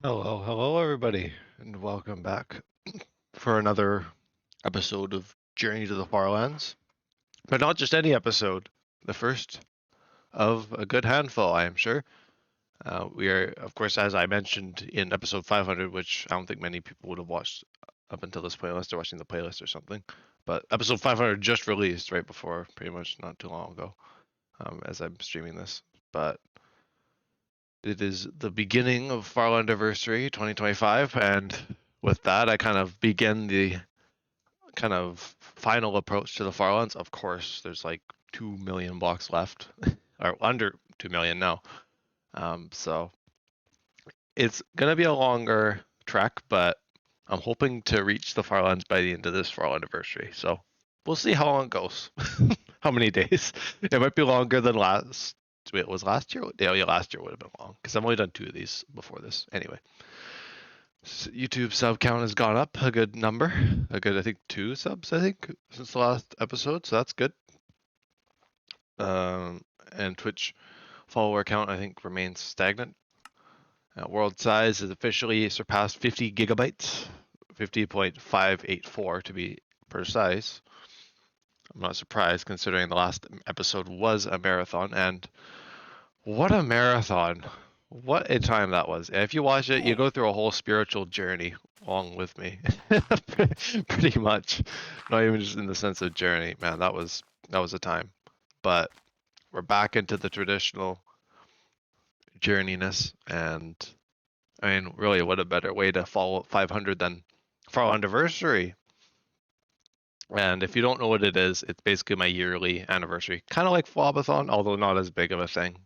Hello everybody, and welcome back for another episode of Journey to the Farlands. But not just any episode, the first of a good handful, I am sure. We are, of course, as I mentioned in episode 500, which I don't think many people would have watched up until this playlist. They're watching the playlist or something. But episode 500 just released right before, pretty much not too long ago, as I'm streaming this. But it is the beginning of Farlandiversary 2025, and with that, I kind of begin the kind of final approach to the Farlands. Of course, there's like 2 million blocks left, or under 2 million now. So it's gonna be a longer trek, but I'm hoping to reach the Farlands by the end of this Farlandiversary. So we'll see how long it goes. How many days? It might be longer than last. Wait, it was last year? Yeah, last year would have been long because I've only done 2 of these before this. Anyway, YouTube sub count has gone up a good number, a good I think 2 subs since the last episode, so that's good. And Twitch follower count I think remains stagnant. World size has officially surpassed 50 gigabytes, 50.584 to be precise. I'm not surprised considering the last episode was a marathon, and what a marathon! What a time that was. If you watch it, you go through a whole spiritual journey along with me. Pretty much. Not even just in the sense of journey. Man, that was a time. But we're back into the traditional journeyness, and I mean, really, what a better way to follow 500 than Farlandiversary. And if you don't know what it is, it's basically my yearly anniversary. Kind of like Flobathon, although not as big of a thing.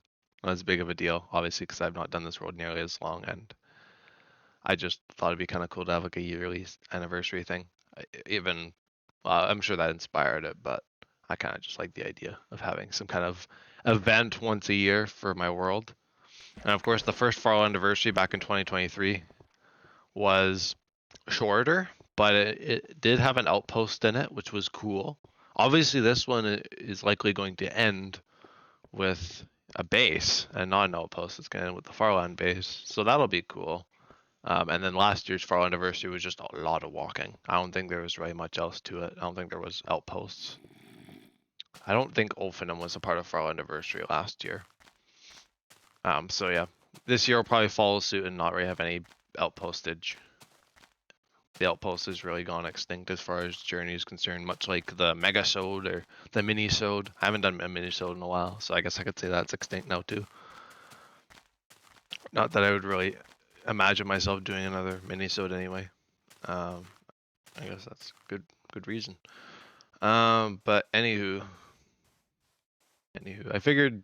Not as big of a deal, obviously, because I've not done this road nearly as long, and I just thought it'd be kind of cool to have like a yearly anniversary thing. Even, I'm sure that inspired it, but I kind of just like the idea of having some kind of event once a year for my world. And of course, the first Farlandiversary back in 2023 was shorter, but it did have an outpost in it, which was cool. Obviously, this one is likely going to end with a base and not an outpost. It's going to end with the Farland base, so that'll be cool. And then last year's Farlandiversary was just a lot of walking. I don't think there was really much else to it. I don't think there was outposts. I don't think Ulfinum was a part of Farlandiversary last year. So yeah, this year will probably follow suit and not really have any outpostage. The outpost has really gone extinct as far as journey is concerned, much like the Megasode or the Minisode. I haven't done a Minisode in a while, so I guess I could say that's extinct now too. Not that I would really imagine myself doing another Minisode anyway. I guess that's good reason. But anywho, I figured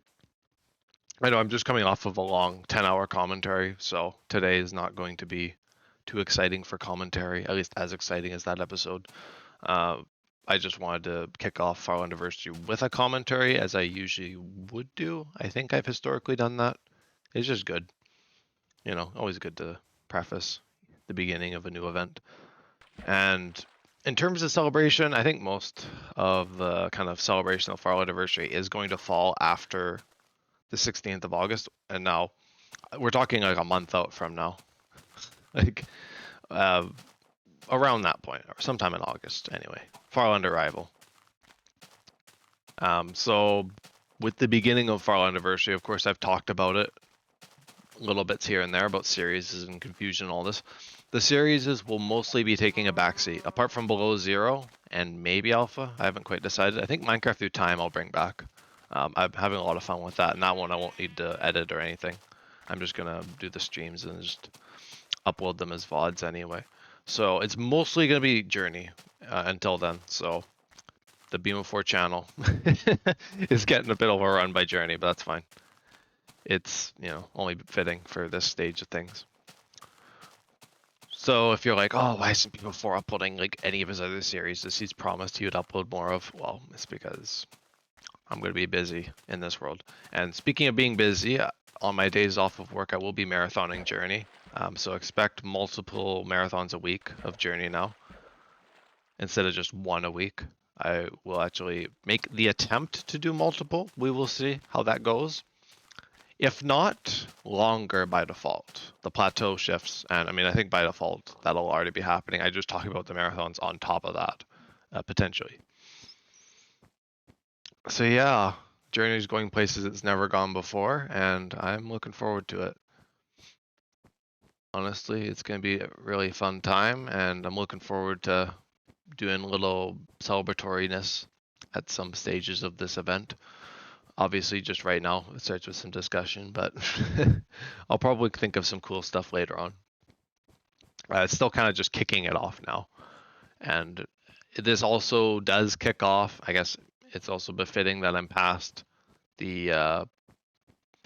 I know I'm just coming off of a long 10-hour commentary, so today is not going to be too exciting for commentary, at least as exciting as that episode. I just wanted to kick off Farlandiversary with a commentary, as I usually would do. I think I've historically done that. It's just good. You know, always good to preface the beginning of a new event. And in terms of celebration, I think most of the kind of celebration of Farlandiversary is going to fall after the 16th of August. And now we're talking like a month out from now. Like, around that point, or sometime in August, anyway. Farland arrival. So with the beginning of Farlandiversary, of course, I've talked about it little bits here and there about series and confusion and all this. The series will mostly be taking a backseat, apart from Below Zero and maybe Alpha. I haven't quite decided. I think Minecraft Through Time I'll bring back. I'm having a lot of fun with that, and that one I won't need to edit or anything. I'm just gonna do the streams and just upload them as VODs anyway. So it's mostly gonna be Journey until then. So the Beam of 4 channel is getting a bit of a run by Journey, but that's fine. It's, you know, only fitting for this stage of things. So if you're like, oh, why isn't Beam of 4 uploading like any of his other series that he's promised he would upload more of? Well, it's because I'm going to be busy in this world. And speaking of being busy, on my days off of work, I will be marathoning Journey. So expect multiple marathons a week of Journey now, instead of just one a week. I will actually make the attempt to do multiple. We will see how that goes. if not longer by default. The plateau shifts, and I mean, I think by default that'll already be happening. I just talk about the marathons on top of that, potentially. So yeah, Journey's going places it's never gone before, and I'm looking forward to it. Honestly, it's going to be a really fun time, and I'm looking forward to doing a little celebratoriness at some stages of this event. Obviously, just right now, it starts with some discussion, but I'll probably think of some cool stuff later on. It's still kind of just kicking it off now. And this also does kick off, I guess it's also befitting that I'm past the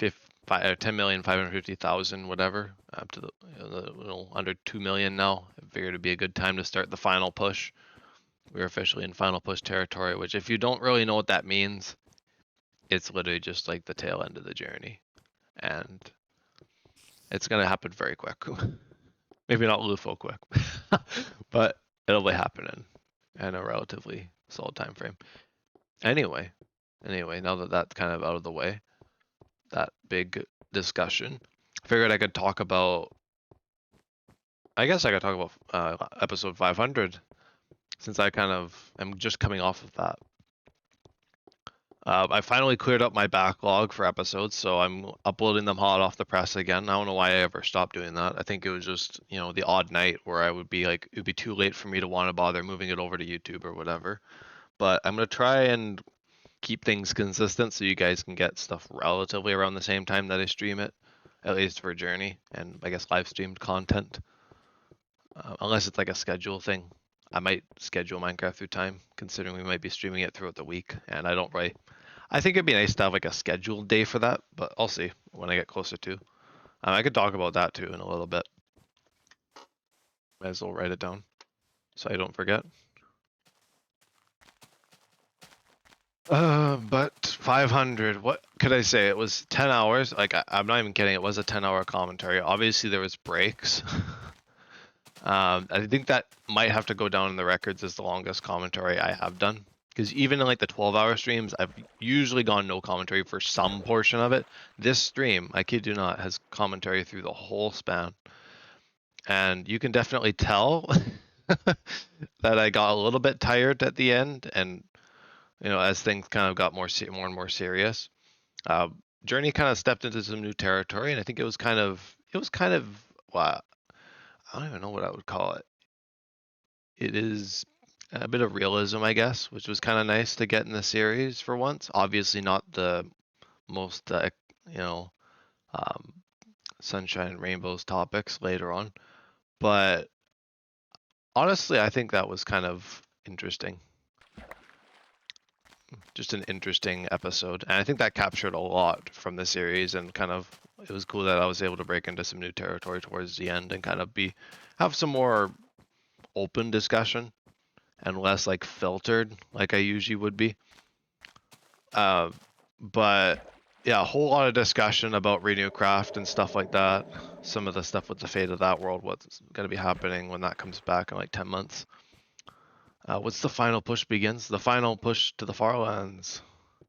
10,550,000 whatever, up to the little under 2 million now. I figured it'd be a good time to start the final push. We're officially in final push territory, which if you don't really know what that means, it's literally just like the tail end of the journey. And it's going to happen very quick. Maybe not Lufo quick, but it'll be happening in a relatively solid time frame. Anyway, now that that's kind of out of the way, that big discussion, I figured I could talk about, I guess I could talk about episode 500, since I kind of am just coming off of that. I finally cleared up my backlog for episodes, so I'm uploading them hot off the press again. I don't know why I ever stopped doing that. I think it was just, the odd night where I would be like, it would be too late for me to want to bother moving it over to YouTube or whatever. But I'm going to try and keep things consistent so you guys can get stuff relatively around the same time that I stream it, at least for Journey and I guess live streamed content. Unless it's like a schedule thing. I might schedule Minecraft through time, considering we might be streaming it throughout the week, and I think it'd be nice to have like a scheduled day for that, but I'll see when I get closer to. I could talk about that too in a little bit. Might as well write it down so I don't forget. But 500, what could I say? It was 10 hours. Like, I'm not even kidding. It was a 10-hour commentary. Obviously, there was breaks. I think that might have to go down in the records as the longest commentary I have done. Because even in like the 12-hour streams, I've usually gone no commentary for some portion of it. This stream, I kid you not, has commentary through the whole span. And you can definitely tell that I got a little bit tired at the end, and as things kind of got more and more serious. Journey kind of stepped into some new territory, and I think it was kind of well, I don't even know what I would call it. It is a bit of realism, I guess, which was kind of nice to get in the series for once. Obviously, not the most, sunshine and rainbows topics later on, but honestly, I think that was kind of interesting. Just an interesting episode, and I think that captured a lot from the series, and kind of it was cool that I was able to break into some new territory towards the end and kind of have some more open discussion and less like filtered like I usually would be. But yeah, a whole lot of discussion about Renewcraft and stuff like that. Some of the stuff with the fate of that world, what's going to be happening when that comes back in like 10 months. What's the final push begins? The final push to the Farlands.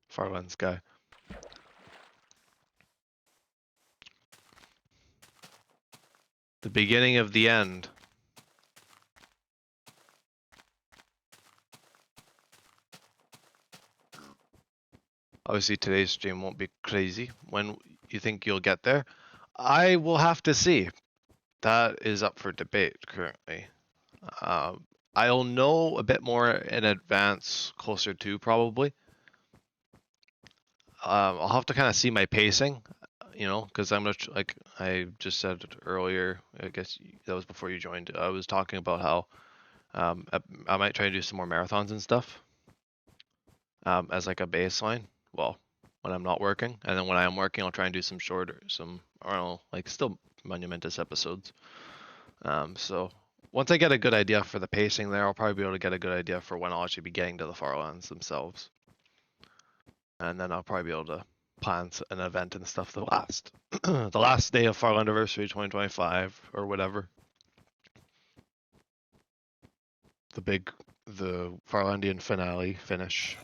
Farlands guy. The beginning of the end. Obviously, today's stream won't be crazy. When you think you'll get there, I will have to see. That is up for debate currently. I'll know a bit more in advance, closer to probably. I'll have to kind of see my pacing, because I'm gonna like I just said earlier. I guess that was before you joined. I was talking about how I might try to do some more marathons and stuff as like a baseline. Well, when I'm not working, and then when I am working, I'll try and do some shorter, I don't know, like still monumentous episodes. So once I get a good idea for the pacing there, I'll probably be able to get a good idea for when I'll actually be getting to the Farlands themselves. And then I'll probably be able to plan an event and stuff the last day of Farlandiversary 2025 or whatever. The Farlandian finale finish.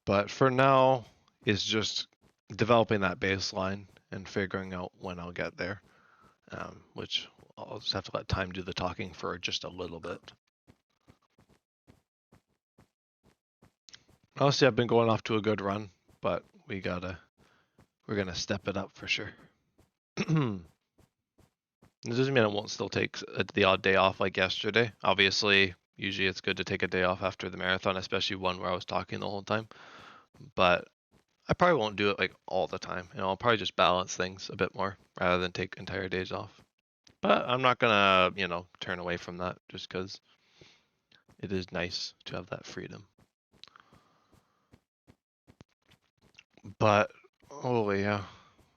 But for now, is just developing that baseline and figuring out when I'll get there, which I'll just have to let time do the talking for just a little bit. Honestly, I've been going off to a good run, but we're gonna step it up for sure. This doesn't mean I won't still take the odd day off like yesterday. Obviously, usually it's good to take a day off after the marathon, especially one where I was talking the whole time. But I probably won't do it like all the time. I'll probably just balance things a bit more rather than take entire days off. But I'm not gonna, turn away from that just because it is nice to have that freedom. But holy yeah,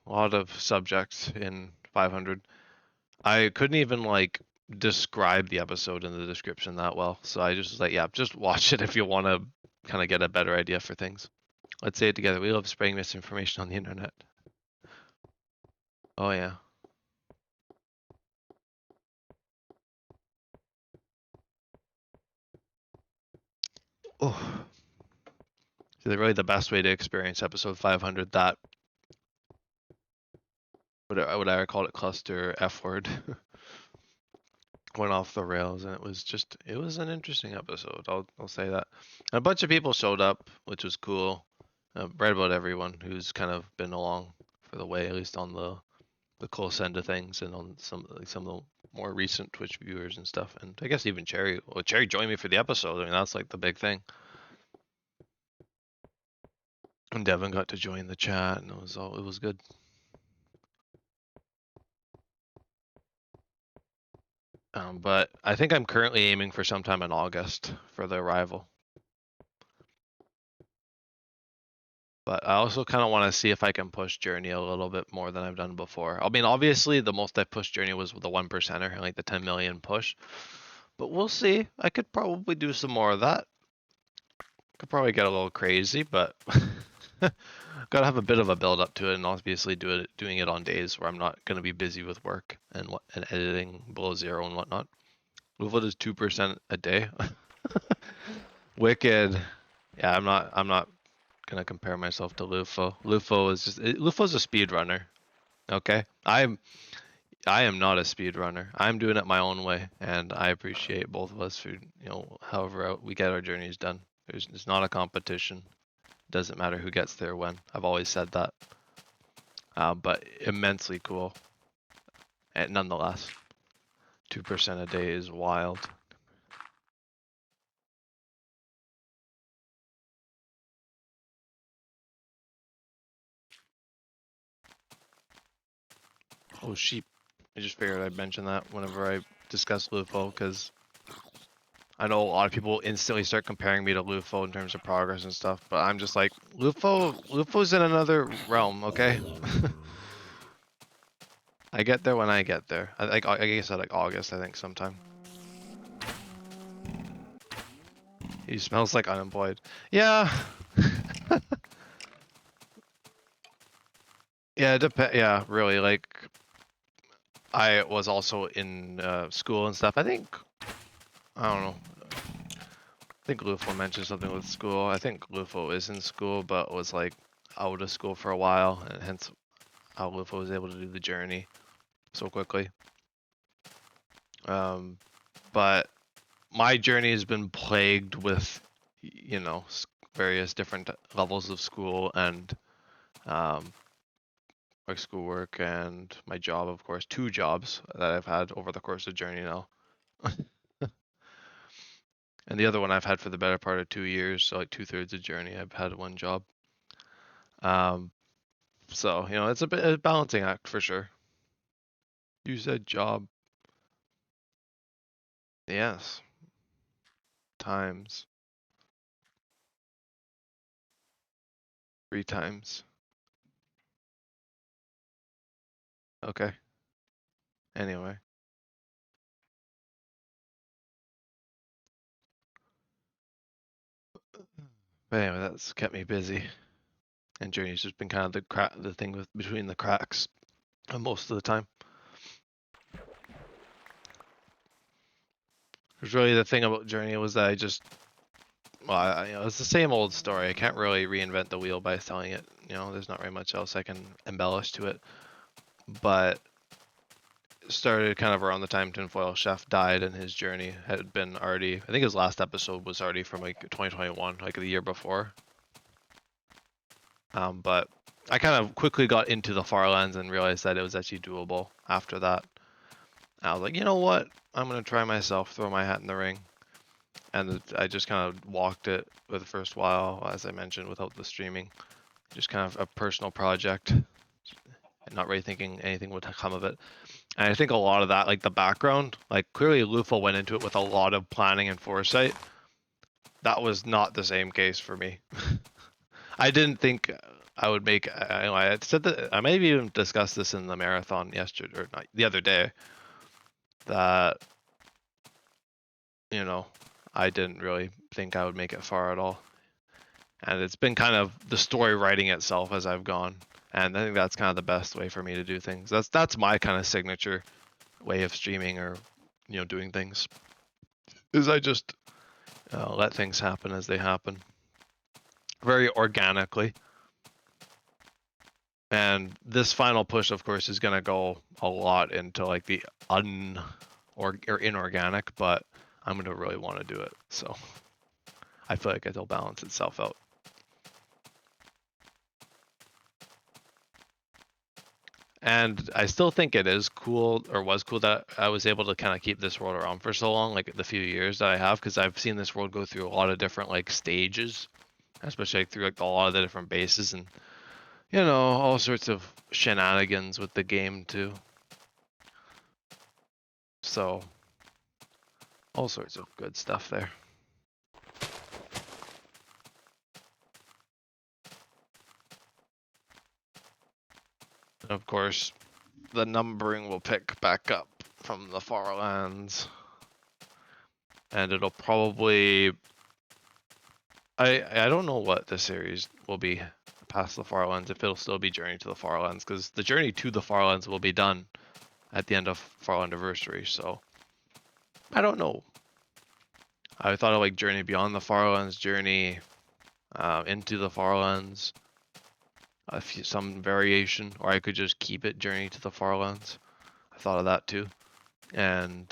a lot of subjects in 500. I couldn't even like describe the episode in the description that well, so I just was like, yeah, just watch it if you want to kind of get a better idea for things. Let's say it together. We love spreading misinformation on the internet. Oh yeah. Oh, so really the best way to experience episode 500 that what I call it cluster F word went off the rails, and it was an interesting episode. I'll say that. And a bunch of people showed up, which was cool. Read about everyone who's kind of been along for the way, at least on the close end of things, and on some of the more recent Twitch viewers and stuff. And I guess even Cherry. Well, Cherry joined me for the episode. I mean, that's like the big thing. And Devon got to join the chat, and it was good. But I think I'm currently aiming for sometime in August for the arrival. But I also kind of want to see if I can push Journey a little bit more than I've done before. I mean, obviously, the most I pushed Journey was the 1%er, like the 10 million push. But we'll see. I could probably do some more of that. Could probably get a little crazy, but gotta have a bit of a build up to it, and obviously doing it on days where I'm not gonna be busy with work and editing below zero and whatnot. Lufa is 2% a day. Wicked. Yeah, I'm not gonna compare myself to Lufo. Lufo's a speedrunner. Okay? I am not a speedrunner. I'm doing it my own way, and I appreciate both of us for, however we get our journeys done. It's not a competition. It doesn't matter who gets there when. I've always said that. But immensely cool. And nonetheless, 2% a day is wild. Oh, sheep. I just figured I'd mention that whenever I discuss Lufo, because I know a lot of people instantly start comparing me to Lufo in terms of progress and stuff, but I'm just like, Lufo's in another realm, okay? I get there when I get there. I guess I like August, I think, sometime. He smells like unemployed. Yeah. Yeah, yeah, really, like, I was also in school and stuff. I don't know. I think Lufo mentioned something with school. I think Lufo is in school, but was like out of school for a while, and hence how Lufo was able to do the journey so quickly. But my journey has been plagued with, various different levels of school and like schoolwork and my job, of course. 2 jobs that I've had over the course of journey now. And the other one I've had for the better part of 2 years, so like 2/3 of journey I've had one job. So, it's a bit a balancing act for sure. You said job. Yes. Times. 3 times. Okay. Anyway. But anyway, that's kept me busy. And journey's just been kind of the thing between the cracks most of the time. Because really the thing about journey was that I just Well, it's the same old story. I can't really reinvent the wheel by telling it. There's not very much else I can embellish to it. But it started kind of around the time Tinfoil Chef died, and his journey had been already. I think his last episode was already from like 2021, like the year before. But I kind of quickly got into the Farlands and realized that it was actually doable after that. I was like, you know what? I'm gonna try myself, throw my hat in the ring. And I just kind of walked it for the first while, as I mentioned, without the streaming. Just kind of a personal project, and not really thinking anything would come of it. And I think a lot of that, like the background, like clearly Lufo went into it with a lot of planning and foresight. That was not the same case for me. I didn't think I would make. I had said that I maybe even discussed this in the marathon yesterday or not, the other day. That I didn't really think I would make it far at all. And it's been kind of the story writing itself as I've gone. And I think that's kind of the best way for me to do things. That's my kind of signature way of streaming or doing things. Is I just let things happen as they happen, very organically. And this final push, of course, is going to go a lot into like the or inorganic, but I'm going to really want to do it. So I feel like it'll balance itself out. And I still think it is cool, or was cool, that I was able to kind of keep this world around for so long, like the few years that I have, because I've seen this world go through a lot of different like stages, especially like, through like a lot of the different bases, and all sorts of shenanigans with the game too. So all sorts of good stuff there. And of course, the numbering will pick back up from the Farlands, and it'll probably. I don't know what the series will be past the Farlands, if it'll still be Journey to the Farlands, because the Journey to the Farlands will be done at the end of Farlandiversary, so I don't know. I thought of like Journey Beyond the Farlands, Journey into the Farlands, some variation, or I could just keep it Journey to the Farlands. I thought of that too. And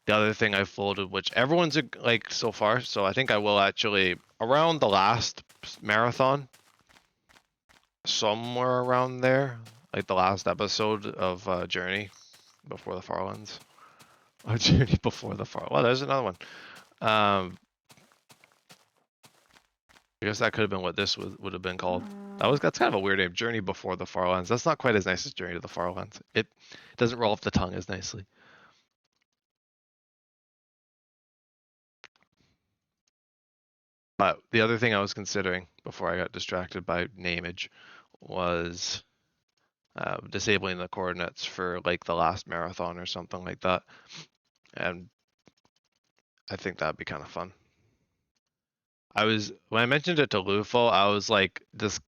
the other thing I folded, which everyone's like so far, so I think I will actually, around the last marathon, somewhere around there, like the last episode of Journey before the Farlands. Journey before the Farlands. Well, there's another one. I guess that could have been what this would have been called. That's kind of a weird name, Journey Before the Farlands. That's not quite as nice as Journey to the Farlands. It doesn't roll off the tongue as nicely. But the other thing I was considering before I got distracted by nameage was disabling the coordinates for like the last marathon or something like that. And I think that'd be kind of fun. When I mentioned it to Lufo, I was like,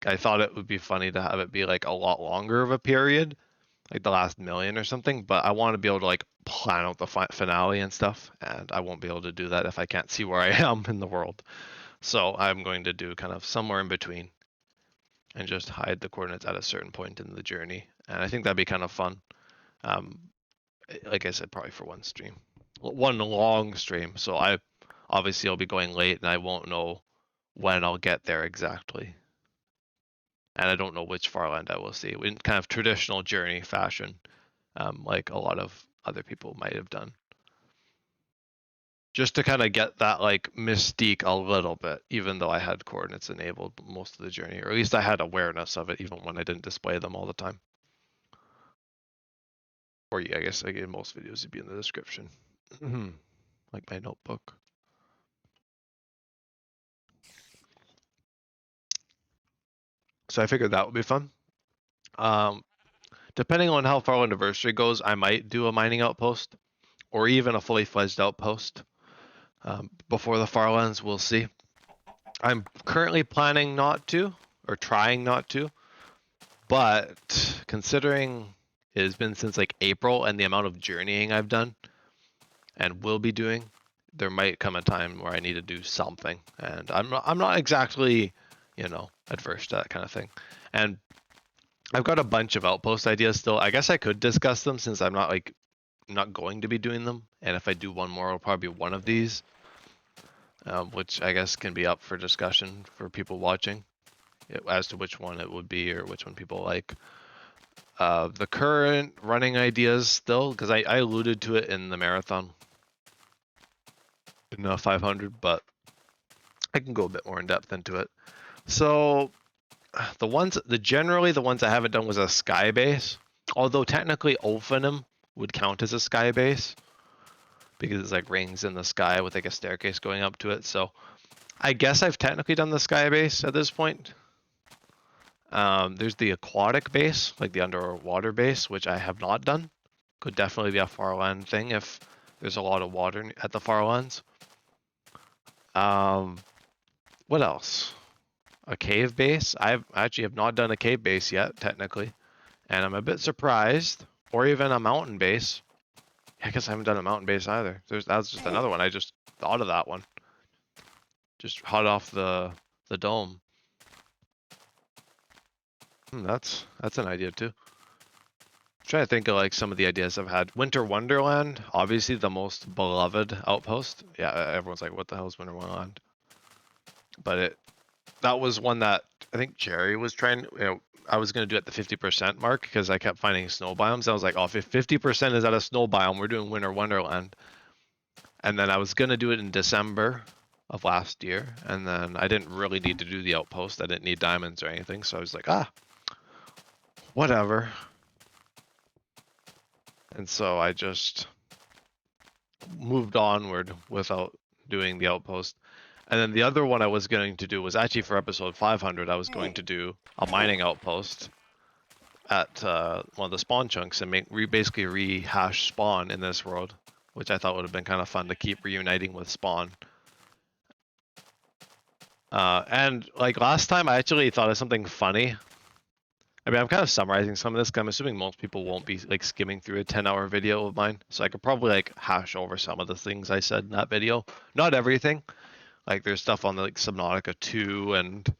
I thought it would be funny to have it be like a lot longer of a period, like the last million or something, but I want to be able to like plan out the finale and stuff, and I won't be able to do that if I can't see where I am in the world. So I'm going to do kind of somewhere in between and just hide the coordinates at a certain point in the journey, and I think that'd be kind of fun. Like I said, probably for one stream, one long stream. So obviously I'll be going late and I won't know when I'll get there exactly. And I don't know which Farland I will see in kind of traditional journey fashion, like a lot of other people might have done. Just to kind of get that like mystique a little bit, even though I had coordinates enabled most of the journey, or at least I had awareness of it even when I didn't display them all the time. Or yeah, I guess like in most videos it'd be in the description. Like my notebook. So I figured that would be fun. Depending on how Farlandiversary goes, I might do a mining outpost or even a fully fledged outpost before the Farlands. We'll see. I'm currently planning not to, or trying not to, but considering it has been since like April and the amount of journeying I've done and will be doing, there might come a time where I need to do something, and I'm not exactly, adverse to that kind of thing. And I've got a bunch of outpost ideas still. I guess I could discuss them since I'm not going to be doing them. And if I do one more, it'll probably be one of these, which I guess can be up for discussion for people watching as to which one it would be or which one people like. The current running ideas still, because I alluded to it in the marathon in 500, but I can go a bit more in depth into it. So generally the ones I haven't done was a sky base, although technically Ophanim would count as a sky base because it's like rings in the sky with like a staircase going up to it. So I guess I've technically done the sky base at this point. There's the aquatic base, like the underwater base, which I have not done. Could definitely be a Farland thing if there's a lot of water at the Farlands. What else? A cave base. I actually have not done a cave base yet, technically, and I'm a bit surprised. Or even a mountain base. Yeah, I guess I haven't done a mountain base either. That's just another one. I just thought of that one. Just hot off the dome. That's an idea too. I'm trying to think of like some of the ideas I've had. Winter Wonderland, obviously the most beloved outpost. Yeah, everyone's like, what the hell is Winter Wonderland? But that was one that I think Jerry was trying. I was gonna do at the 50% mark because I kept finding snow biomes. I was like, oh, if 50% is at a snow biome, we're doing Winter Wonderland. And then I was gonna do it in December of last year, and then I didn't really need to do the outpost. I didn't need diamonds or anything, so I was like, whatever. And so I just moved onward without doing the outpost. And then the other one I was going to do was actually for episode 500. I was going to do a mining outpost at one of the spawn chunks and basically rehash spawn in this world, which I thought would have been kind of fun to keep reuniting with spawn. And like last time, I actually thought of something funny. I mean, I'm kind of summarizing some of this, 'cause I'm assuming most people won't be like skimming through a 10-hour video of mine, so I could probably like hash over some of the things I said in that video. Not everything. Like there's stuff on the like Subnautica 2 and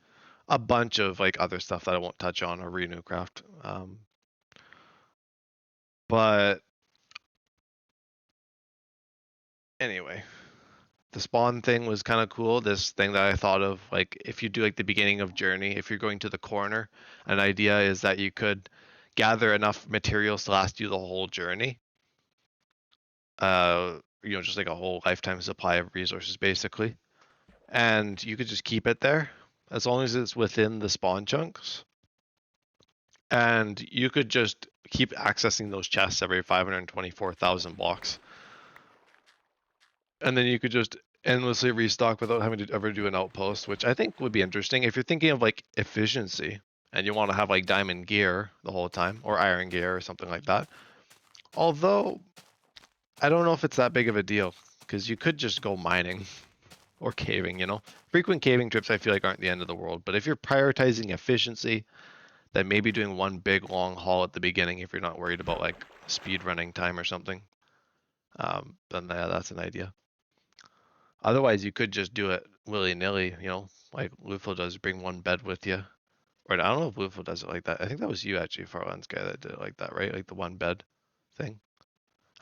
a bunch of like other stuff that I won't touch on or Renewcraft. But anyway, the spawn thing was kind of cool. This thing that I thought of, like if you do like the beginning of Journey, if you're going to the corner, an idea is that you could gather enough materials to last you the whole journey. Just like a whole lifetime supply of resources basically. And you could just keep it there as long as it's within the spawn chunks. And you could just keep accessing those chests every 524,000 blocks. And then you could just endlessly restock without having to ever do an outpost, which I think would be interesting if you're thinking of like efficiency and you want to have like diamond gear the whole time or iron gear or something like that. Although I don't know if it's that big of a deal because you could just go mining or caving, Frequent caving trips I feel like aren't the end of the world, but if you're prioritizing efficiency, then maybe doing one big long haul at the beginning if you're not worried about like speed running time or something. Then yeah, that's an idea. Otherwise, you could just do it willy-nilly, like Lufo does, bring one bed with you. Or I don't know if Lufo does it like that. I think that was you actually, Farlands guy, that did it like that, right? Like the one bed thing.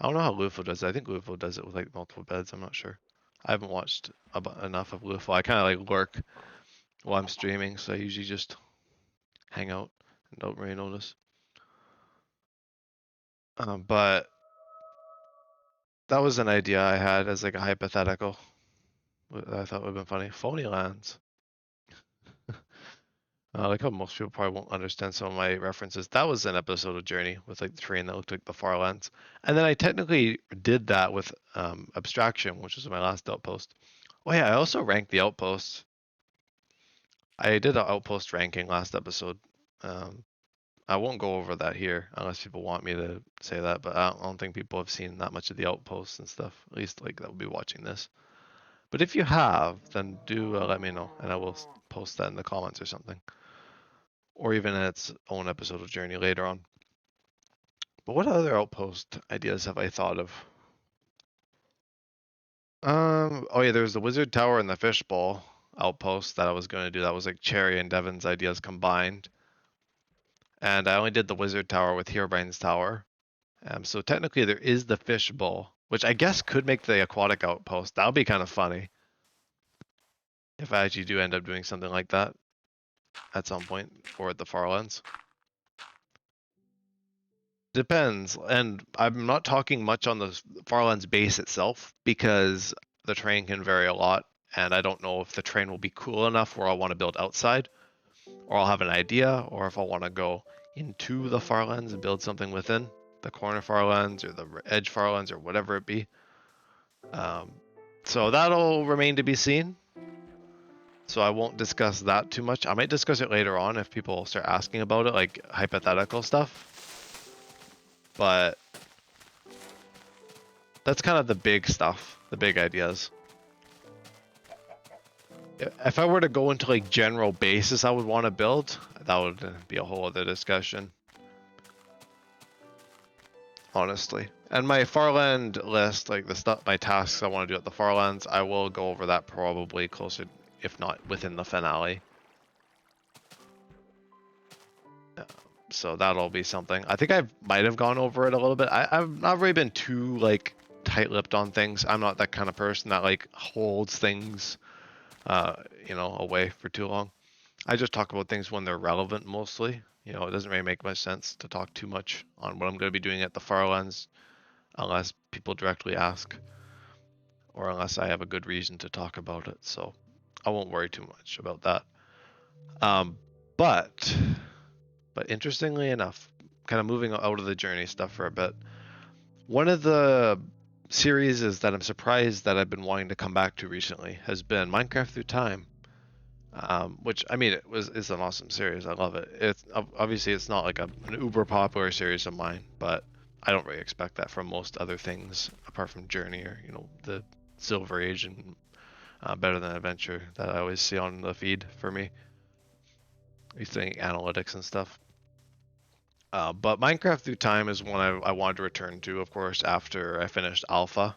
I don't know how Lufo does it. I think Lufo does it with like multiple beds. I'm not sure. I haven't watched enough of Lufo. I kind of like lurk while I'm streaming, so I usually just hang out and don't really notice. But that was an idea I had as like a hypothetical. I thought would have been funny. Phony lands. Like how most people probably won't understand some of my references. That was an episode of Journey with like the terrain that looked like the Farlands. And then I technically did that with Abstraction, which was my last outpost. Oh yeah, I also ranked the outposts. I did an outpost ranking last episode. I won't go over that here unless people want me to say that, but I don't think people have seen that much of the outposts and stuff, at least like that will be watching this. But if you have, then do let me know and I will post that in the comments or something. Or even in its own episode of Journey later on. But what other outpost ideas have I thought of? Oh yeah, there's the Wizard Tower and the Fishbowl outpost that I was going to do. That was like Cherry and Devon's ideas combined. And I only did the Wizard Tower with Herobrine's Tower. So technically there is the Fishbowl, which I guess could make the aquatic outpost. That would be kind of funny if I actually do end up doing something like that at some point or at the Farlands. Depends, and I'm not talking much on the Farlands base itself because the terrain can vary a lot, and I don't know if the terrain will be cool enough where I want to build outside, or I'll have an idea, or if I want to go into the Farlands and build something within the corner Farlands or the edge Farlands or whatever it be. Um, so that'll remain to be seen. So I won't discuss that too much. I might discuss it later on if people start asking about it, like hypothetical stuff. But that's kind of the big stuff, the big ideas. If I were to go into like general bases I would want to build, that would be a whole other discussion. Honestly. And my Farland list, like the stuff, my tasks I want to do at the Farlands, I will go over that probably closer, if not within the finale. So that'll be something. I think I might have gone over it a little bit. I've not really been too like tight-lipped on things. I'm not that kind of person that like holds things, away for too long. I just talk about things when they're relevant mostly. It doesn't really make much sense to talk too much on what I'm going to be doing at the Farlands unless people directly ask or unless I have a good reason to talk about it. So I won't worry too much about that. Um, but interestingly enough, kind of moving out of the journey stuff for a bit, one of the series is that I'm surprised that I've been wanting to come back to recently has been Minecraft Through Time. Which I mean, it's an awesome series. I love it. It's obviously it's not like an uber popular series of mine, but I don't really expect that from most other things apart from Journey or the Silver Age and Better Than Adventure that I always see on the feed for me. You think analytics and stuff. But Minecraft Through Time is one I wanted to return to, of course, after I finished Alpha,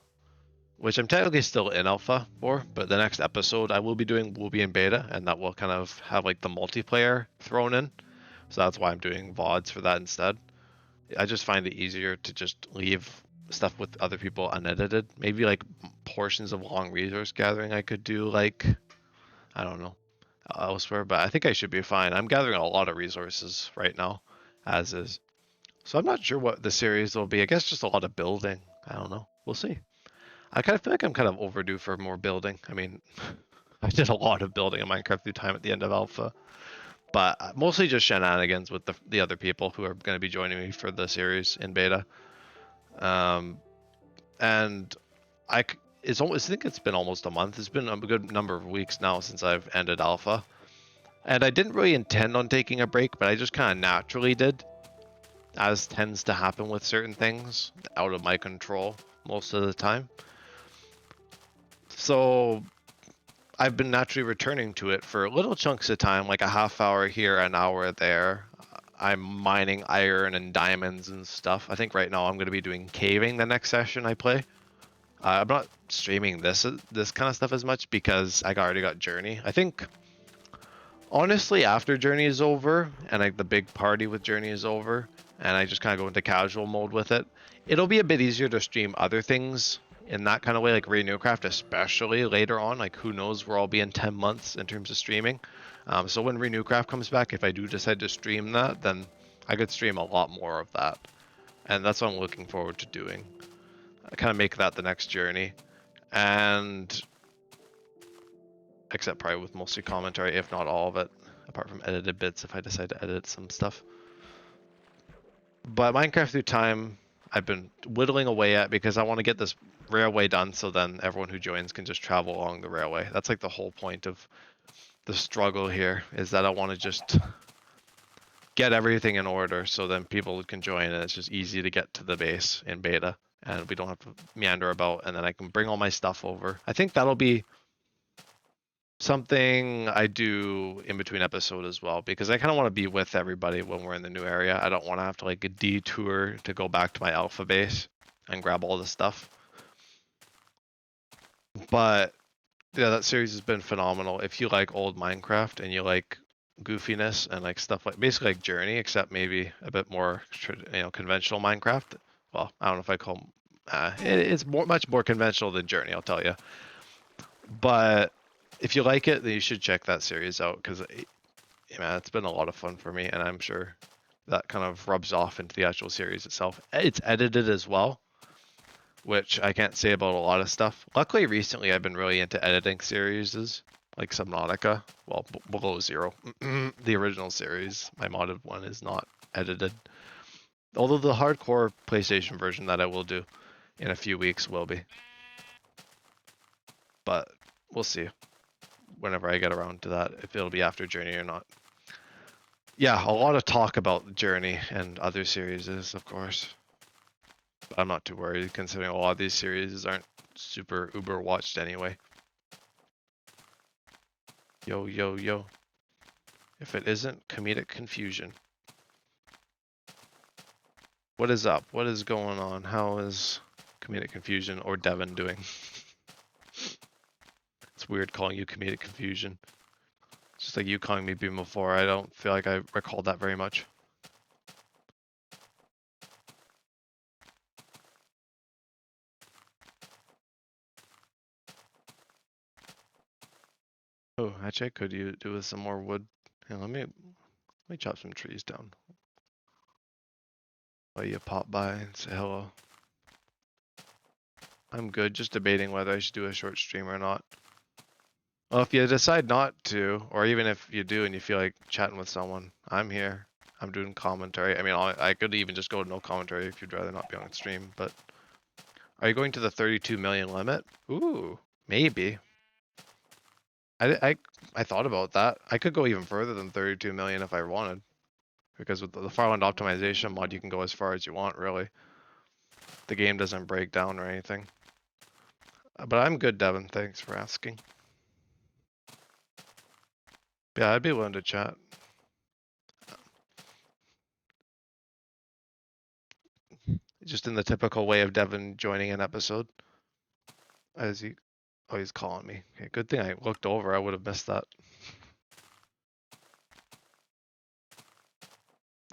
which I'm technically still in alpha for, but the next episode I will be doing will be in beta, and that will kind of have like the multiplayer thrown in. So that's why I'm doing VODs for that instead. I just find it easier to just leave stuff with other people unedited. Maybe like portions of long resource gathering I could do like, I don't know, elsewhere, but I think I should be fine. I'm gathering a lot of resources right now, as is. So I'm not sure what the series will be. I guess just a lot of building. I don't know. We'll see. I kind of feel like I'm kind of overdue for more building. I mean, I did a lot of building in Minecraft Through Time at the end of Alpha, but mostly just shenanigans with the other people who are going to be joining me for the series in beta. And I think it's been almost a month. It's been a good number of weeks now since I've ended Alpha, and I didn't really intend on taking a break, but I just kind of naturally did, as tends to happen with certain things out of my control most of the time. So I've been naturally returning to it for little chunks of time, like a half hour here, an hour there. I'm mining iron and diamonds and stuff. I think right now I'm going to be doing caving the next session I play. I'm not streaming this kind of stuff as much because I already got Journey. I think, honestly, after Journey is over and like the big party with Journey is over, and I just kind of go into casual mode with it, it'll be a bit easier to stream other things in that kind of way, like Renewcraft, especially later on. Like, who knows where I'll be in 10 months in terms of streaming. So when Renewcraft comes back, if I do decide to stream that, then I could stream a lot more of that. And that's what I'm looking forward to doing. I kind of make that the next journey. And except probably with mostly commentary, if not all of it, apart from edited bits if I decide to edit some stuff. But Minecraft Through Time, I've been whittling away at because I want to get this railway done so then everyone who joins can just travel along the railway. That's like the whole point of the struggle here, is that I want to just get everything in order so then people can join and it's just easy to get to the base in beta and we don't have to meander about, and then I can bring all my stuff over. I think that'll be something I do in between episode as well, because I kind of want to be with everybody when we're in the new area. I don't want to have to like a detour to go back to my alpha base and grab all the stuff. But yeah, that series has been phenomenal. If you like old Minecraft and you like goofiness and like stuff like basically like Journey, except maybe a bit more conventional Minecraft. Well, I don't know if I call it's much more conventional than Journey, I'll tell you. But if you like it, then you should check that series out because man, it's been a lot of fun for me, and I'm sure that kind of rubs off into the actual series itself. It's edited as well, which I can't say about a lot of stuff. Luckily, recently I've been really into editing series, like Subnautica. Well, Below Zero, the original series. My modded one is not edited, although the hardcore PlayStation version that I will do in a few weeks will be. But we'll see whenever I get around to that, if it'll be after Journey or not. Yeah, a lot of talk about Journey and other series, of course. But I'm not too worried, considering a lot of these series aren't super uber watched anyway. Yo, yo, yo. If it isn't Comedic Confusion. What is up? What is going on? How is Comedic Confusion or Devon doing? It's weird calling you Comedic Confusion. It's just like you calling me Beam before. I don't feel like I recall that very much. Oh, actually, I could you do with some more wood. Here, let me chop some trees down. While you pop by and say hello. I'm good, just debating whether I should do a short stream or not. Well, if you decide not to, or even if you do and you feel like chatting with someone, I'm here. I'm doing commentary. I mean, I could even just go to no commentary if you'd rather not be on stream, but are you going to the 32 million limit? Ooh, maybe. I thought about that. I could go even further than 32 million if I wanted, because with the Farland optimization mod, you can go as far as you want, really. The game doesn't break down or anything. But I'm good, Devon. Thanks for asking. Yeah, I'd be willing to chat. Just in the typical way of Devon joining an episode. As he, oh, he's calling me. Okay, good thing I looked over. I would have missed that.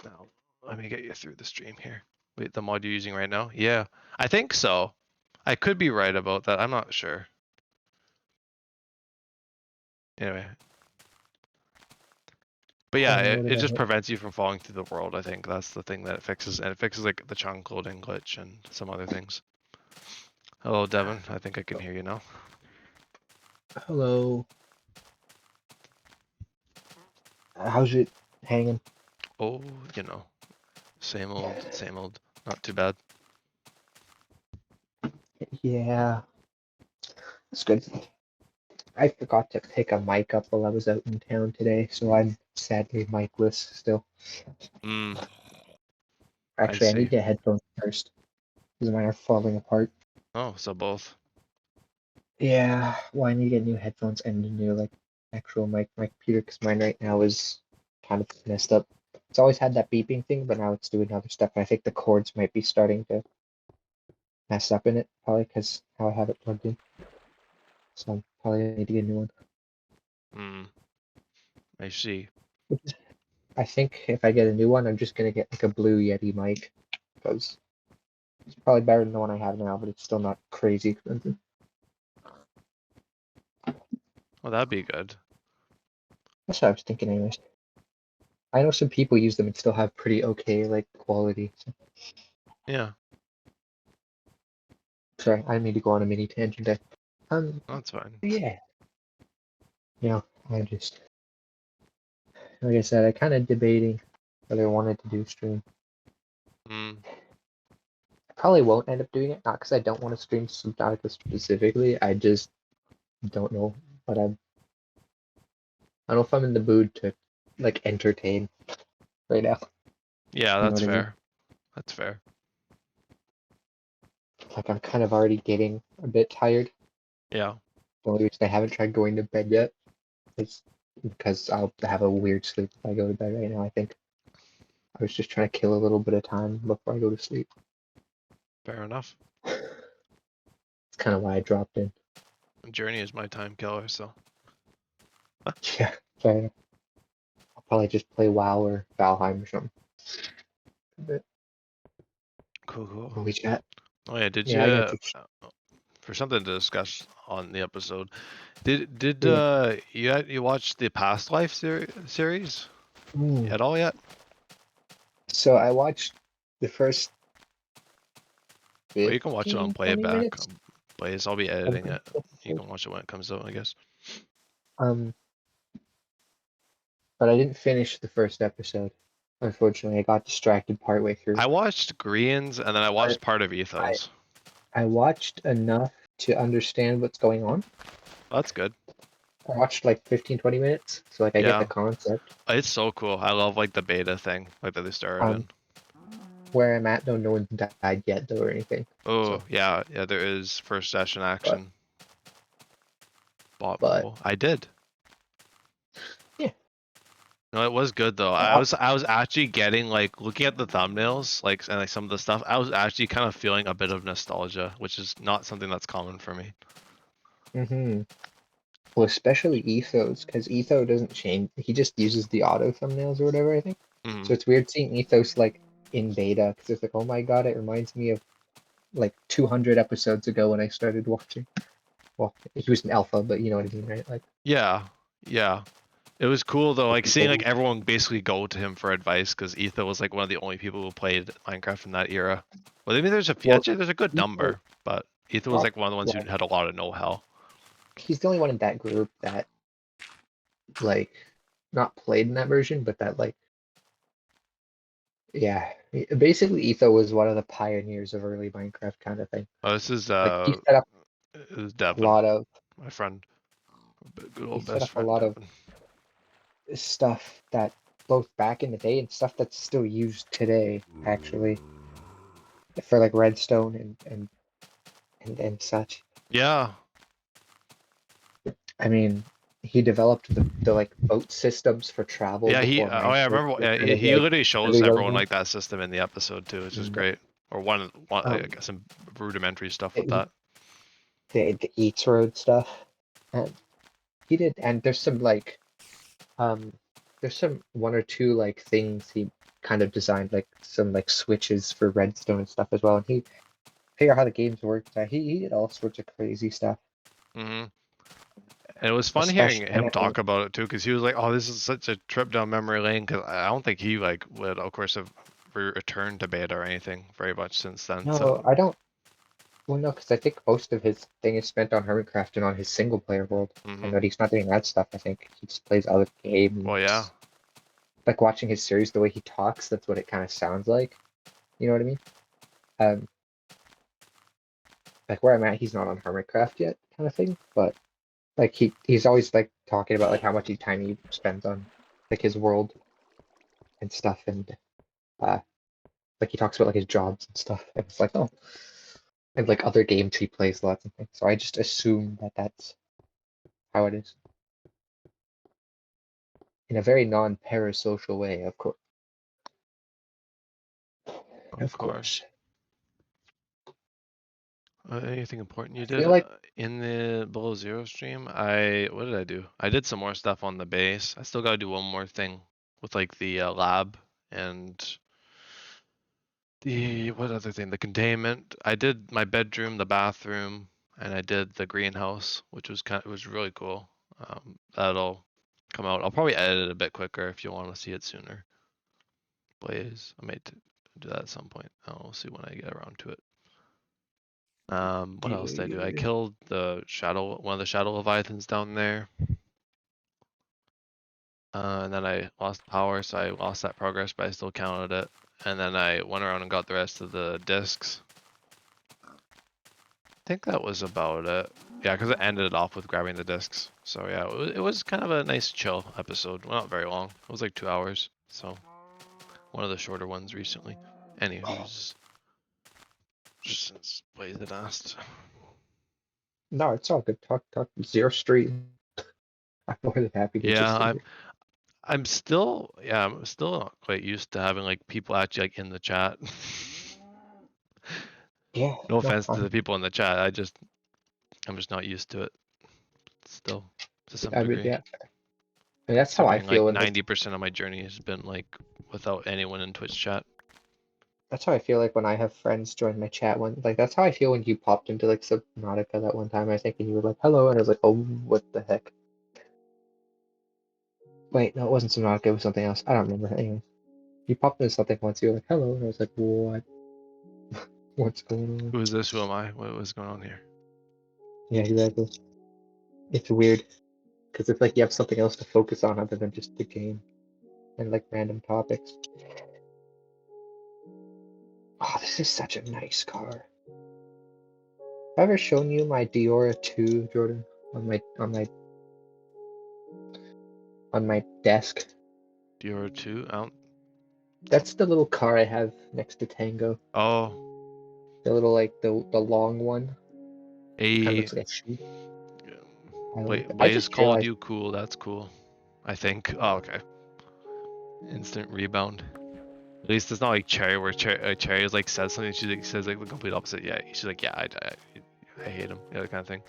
Now, let me get you through the stream here. Wait, the mod you're using right now? Yeah, I think so. I could be right about that. I'm not sure. Anyway. But yeah, it just prevents you from falling through the world. I think that's the thing that it fixes. And it fixes like the chunk loading glitch and some other things. Hello, Devon. I think I can hear you now. Hello. How's it hanging? Oh, same old. Not too bad. Yeah, that's good. I forgot to pick a mic up while I was out in town today, so I'm sadly micless still. I Actually, I see. need to get headphones first, because mine are falling apart. Oh, so both. Yeah, well, I need to get new headphones and a new, actual mic for my computer, because mine right now is kind of messed up. It's always had that beeping thing, but now it's doing other stuff, and I think the cords might be starting to mess up in it, probably because how I have it plugged in. So I'm probably gonna need to get a new one. I see. I think if I get a new one, I'm just gonna get like a Blue Yeti mic, because it's probably better than the one I have now, but it's still not crazy expensive. Well, that'd be good. That's what I was thinking, anyways. I know some people use them and still have pretty okay quality. So. Yeah. Sorry, I need to go on a mini tangent there. That's fine. Yeah. I just, like I said, I kind of debating whether I wanted to do stream. I probably won't end up doing it, not because I don't want to stream Subnautica specifically. I just don't know, but I don't know if I'm in the mood to entertain right now. Yeah, You know that's what I mean? fair. That's fair. I'm kind of already getting a bit tired. Yeah. The only reason I haven't tried going to bed yet is because I'll have a weird sleep if I go to bed right now, I think. I was just trying to kill a little bit of time before I go to sleep. Fair enough. It's kind of why I dropped in. Journey is my time killer, so. Yeah, fair enough. I'll probably just play WoW or Valheim or something. But Cool. when we chat. Oh yeah, did Yeah, you I got you. for something to discuss on the episode? Did Yeah. you watch the Past Life series Mm. at all yet? So I watched the first Well, you can watch it on 15, 20 playback. minutes Blaze, I'll be of editing the it. You episode. can watch it when it comes out, I guess. Um, but I didn't finish the first episode. Unfortunately, I got distracted partway through. I watched Greens and then I But watched part of I Ethos. I watched enough to understand what's going on. That's good. I watched like 15, 20 minutes, so like I get the Yeah, concept. it's so cool. I love like the beta thing, like that they started in. Um, where I'm at, though, no one died yet, though, or anything. Oh So, yeah, there is first session but action. Bot but mobile. I did. yeah, No, it was good though. uh, I was actually getting like looking at the thumbnails, like and like some of the stuff. I was actually kind of feeling a bit of nostalgia, which is not something that's common for me. mm-hmm. Well, especially Ethos, because Ethos doesn't change. He just uses the auto thumbnails or whatever, I think. Hmm. So it's weird seeing Ethos like in beta, because it's like, oh my god, it reminds me of like 200 episodes ago when I started watching. Well, he was an alpha, but you know what I mean, right? Like, Yeah, yeah. It was cool though, like seeing like people everyone basically go to him for advice because Etho was like one of the only people who played Minecraft in that era. Well, I mean, there's a few, well, actually, there's a good Ethos, number, but Etho was like one of the ones who well, had a lot of know-how. he's the only one in that group that like not played in that version, but that like yeah, basically Etho was one of the pioneers of early Minecraft kind of thing. Oh, this is Like he set up it was a Devon, lot of my friend, good he old set best up a friend lot of Devon. stuff that both back in the day and stuff that's still used today actually for like redstone and such. Yeah, I mean, he developed the like boat systems for travel yeah. before Oh yeah, I Minecraft remember. was Yeah, kind of he like literally shows really well everyone known. like that system in the episode too, which is And, great. Or one I um, guess some rudimentary stuff with the, that. the Eats Road stuff. And he did, and um, there's some one or two like things he kind of designed, like some like switches for redstone and stuff as well. And he figured out how the games work. He did all sorts of crazy stuff, Hmm. And it was fun hearing especially him talk about it too, because he was like, "Oh, this is such a trip down memory lane." Because I don't think he like would, of course, have returned to beta or anything very much since then. no, So, I don't. Well, no, because I think most of his thing is spent on Hermitcraft and on his single player world. hmm. And that he's not doing that stuff. I think he just plays other Well, yeah, games. Like watching his series, the way he talks, that's what it kind of sounds like. You know what I mean? Um, like where I'm at, he's not on Hermitcraft yet, kind of thing. But like he's always like talking about like how much time he spends on like his world and stuff, and uh, like he talks about like his jobs and stuff. And it's like oh, and like other games he plays lots of things. So I just assume that that's how it is in a very non-parasocial way, of course. of Of course. course. Anything important you I did feel like in the below zero stream? What did I do? I did some more stuff on the base. I still gotta do one more thing with like the lab and the what other thing? The containment. I did my bedroom, the bathroom, and I did the greenhouse, which was it was really cool. That'll come out. I'll probably edit it a bit quicker if you want to see it sooner. Blaze. I may do that at some point. I'll see when I get around to it. What else did I do? I killed one of the shadow leviathans down there. And then I lost power, so I lost that progress, but I still counted it. And then I went around and got the rest of the discs. I think that was about it. Yeah, because it ended it off with grabbing the discs. So yeah, it was kind of a nice chill episode. Well, not very long. It was like 2 hours. So one of the shorter ones recently. Anywho's, just since Blaze had asked. no, it's all good. Talk zero street. I'm more than happy to just Yeah, sit here. I'm still not quite used to having like people actually like in the chat. Yeah, No no, offense to the people in the chat. I'm just not used to it. still to some I mean, degree. yeah. I mean, that's how I Considering feel like when 90% of my journey has been like without anyone in Twitch chat. that's how I feel like when I have friends join my chat. Like that's how I feel when you popped into like Subnautica that one time. I think, and you were like, "Hello," and I was like, "Oh, what the heck?" Wait, no, it wasn't Subnautica. It was something else. I don't remember. Anyway, you popped into something once. You were like, "Hello," and I was like, "What? What's going on?" Who is this? Who am I? What was going on here? Yeah, exactly. It's weird because it's like you have something else to focus on other than just the game and like random topics. Oh, this is such a nice car. Have I ever shown you my Diora 2, Jordan, on my desk? Dior 2 out. That's the little car I have next to Tango. Oh, The little like the long one. Kind of a looks like a shoe. I like that. I Blaze just called realized you cool. That's cool. I think. Oh, okay. Instant rebound. At least it's not like Cherry, where Cherry is like says something. She like, says like the complete opposite. Yeah, she's like, yeah, I hate him. Yeah, that kind of thing.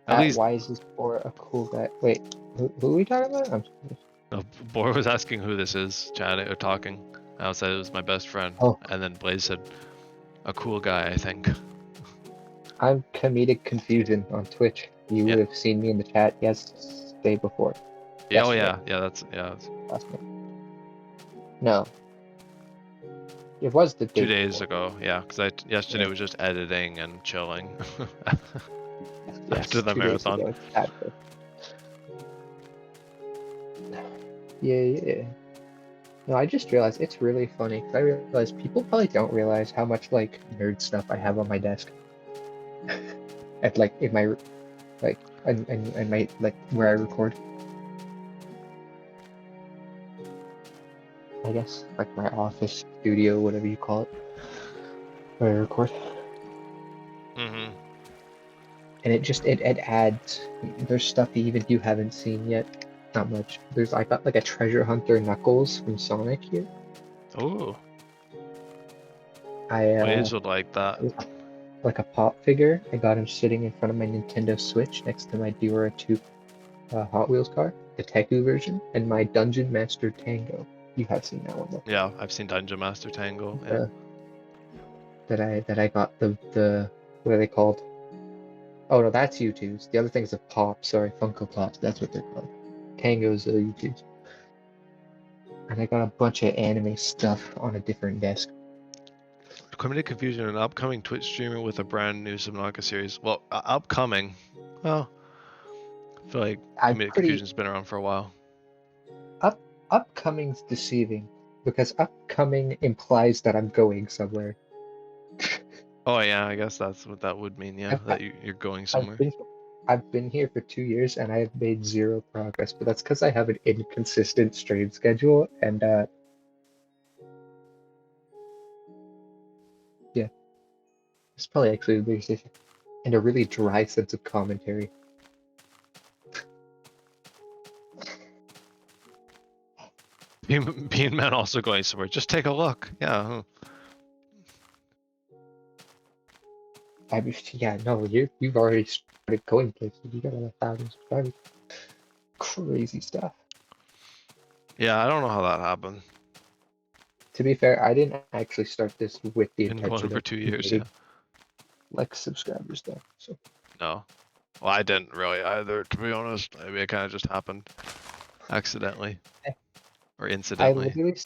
At least why is this for a cool guy? Wait, who are we talking about? Bor was asking who this is, chatting or talking. I said it was my best friend, Oh, and then Blaze said, a cool guy, I think. I'm ComedicConfusion on Twitch. You Yeah. would have seen me in the chat yesterday before. Yeah. Oh Yesterday, yeah. Yeah. That's last night. No, it was the day 2 days before. ago. Yeah, because yesterday Yeah. was just editing and chilling after Yes, the 2 days marathon. ago. It's Saturday. Yeah. No, I just realized it's really funny because I realized people probably don't realize how much like nerd stuff I have on my desk. At like in my like and my like where I record. I guess like my office studio, whatever you call it, where I record. Mm-hmm. And it adds. There's stuff even you haven't seen yet. Not much. I got like a treasure hunter Knuckles from Sonic here. Oh, I Blaze would like that. like a pop figure. I got him sitting in front of my Nintendo Switch next to my Diora 2 Hot Wheels car, the Teku version, and my Dungeon Master Tango. You have seen that one though. Yeah, I've seen Dungeon Master Tango. Yeah. That I got the what are they called? Oh no, that's U2's. The other thing's a pop. Sorry, Funko Pops. That's what they're called. Tango's U2's. And I got a bunch of anime stuff on a different desk. ComedicConfusion, an upcoming Twitch streamer with a brand new Subnautica series. Well, upcoming. Well, I feel like I'm pretty ComedicConfusion's been around for a while. upcoming's deceiving because upcoming implies that I'm going somewhere. Oh yeah, I guess that's what that would mean. Yeah, I've, that you're going I've somewhere. been I've been here for 2 years and I have made zero progress, but that's because I have an inconsistent stream schedule and yeah, it's probably actually the biggest issue. And a really dry sense of commentary. Being Man also going somewhere. Just take a look. Yeah. I mean, yeah, no, you've already started going places. You got 1,000 subscribers. Crazy stuff. Yeah, I don't know how that happened. To be fair, I didn't actually start this with the Been going intention for of 2 years. Yeah. getting like subscribers though. So No. Well, I didn't really either, to be honest. Maybe it kind of just happened accidentally or I incidentally. literally,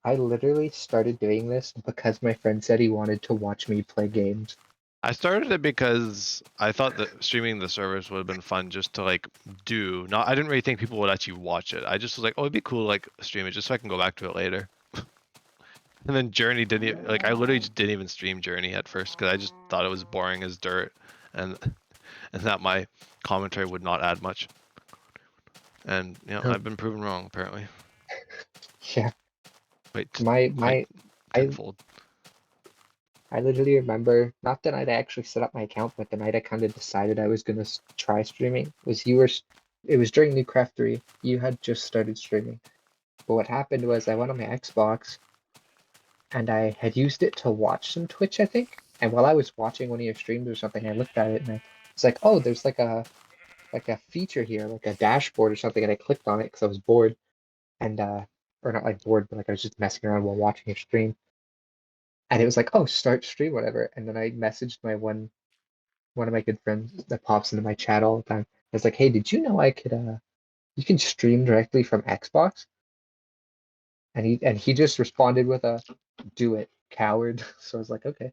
I literally started doing this because my friend said he wanted to watch me play games. I started it because I thought that streaming the service would have been fun just to like do. Not, I didn't really think people would actually watch it. I just was like, oh, it'd be cool to like stream it just so I can go back to it later. And then Journey didn't like. I literally just didn't even stream Journey at first because I just thought it was boring as dirt, and that my commentary would not add much. And you know, I've been proven wrong apparently. Yeah, Wait, quite my I tenfold. I literally remember not the night I actually set up my account, but the night I kind of decided I was gonna try streaming was it was during Newcraft 3. You had just started streaming, but what happened was I went on my Xbox and I had used it to watch some Twitch, I think. And while I was watching one of your streams or something, I looked at it and It's like, oh, there's like a feature here, like a dashboard or something, and I clicked on it because I was bored, and or not like bored, but like I was just messing around while watching your stream, and it was like, oh, start stream, whatever, and then I messaged my one of my good friends that pops into my chat all the time. I was like, hey, did you know I could you can stream directly from Xbox? And he just responded with a do it, coward. So I was like, okay.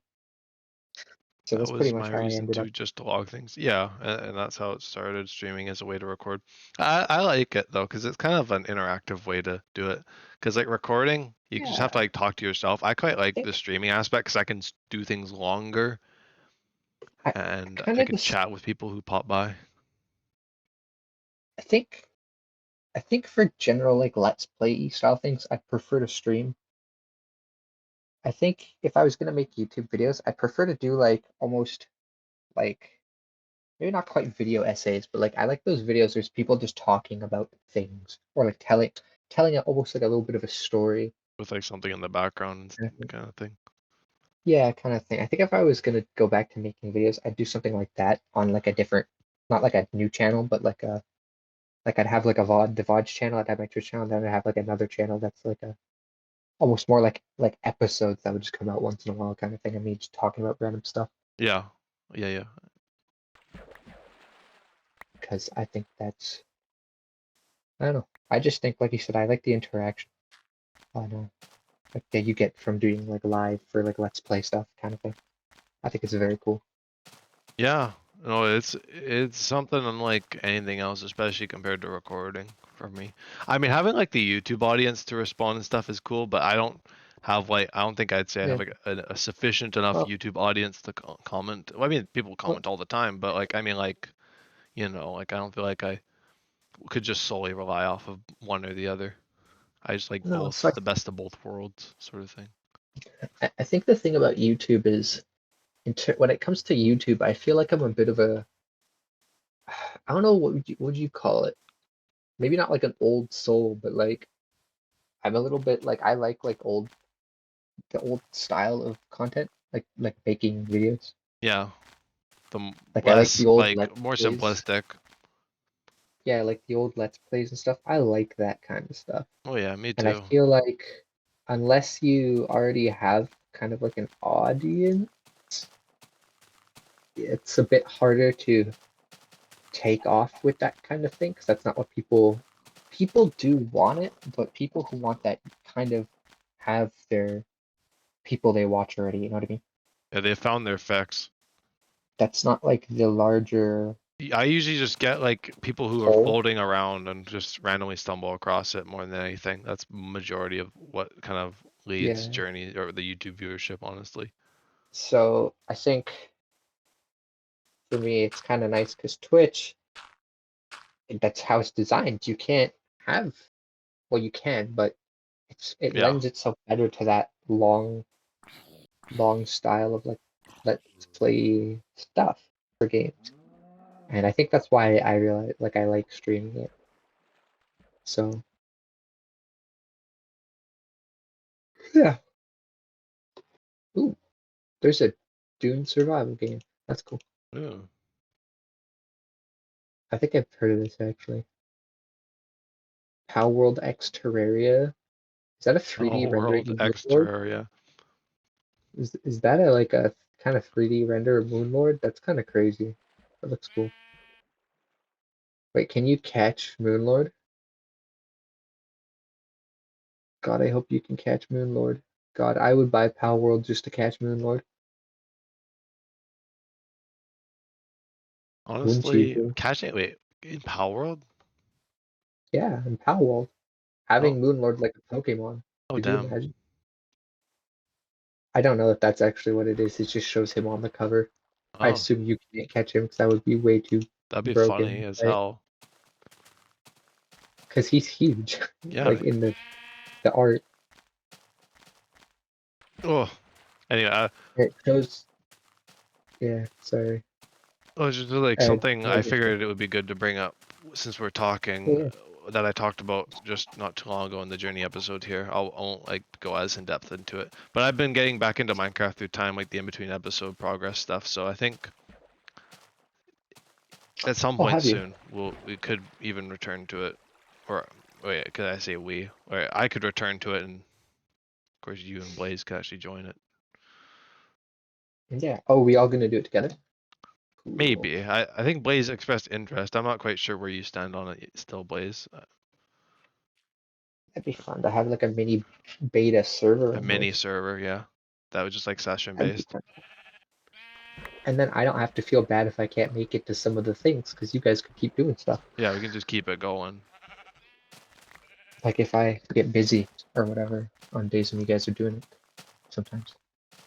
So That that's pretty was much my how I reason ended to up. just log things. Yeah, and that's how it started, streaming as a way to record. I like it though, because it's kind of an interactive way to do it. Because like recording, you just have to Yeah, like talk to yourself. I quite like I the streaming aspect because I can do things longer I and kind I of can just chat with people who pop by. I think I think for general like let's play style things, I prefer to stream. I think if I was gonna make YouTube videos, I prefer to do like almost like maybe not quite video essays, but like I like those videos. There's people just talking about things or like telling it almost like a little bit of a story. With like something in the background kind of thing. Yeah, kind of thing. I think if I was gonna go back to making videos, I'd do something like that on like a different, not like a new channel, but like I'd have like a VOD, the VODs channel. I'd have my Twitch channel, and then I'd have like another channel that's like a almost more like episodes that would just come out once in a while, kind of thing. I mean, just talking about random stuff Yeah, yeah. because I think that's I don't know. I just think, like you said, I like the interaction on like that you get from doing like live for like let's play stuff, kind of thing. I think it's very cool. Yeah, no, it's something unlike anything else, especially compared to recording for me. I mean, having like the YouTube audience to respond and stuff is cool, but I don't think I'd say I have Yeah. like a sufficient enough Well, YouTube audience to comment. Well, I mean, people well, comment all the time, but like, I mean, like, like I don't feel like I could just solely rely off of one or the other. I just like no. So both, the best of both worlds, sort of thing. I think the thing about YouTube is, when it comes to YouTube, I feel like I'm a bit of a I don't know what would you call it? Maybe not like an old soul, but like I'm a little bit like I like the old style of content, like making videos. Yeah, Like I like less the old like let's more plays. simplistic. Yeah, like the old let's plays and stuff. I like that kind of stuff. Oh yeah, me And I too. feel like unless you already have kind of like an audience, it's a bit harder to take off with that kind of thing because that's not what people do want it, but people who want that kind of have their people they watch already, you know what I mean? Yeah, they found their fix. That's not like the larger I usually just get like people who are whole. floating around and just randomly stumble across it more than anything. That's majority of what kind of leads Yeah. journey or the YouTube viewership, honestly. So I think for me it's kind of nice because Twitch, that's how it's designed. You can't have, well, you can, but it Yeah. lends itself better to that long style of like let's play stuff for games. And I think that's why I realize like I like streaming it. So yeah. Ooh, there's a Dune survival game. That's cool. Yeah. I think I've heard of this actually. Power World X Terraria. Is that a Oh, 3D World rendering X Moonlord? Terraria. Is that a like a kind of 3D render of Moonlord? That's kind of crazy. That looks cool. Wait, can you catch Moonlord? God, I hope you can catch Moonlord. God, I would buy Power World just to catch Moonlord. Wouldn't you? Honestly, Bro? catching wait, in Power World? Yeah, and Power World. Oh, Having Moonlord like a Pokemon. oh Could you damn. imagine? I don't know if that's actually what it is. It just shows him on the cover. I Oh, assume you can't catch him because that would be way too that'd be funny broken, as right? hell. Because he's huge, Yeah. like in the art. Oh, anyway, It shows. Yeah, sorry. oh, just like Uh, something I I just, figured it would be good to bring up since we're talking yeah, that I talked about just not too long ago in the journey episode here. I won't like go as in depth into it, but I've been getting back into Minecraft through time, like the in between episode progress stuff. So I think At some Oh, point have you? soon, we could even return to it, or wait, could I say we? Or I could return to it, and of course you and Blaze could actually join it. Yeah. Oh, we all gonna do it together? Cool. Maybe. I think Blaze expressed interest. I'm not quite sure where you stand on it still, Blaze. That'd be fun to have like a mini beta server A mini almost. server, yeah. That was just like session That'd be based. fun. And then I don't have to feel bad if I can't make it to some of the things because you guys could keep doing stuff. Yeah, we can just keep it going. Like if I get busy or whatever on days when you guys are doing it sometimes,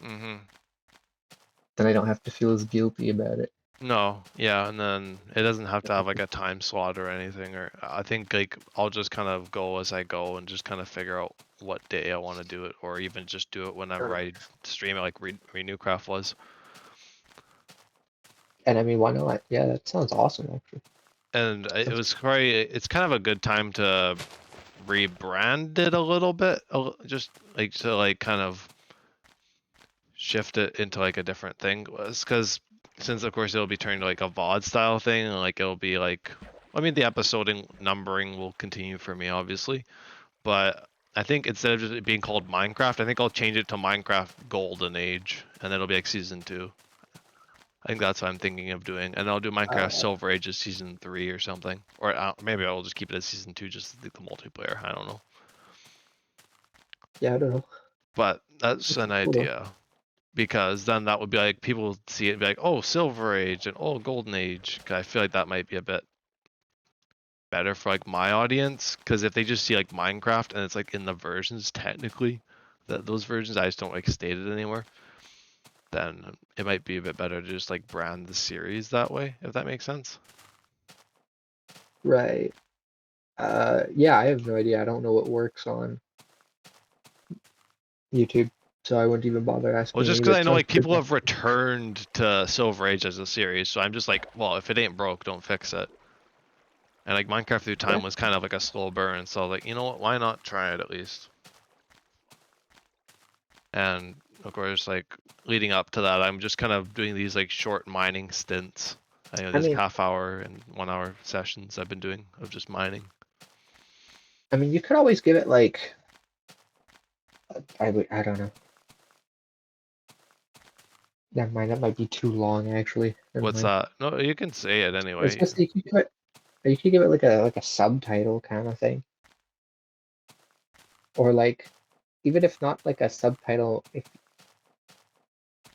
Mm-hmm. then I don't have to feel as guilty about it. No, yeah, and then it doesn't have to have like a time slot or anything. Or I think like I'll just kind of go as I go and just kind of figure out what day I want to do it, or even just do it whenever I stream it, like Renewcraft was. And I mean, why not? Yeah, that sounds awesome actually. And it Sounds was probably it's kind of a good time to rebrand it a little bit, just like to like kind of shift it into like a different thing. Was because since of course it'll be turned to like a VOD style thing, and like it'll be like, I mean the episoding numbering will continue for me obviously, but I think instead of just it being called Minecraft, I think I'll change it to Minecraft Golden Age, and then it'll be like season 2. I think that's what I'm thinking of doing, and I'll do Minecraft Silver Age as season 3 or something, or maybe I'll just keep it as season 2 just to do the multiplayer. I don't know, yeah, I don't know. but that's It's an cool though. idea. Because then that would be like people would see it and be like, oh, Silver Age and oh, Golden Age. 'Cause I feel like that might be a bit better for like my audience. Because if they just see like Minecraft and it's like in the versions technically, that those versions I just don't like stated anymore, then it might be a bit better to just like brand the series that way, if that makes sense. Right. Yeah, I have no idea. I don't know what works on YouTube, so I wouldn't even bother Well, asking just you. But because I it know sounds like good. people have returned to Silver Age as a series, so I'm just like, well, if it ain't broke, don't fix it. And like Minecraft Through Yeah. Time was kind of like a slow burn, so I was like, you know what, why not try it at least? And of course, like leading up to that, I'm just kind of doing these like short mining stints. I know I there's mean, half-hour and 1-hour sessions I've been doing of just mining. you could always give it like I don't know. Never mind, that might be too long actually. Never What's mind. that? No, you can say it It's anyway. just you could give it like a subtitle kind of thing, or like even if not like a subtitle, if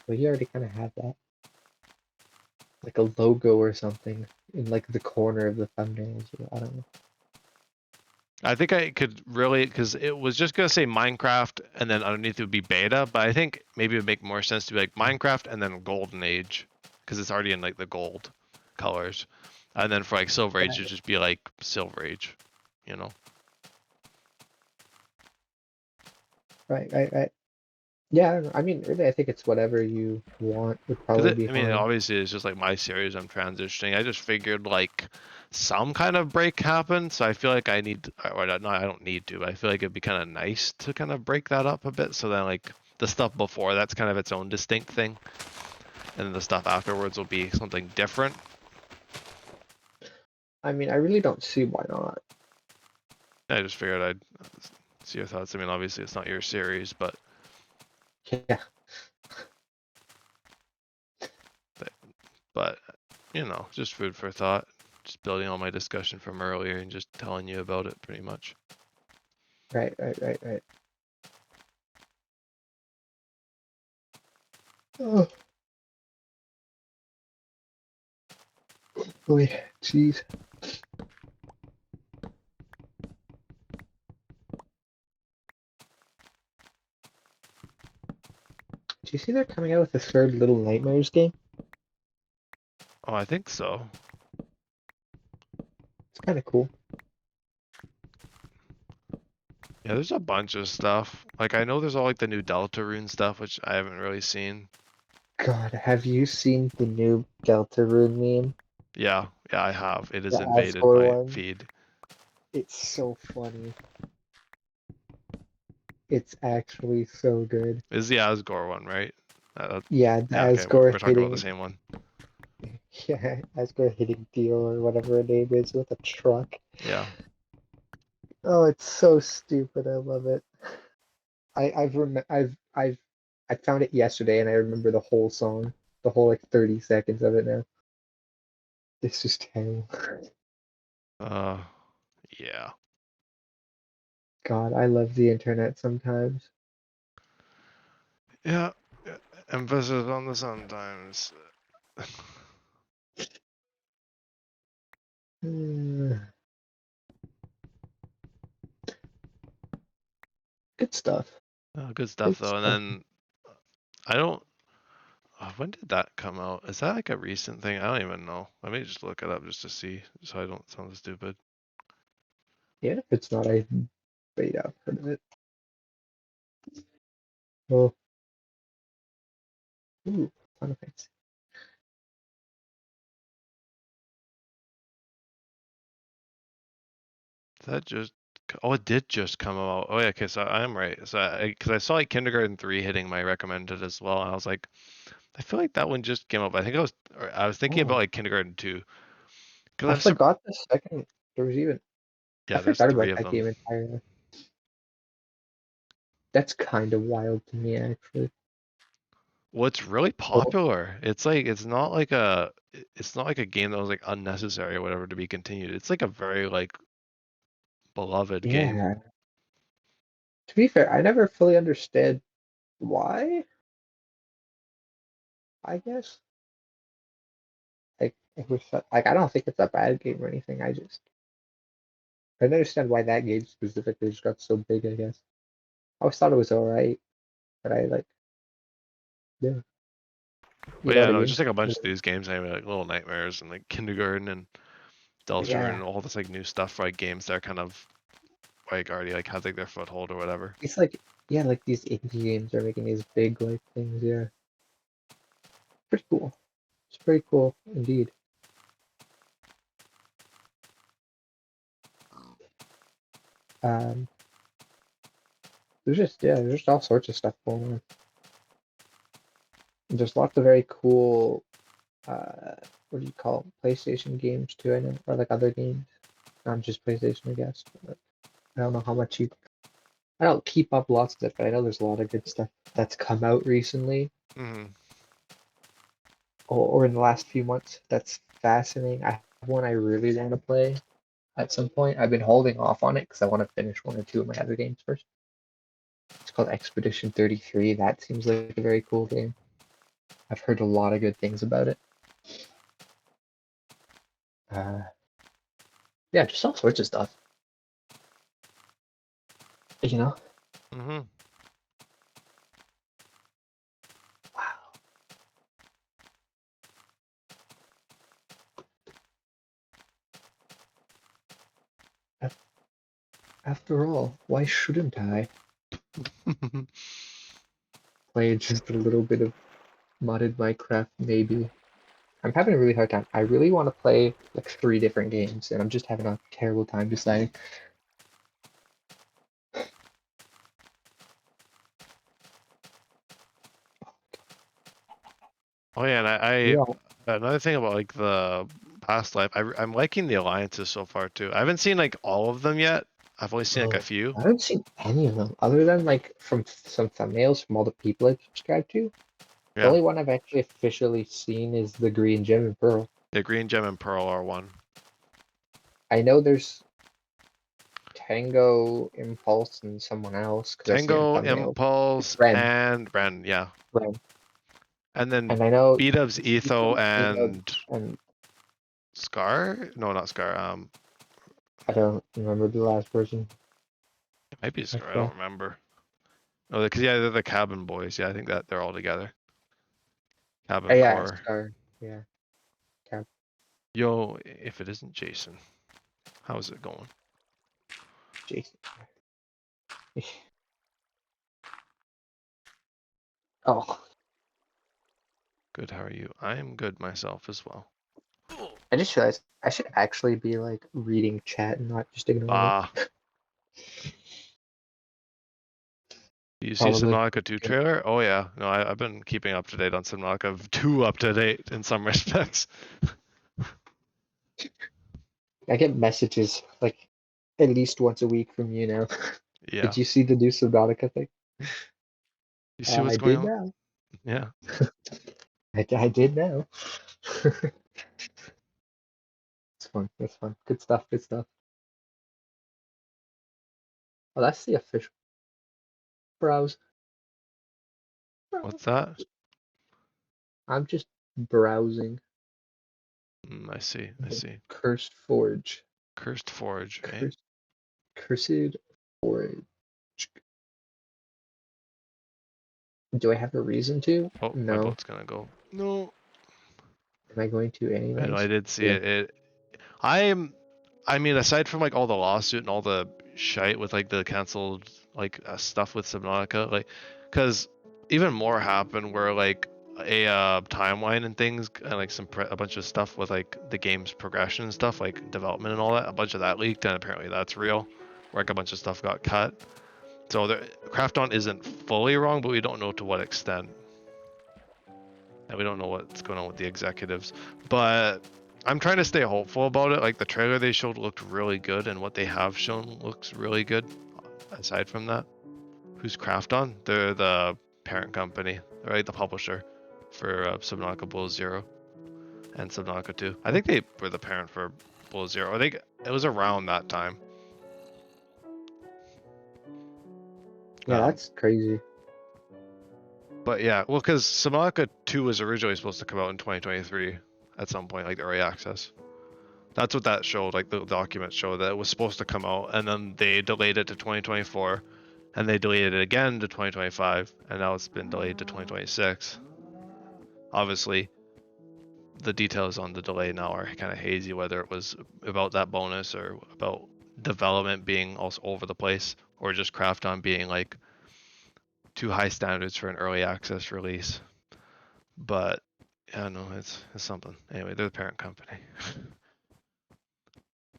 well, you already kind of have that, like a logo or something in like the corner of the thumbnails. I don't know. I think I could really, because it was just gonna say Minecraft and then underneath it would be beta, but I think maybe it would make more sense to be like Minecraft and then Golden Age, because it's already in like the gold colors. And then for like Silver Age, it'd just be like Silver Age, you know? Right. Yeah, I don't know. I mean, really, I think it's whatever you want would Because probably be I mean, fine. obviously, it's just like my series I'm transitioning. I just figured like some kind of break happened, so I feel like I need, or no, I don't need to. But I feel like it'd be kind of nice to kind of break that up a bit, so then like the stuff before that's kind of its own distinct thing, and then the stuff afterwards will be something different. I mean, I really don't see why not. I just figured I'd see your thoughts. I mean, obviously, it's not your series, Yeah, but you know, just food for thought. Just building on my discussion from earlier and just telling you about it, pretty much. right. Oh, boy, jeez. Do you see they're coming out with a third Little Nightmares game? Oh, I think so. It's kind of cool. Yeah, there's a bunch of stuff. Like I know there's all like the new Deltarune stuff, which I haven't really seen. God, have you seen the new Deltarune meme? Yeah, I have. It has The invaded Asgore my one? feed. It's so funny. It's actually so good. Is the Asgore one, right? Yeah, the Yeah, okay, Asgore we're talking about the hitting same one. Yeah, as we're hitting deal or whatever her name is with a truck. Yeah. Oh, it's so stupid. I love it. I found it yesterday and I remember the whole song, the whole like 30 seconds of it now. It's just terrible. Uh, yeah. God, I love the internet sometimes. Yeah. Emphasis on the sometimes. Good stuff. Good stuff Good though. And stuff. then I don't. When did that come out? Is that like a recent thing? I don't even know. Let me just look it up just to see, so I don't sound stupid. Yeah, if it's not, I wait, I've heard of it. Well, ooh, Final Fantasy. That just. Oh, it did just come out. Oh yeah, okay, so I'm right. So because I saw like Kindergarten 3 hitting my recommended as well, and I was like, I feel like that one just came up. I was thinking about Oh, like Kindergarten 2 because I forgot the second. There was even. I yeah, there's forgot three about of that them. game entirely. That's kind of wild to me, actually. What's really Oh, popular? It's not like a game that was like unnecessary or whatever to be continued. It's like a very like beloved game. yeah. To be fair, I never fully understood why, I guess. Like, it was like, I don't think it's a bad game or anything. I don't understand why that game specifically just got so big, I guess. I always thought it was alright, but I like, yeah, you But know yeah, what I no, mean? just like a bunch of these games anyway, like Little Nightmares and like Kindergarten and Delta Yeah, and all this like new stuff for like games that are kind of like already like have like their foothold or whatever. it's like, yeah, like these indie games are making these big like things. Yeah, pretty cool. It's pretty cool indeed. Um, there's just all sorts of stuff going on. There's lots of very cool, uh, what do you call them? PlayStation games too, I know, or like other games, not just PlayStation, I guess. But I don't know how much you. I don't keep up lots of it, but I know there's a lot of good stuff that's come out recently Hmm. or in the last few months. That's fascinating. I have one I really want to play at some point. I've been holding off on it because I want to finish one or two of my other games first. It's called Expedition 33. That seems like a very cool game. I've heard a lot of good things about it. Uh, yeah, just all sorts of stuff. You know? Hmm. Wow. After all, why shouldn't I play just a little bit of modded Minecraft? Maybe. I'm having a really hard time. I really want to play like 3 different games, and I'm just having a terrible time deciding. Oh yeah, and You know, another thing about like the past life, I'm liking the alliances so far too. I haven't seen like all of them yet. I've only seen like a oh, few. I haven't seen any of them other than like from some thumbnails from all the people I've subscribed to. The Yeah, only one I've actually officially seen is the Green Gem and Pearl. the Green Gem and Pearl are one. I know there's Tango, Impulse, and someone else because I see on Tango, thumbnails. Impulse, Ren, and Ren, yeah. Ren, And then and I know B-Dub's it's Etho Ethan, and and Scar? No, not Scar. I don't remember the last person. It might be I Scar. I don't forgot. remember. No, because yeah, they're the Cabin Boys. Yeah, I think that they're all together. Oh Cabin yeah, Core. Scar. Yeah, Cap. Yo, if it isn't Jason, how is it going? Jason. Oh, Good. How are you? I am good myself as well. I just realized I should actually be like reading chat and not just ignoring it. Ah, Do you see Subnautica 2 trailer? Oh yeah, no, I've been keeping up to date on Subnautica 2 up to date in some respects. I get messages like at least once a week from you now. Yeah. Did you see the new Subnautica thing? You see what's I going did on? now. Yeah. I did now. It's fun. It's fun. Good stuff. Good stuff. Oh, that's the official browse. What's that? I'm just browsing. I see. I see. Cursed Forge. Cursed Forge, eh? Cursed Forge. Do I have a reason to? Oh, my No. boat's gonna go. No. Am I going to anyways? I did see it. I mean, aside from like all the lawsuit and all the shite with like the canceled like stuff with Subnautica, like, because even more happened where like a timeline and things and like a bunch of stuff with like the game's progression and stuff like development and all that. A bunch of that leaked and apparently that's real. Where like a bunch of stuff got cut. So Krafton isn't fully wrong, but we don't know to what extent. And we don't know what's going on with the executives. But I'm trying to stay hopeful about it. Like the trailer they showed looked really good, and what they have shown looks really good. Aside from that, who's Krafton? They're the parent company, right? The publisher for Subnautica Below Zero and Subnautica 2. I think they were the parent for Below Zero. I think it was around that time. Yeah, that's crazy. But yeah, well, because Subnautica 2 was originally supposed to come out in 2023 at some point, like early access. That's what that showed, like the documents show that it was supposed to come out, and then they delayed it to 2024, and they delayed it again to 2025, and now it's been delayed to 2026. Obviously, the details on the delay now are kind of hazy, whether it was about that bonus or about development being also over the place, or just Krafton being like too high standards for an early access release. But yeah, no, it's something. Anyway, they're the parent company.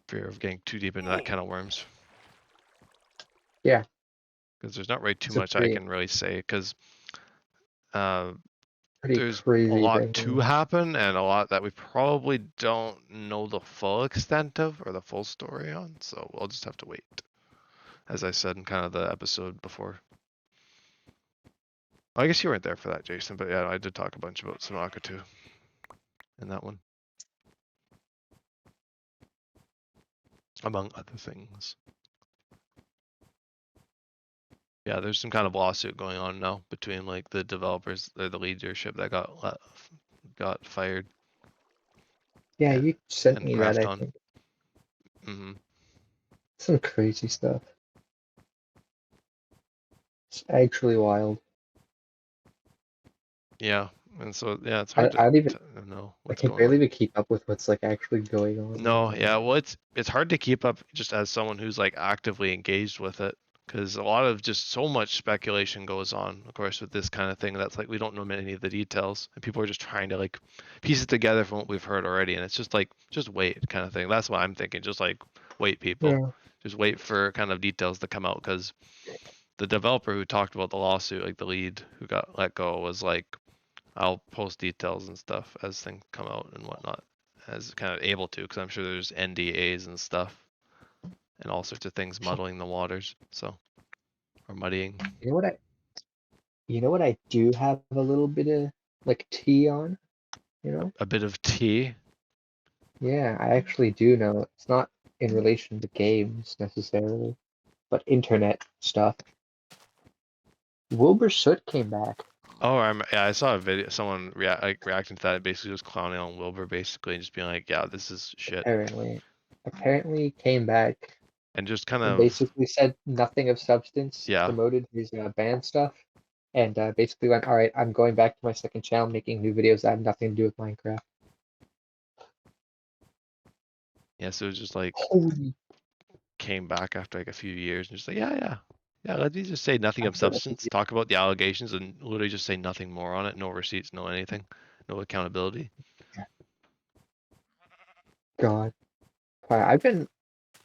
Fear of getting too deep into that kind of worms. Yeah. Because there's not really too much I can really say, because there's a lot to happen and a lot that we probably don't know the full extent of or the full story on. So we'll just have to wait. As I said in kind of the episode before. I guess you weren't there for that, Jason, but yeah, I did talk a bunch about Subnautica 2 in that one. Among other things. Yeah, there's some kind of lawsuit going on now between like the developers or the leadership that got fired. Yeah, you sent me that, I think. Mm-hmm. Some crazy stuff. It's actually wild. Yeah, and so yeah, it's hard I don't even to know I what's can going barely on. even keep up with what's like actually going on. No, yeah, well, it's hard to keep up just as someone who's like actively engaged with it, because a lot of just so much speculation goes on, of course, with this kind of thing. That's like we don't know many of the details, and people are just trying to like piece it together from what we've heard already, and it's just like just wait kind of thing. That's what I'm thinking. Just like wait, people. Yeah. Just wait for kind of details to come out, because the developer who talked about the lawsuit, like the lead who got let go, was like, I'll post details and stuff as things come out and whatnot, as kind of able to, because I'm sure there's NDAs and stuff and all sorts of things muddling the waters. So, or muddying. You know what I do have a little bit of like tea on, you know? A bit of tea. Yeah, I actually do know. It's not in relation to games necessarily, but internet stuff. Wilbur Soot came back. Oh, yeah, I saw a video. Someone reacting to that, basically just clowning on Wilbur, basically, and just being like, "Yeah, this is shit," Apparently came back and just kind and of, basically said nothing of substance. yeah, Promoted his band stuff, and basically went, "All right, I'm going back to my second channel, making new videos that have nothing to do with Minecraft." yeah. So it was just like Holy! came back after like a few years and just like, yeah. Let me just say nothing of After like a substance. year. Talk about the allegations and literally just say nothing more on it. No receipts, no anything, no accountability. God, I've been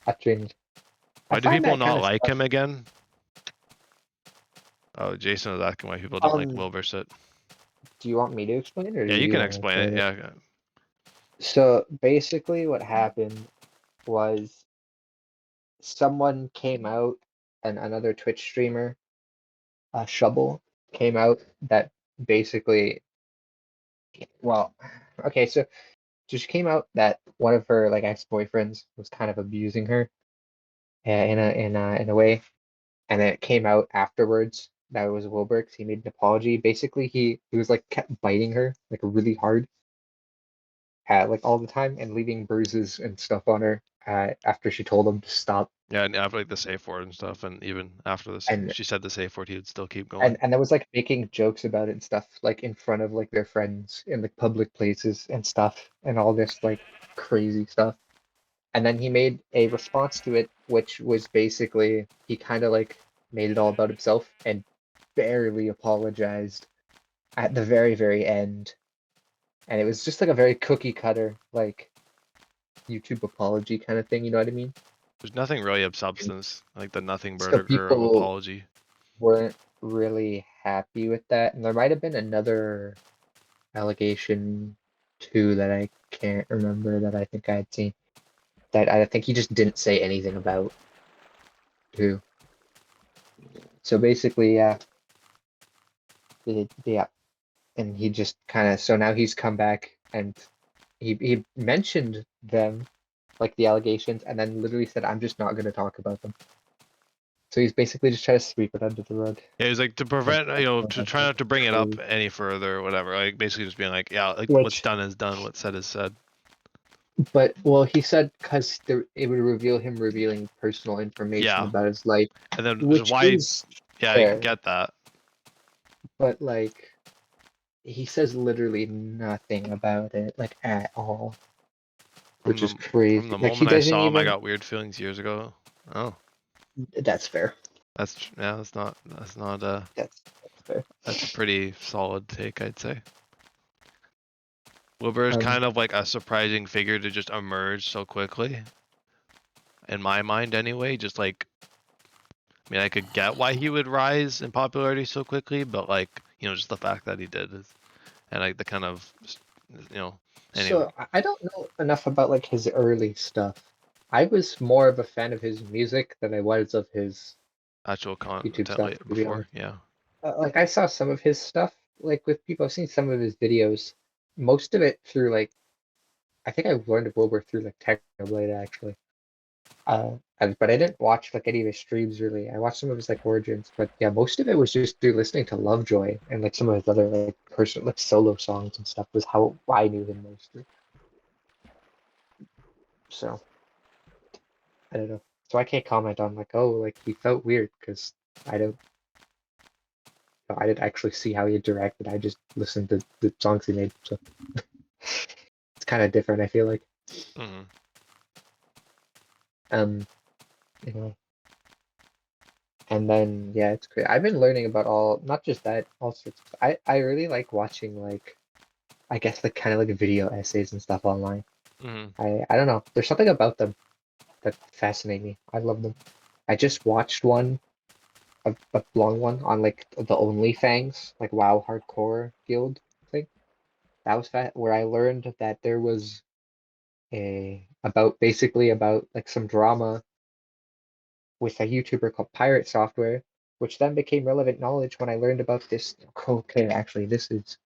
watching. Why do people not like him again? Oh, Jason was asking why people don't like Um, Wilbur. do you want me to explain it, or do Yeah, you you can want to explain it. explain it? Yeah. So basically, what happened was someone came out, and another Twitch streamer, Shubble, came out that basically, well, okay, so just came out that one of her like ex-boyfriends was kind of abusing her, in a way, and then it came out afterwards that it was Wilbur 'cause he made an apology. Basically, he was like kept biting her like really hard, like all the time, and leaving bruises and stuff on her, after she told him to stop. Yeah, and after like the safe word and stuff, and even after this, And she said the safe word, he would still keep and going. and I was like making jokes about it and stuff, like in front of like their friends in like public places and stuff, and all this like crazy stuff. And then he made a response to it, which was basically he kind of like made it all about himself and barely apologized at the very, very end. And it was just like a very cookie cutter, like YouTube apology kind of thing, you know what I mean? There's nothing really of And substance, like the nothing so burger of people apology. weren't really happy with that. And there might have been another allegation too that I can't remember that I think I had seen that I think he just didn't say anything about too. So basically, yeah, and he just kind of so now he's come back and he mentioned them, like the allegations, and then literally said, "I'm just not going to talk about them." So he's basically just trying to sweep it under the rug. Yeah, it was like to And prevent, to try not to bring it up crazy. any further or whatever. Like basically just being like, yeah, like what's Which, done is done, what's said is said. but well, he said because it would reveal him revealing personal information Yeah, about his life, and then which why? is Yeah, I fair. get that. But like, he says literally nothing about it, like at all, From which is from crazy. the Like he moment I doesn't saw him, I even. got weird feelings years ago. Oh, That's fair. yeah, that's not That's fair. that's a pretty solid take, I'd say. Wilbur is Um, kind of like a surprising figure to just emerge so quickly, in my mind anyway. Just like, I mean, I could get why he would rise in popularity so quickly, but like, just the fact that he did, and like the kind of, you know, anyway, so I don't know enough about like his early stuff. I was more of a fan of his music than I was of his actual YouTube content stuff, later to be before, honest. yeah. Like I saw some of his stuff, like with people. I've seen some of his videos. Most of it through like I think I learned of Wilbur through like Technoblade actually. But I didn't watch like any of his streams really. I watched some of his like origins, but yeah, most of it was just through listening to Lovejoy and like some of his other like personal like solo songs and stuff was how I knew him mostly. So I don't know. So I can't comment on like, oh, like he felt weird because I don't I didn't actually see how he interacted. I just listened to the songs he made. So it's kind of different, I feel like. Hmm. Um, you know, and then yeah, it's great. I've been learning about all not just that, all sorts of I really like watching like I guess like kind of like video essays and stuff online. Hmm. I don't know. There's something about them that fascinate me. I love them. I just watched one a long one on like the OnlyFans, like WoW hardcore guild thing. That was where I learned that there was a about basically about like some drama with a YouTuber called Pirate Software, which then became relevant knowledge when I learned about this. Okay, actually, this is.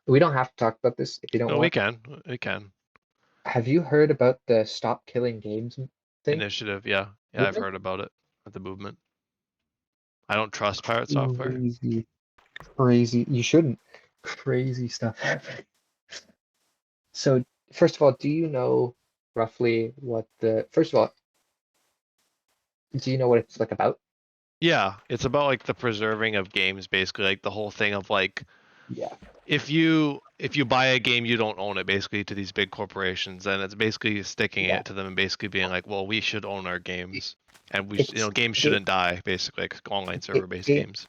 We don't have to talk about this if you don't No, we want. can, we can. Have you heard about the Stop Killing Games thing? Initiative, yeah, yeah, I've Movement? heard about it at the movement. I don't trust pirate software. Crazy, crazy. You shouldn't. Crazy stuff. So, first of all, do you know roughly what the. First of all, do you know what it's like about? Yeah, it's about like the preserving of games, basically, like the whole thing of like Yeah. if you buy a game, you don't own it, basically, to these big corporations, and it's basically sticking Yeah. it to them and basically being like, well, we should own our It, games, and it's games it, shouldn't die, basically, like online it, server-based it games.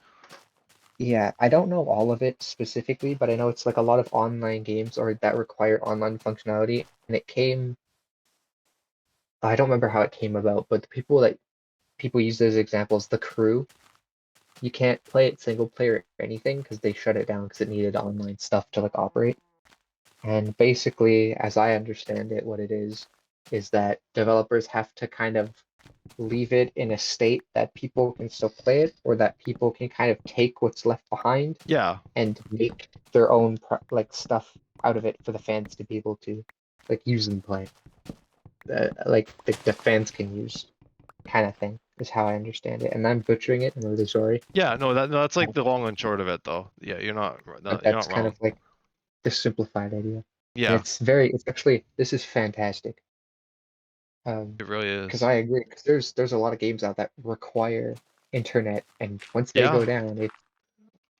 yeah, I don't know all of it specifically, but I know it's like a lot of online games or that require online functionality. And it came, I don't remember how it came about, but the people that people use as examples The Crew. You can't play it single player or anything because they shut it down because it needed online stuff to like operate. And basically, as I understand it, what it is that developers have to kind of leave it in a state that people can still play it, or that people can kind of take what's left behind Yeah. and make their own like stuff out of it for the fans to be able to like use and play. Like the fans can use, kind of thing is how I understand it. And I'm butchering it. I'm really sorry, Yeah, no, that's like the long and short of it, though. Yeah, you're not, but you're that's not kind of wrong. like the simplified idea. And Yeah, it's actually, this is fantastic. it really Because is. I agree. Because there's a lot of games out that require internet, and once they Yeah, go down, it's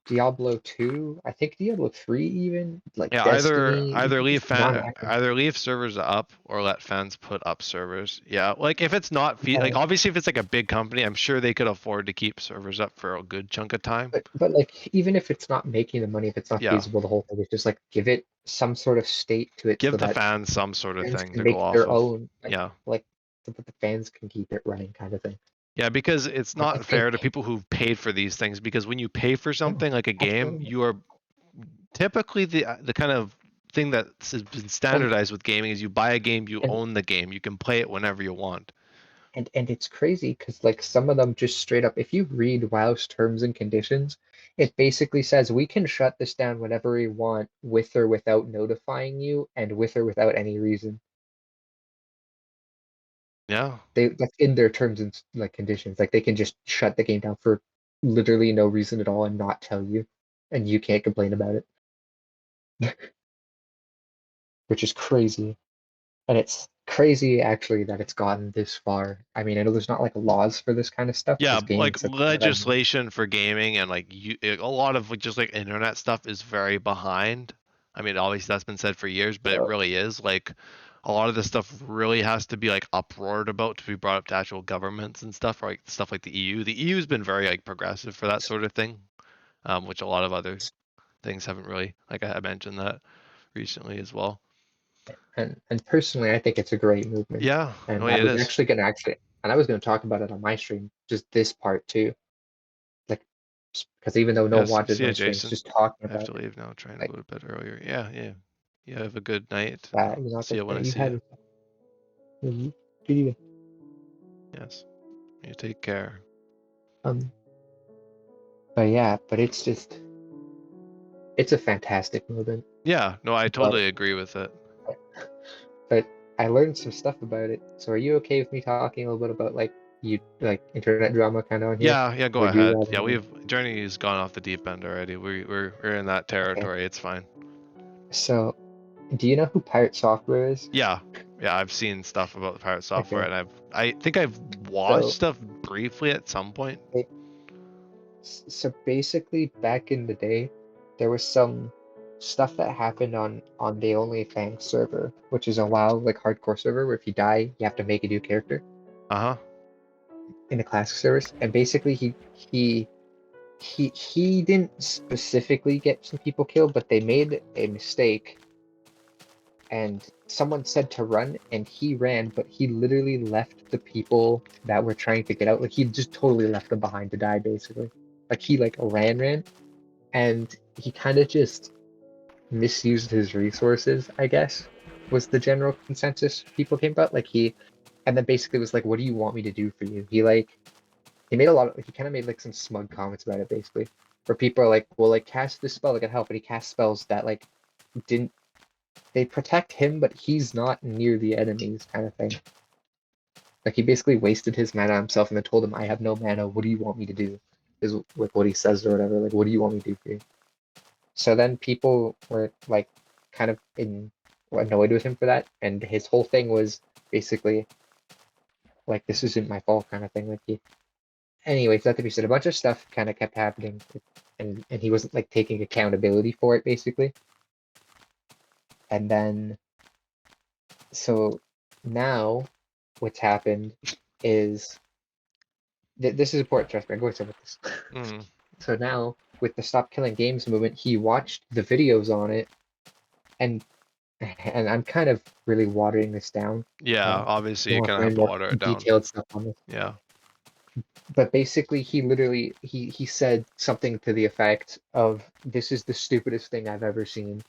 Diablo 2. I think Diablo 3 even like yeah. Destiny. Either leave Just non-active. either leave servers up or let fans put up servers. Yeah, like if it's not like Yeah, obviously if it's like a big company, I'm sure they could afford to keep servers up for a good chunk of time. but like even if it's not making the money, if it's not Yeah, feasible, the whole thing is just like give it some sort of state to it give so the that fans some sort of fans thing can to go make off their of. own Yeah. like so that the fans can keep it running, kind of thing. Yeah, because it's And I not think fair to people who've paid for these things because when you pay for no, something like a game, absolutely. you are typically the kind of thing that's been And standardized with gaming is you buy a game, you and own the game, you can play it whenever you want. and it's crazy because like some of them just straight up, if you read WoW's terms and conditions, it basically says we can shut this down whenever we want, with or without notifying you, and with or without any reason. Yeah. That's in their terms and like conditions. Like they can just shut the game down for literally no reason at all and not tell you, and you can't complain about it, which is crazy. And it's crazy actually that it's gotten this far. I mean, I know there's not like laws for this kind of stuff Yeah, because like gaming's such a legislation for gaming and like a lot of just like internet stuff is very behind. I mean, obviously that's been said for years, but it so really is like a lot of this stuff really has to be like uproared about to be brought up to actual governments and stuff, like stuff like the EU. The EU's been very like progressive for that sort of thing, which a lot of other things haven't really. Like I mentioned that recently as well. and personally, I think it's a great movement. Yeah, no, And I it was is. actually gonna actually, and I was gonna talk about it on my stream, just this part too, like because even though no one Yes, watches see you, my streams, Jason. just talking I have about to it, leave now. Trying to like go to bed earlier. Yeah, yeah. You have a good night. that, you know, See you when I you see you. had good evening. Yes. You take care. Um, but yeah, but it's a fantastic movement. Yeah, no, I But totally agree with it. but I learned some stuff about it. So are you okay with me talking a little bit about like you like internet drama kind of on here? Yeah, yeah, go Would you ahead. rather Yeah, me? Journey's gone off the deep end already. We're in that Okay. territory. It's fine. So do you know who Pirate Software is? Yeah. Yeah, I've seen stuff about the pirate software Okay. and I think I've watched So stuff briefly at some point. it, so basically back in the day, there was some stuff that happened on the OnlyFans server, which is a WoW like hardcore server where if you die, you have to make a new character Uh-huh. in the classic service. And basically he didn't specifically get some people killed, but they made a mistake and someone said to run and he ran, but he literally left the people that were trying to get out. Like he just totally left them behind to die basically. Like he like ran and he kind of just misused his resources, I guess, was the general consensus people came about. Like he and then basically was like, what do you want me to do for you? He made a lot of he kind of made like some smug comments about it basically. Where people are like, well, like cast this spell that can help, and he cast spells that like didn't they protect him, but he's not near the enemies, kind of thing. Like he basically wasted his mana on himself and then told him, I have no mana, what do you want me to do? Is like what he says or whatever. Like, what do you want me to do for you? So then people were like kind of annoyed with him for that, and his whole thing was basically like this isn't my fault kind of thing. Like he anyways, that to be said, a bunch of stuff kind of kept happening and he wasn't like taking accountability for it basically. And then so now what's happened is this is important, trust me, I'm going to with this. Mm. So now with the Stop Killing Games movement, he watched the videos on it and I'm kind of really watering this down. Yeah, If obviously you you want kind to of have learn to more water it down. detailed stuff on this. Yeah. But basically, he said something to the effect of, "This is the stupidest thing I've ever seen.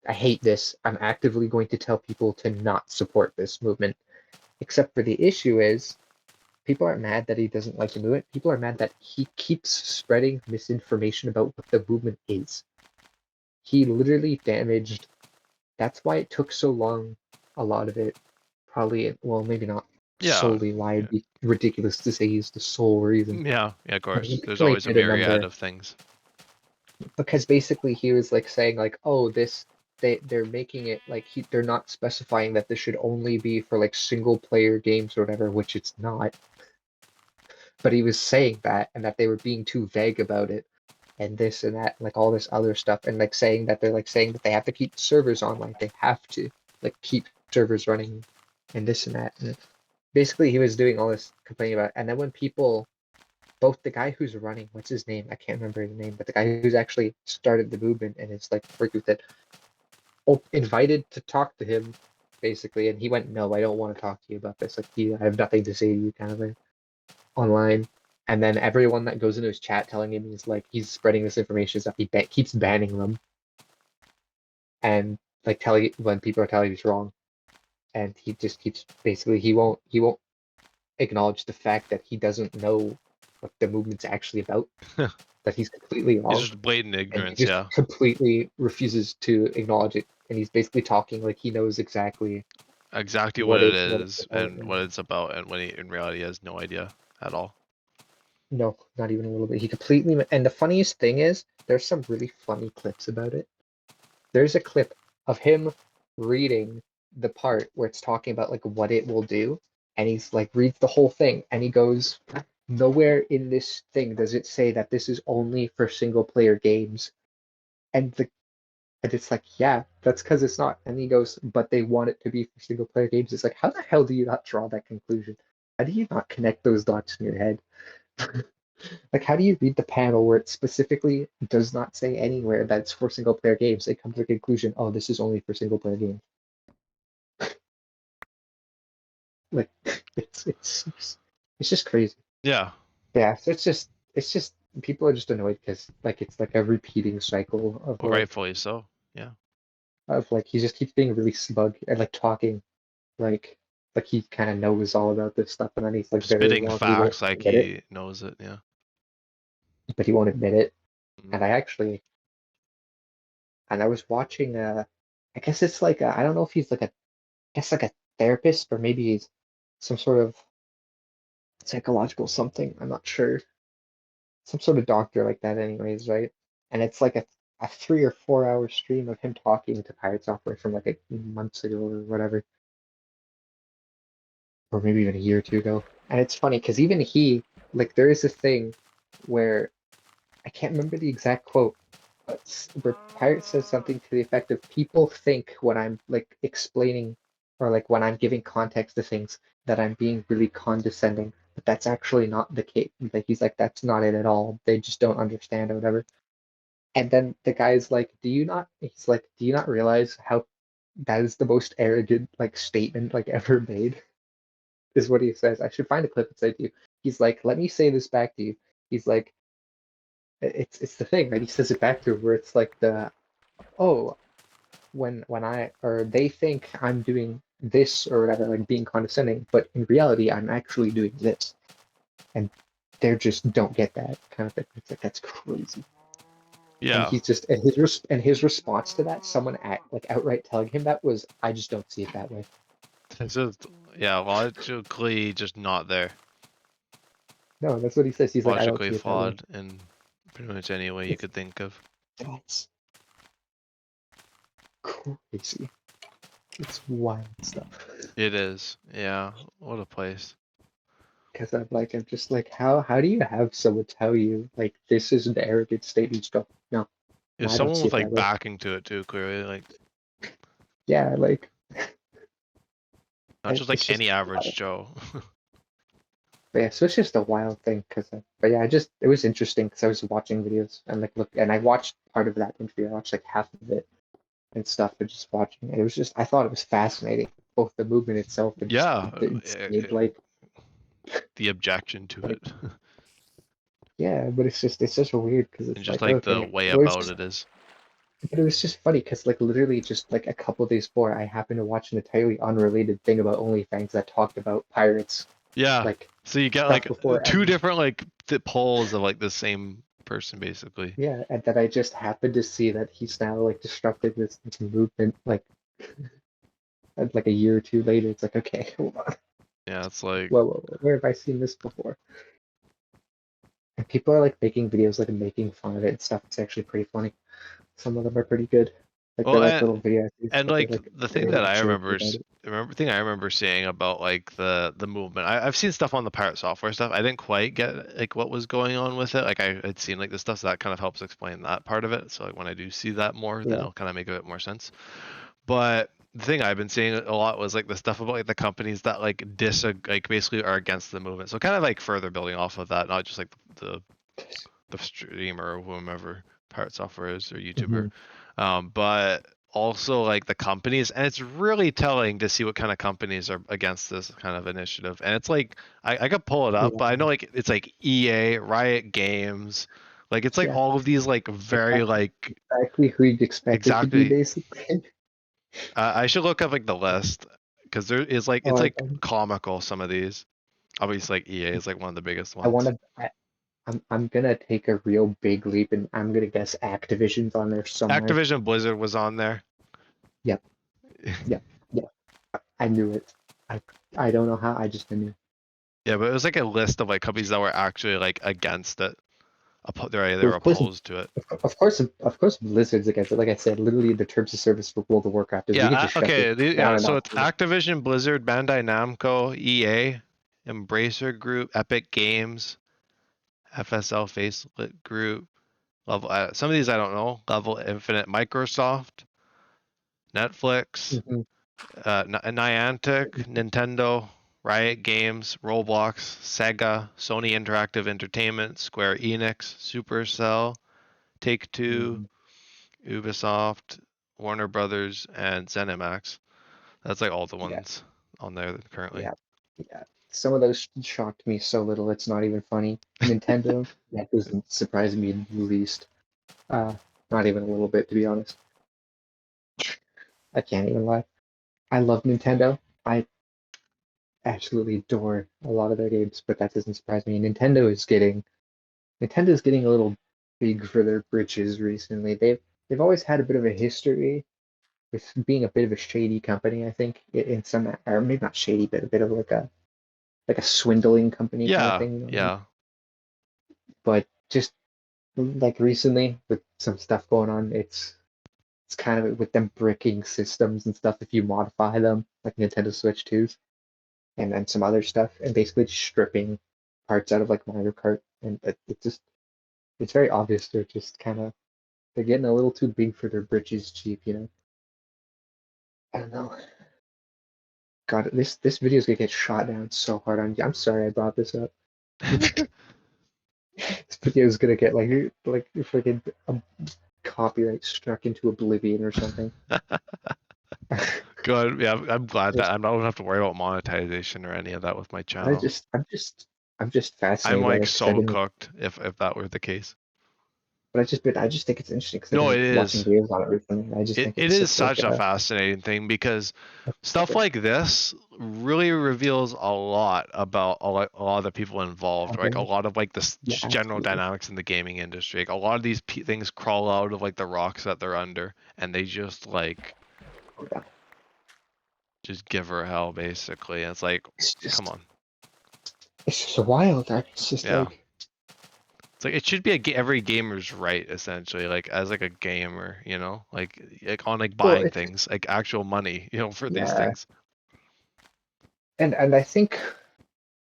I hate this. I'm actively going to tell people to not support this movement." Except for the issue is, people aren't mad that he doesn't like the movement. People are mad that he keeps spreading misinformation about what the movement is. He literally damaged. That's why it took so long. A lot of it, probably, well, maybe not Yeah. solely why it'd be ridiculous to say he's the sole reason. Yeah, of But course. he There's definitely always a did a myriad number, of things. because basically he was like saying like, oh, this, they're making it like, they're not specifying that this should only be for like single player games or whatever, which it's not. But he was saying that, and that they were being too vague about it, and this and that, like all this other stuff, and like saying that they're like saying that they have to keep servers on, like they have to like keep servers running, and this and that. And basically he was doing all this complaining about it. And then when people, both the guy who's running, what's his name? I can't remember his name, but the guy who's actually started the movement and is like working with it, invited to talk to him, basically, and he went, "No, I don't want to talk to you about this. Like, I have nothing to say to you," kind of thing, online. And then everyone that goes into his chat telling him he's spreading this information stuff, he keeps banning them, and like telling, when people are telling he's wrong, and he just keeps, basically, he won't acknowledge the fact that he doesn't know what the movement's actually about, that he's completely It's wrong, just blatant and he ignorance, just yeah. completely refuses to acknowledge it. And he's basically talking like he knows exactly Exactly what what it what it's is about. and what it's about, and when he in reality has no idea at all. No, not even a little bit. He completely. And the funniest thing is, there's some really funny clips about it. There's a clip of him reading the part where it's talking about like what it will do, and he's like reads the whole thing, and he goes, "Nowhere in this thing does it say that this is only for single player games." And the and it's like, yeah, that's because it's not. And he goes, "But they want it to be for single player games." It's like, how the hell do you not draw that conclusion? How do you not connect those dots in your head? Like, how do you read the panel where it specifically does not say anywhere that it's for single player games? They come to the conclusion, oh, this is only for single player games. Like, it's just crazy. Yeah, Yeah, so it's just people are just annoyed because like it's like a repeating cycle well, rightfully so. Yeah. of like he just keeps being really smug and like talking like he kind of knows all about this stuff, and then he's like very Spitting wrong. He won't facts like admit it, he knows it, yeah. but he won't admit it. Mhm. And I was watching I guess it's like I don't know if he's like a, guess like a therapist, or maybe he's some sort of psychological something. I'm not sure. Some sort of doctor like that, anyways, right? And it's like a 3 or 4 hour stream of him talking to Pirate Software from like months ago or whatever, or maybe even a year or two ago. And it's funny because even he, like, there is a thing where I can't remember the exact quote, but where Pirate says something to the effect of, "People think when I'm like explaining, or like when I'm giving context to things, that I'm being really condescending, but that's actually not the case." Like he's like, "That's not it at all. They just don't understand," or whatever. And then the guy's like, "Do you not?" He's like, "Do you not realize how that is the most arrogant like statement like ever made?" Is what he says. I should find a clip and say to you. He's like, "Let me say this back to you." He's like, it's the thing, right? He says it back to her where it's like oh, when I, or they think I'm doing this or whatever, like being condescending, but in reality I'm actually doing this, and they just don't get that kind of thing. It's like, that's crazy. And Yeah. he's just, and his response to that, someone like outright telling him that, was, "I just don't see it that way." It's just, yeah, logically just not there. No, that's what he says. He's like, "I don't Logically see it that way." flawed in pretty much any way you It's could think of. that's crazy. It's wild stuff. It is. Yeah. What a place. Because I'm just like, how do you have someone tell you like this is an arrogant statement? You just go, no, Yeah, no, I don't someone see with it that like way. backing to it too, clearly. Like Yeah, like not just like it's just any average wild. Joe. But yeah, so it's just a wild thing. But yeah, it was interesting because I was watching videos and like look, and I watched part of that interview. I watched like half of it and stuff, but just watching it, it was just, I thought it was fascinating, both the movement itself and just Yeah. the insane, like. the objection to Like, it. yeah, but it's just weird because And it's just like, like the okay, way it was about just, it is. but it was just funny because like literally just like a couple days before, I happened to watch an entirely unrelated thing about OnlyFans that talked about pirates, Yeah. like So you get stuff like before, two and different like polls of like the same person basically. yeah, and that I just happened to see that he's now like disrupted this movement, like a year or two later. It's like, okay, hold on, Yeah, it's like where have I seen this before? And people are like making videos, like making fun of it and stuff. It's actually pretty funny. Some of them are pretty good. Like well they're like little videos, and but like the thing they're that like I joking remember about it. thing I remember seeing about like the movement. I've seen stuff on the pirate software stuff. I didn't quite get like what was going on with it. Like I had seen like this stuff, so that kind of helps explain that part of it. So like when I do see that more, then Yeah. it'll kind of make a bit more sense. But the thing I've been seeing a lot was like the stuff about like the companies that like like basically are against the movement. So kind of like further building off of that, not just like the streamer or whomever pirate software is or YouTuber, Hmm. but also like the companies. And it's really telling to see what kind of companies are against this kind of initiative. And it's like I could pull it up, but I Yeah. know like it's like EA, Riot Games, like it's like Yeah. all of these like very like Exactly who you'd expect it to be, exactly. basically. I should look up like the list because there is like Oh, it's like comical some of these. Obviously, like EA is like one of the biggest I want ones. to. I'm gonna take a real big leap, and I'm gonna guess Activision's on there somewhere. Activision Blizzard was on there. Yep. Yep. Yep. I knew it. I I don't know how. I just knew. Yeah, but it was like a list of like companies that were actually like against it. They Well, were opposed to it. of course, Blizzard's against it. Like I said, literally the terms of service for World of Warcraft is we can Yeah. just shut this Okay. down Yeah. and So not it's do it. Activision, Blizzard, Bandai Namco, EA, Embracer Group, Epic Games, FSL Faceit Group. Level. Some of these I don't know. Level Infinite, Microsoft, Netflix, Hmm. Niantic, Nintendo, Riot Games, Roblox, Sega, Sony Interactive Entertainment, Square Enix, Supercell, Take-Two, Hmm. Ubisoft, Warner Brothers, and ZeniMax. That's like all the Yeah. ones on there currently. Yeah. Yeah. Some of those shocked me so little it's not even funny. Nintendo, that doesn't surprise me in the least. Uh, Not even a little bit, to be honest. I can't even lie. I love Nintendo. I absolutely adore a lot of their games, but that doesn't surprise me. Nintendo's getting a little big for their britches recently. They've always had a bit of a history with being a bit of a shady company, I think, in some, or maybe not shady, but a bit of like a swindling company kind of Yeah, thing, you know what I mean? yeah. But just like recently with some stuff going on, it's kind of with them bricking systems and stuff if you modify them, like Nintendo Switch 2s and some other stuff, and basically just stripping parts out of like Mario Kart, and it's very obvious they're just kind of they're getting a little too big for their britches cheap, you know. I don't know. God, this video is gonna get shot down so hard on. I'm sorry I brought this up. This video is gonna get like freaking copyright struck into oblivion or something. Good. Yeah, I'm glad that Just, I don't have to worry about monetization or any of that with my I channel. just, I'm just, I'm just I'm fascinated by like this because I've so been, cooked if that were the case. but I just think it's interesting because I've No, been it watching is. videos on it recently. I just think It it's is such like such a fascinating thing because stuff like this really reveals a lot about a lot of the people involved, like a having, lot of like this yeah, just general absolutely. dynamics in the gaming industry. Like a lot of these things crawl out of like the rocks that they're under, and they just like Yeah. just give her hell basically. And it's like, It's come just, on, it's just wild. It's just yeah. like, It's like it should be every gamer's right essentially, like as like a gamer, like on like well, buying it's things, like actual money, for these yeah, things. and I think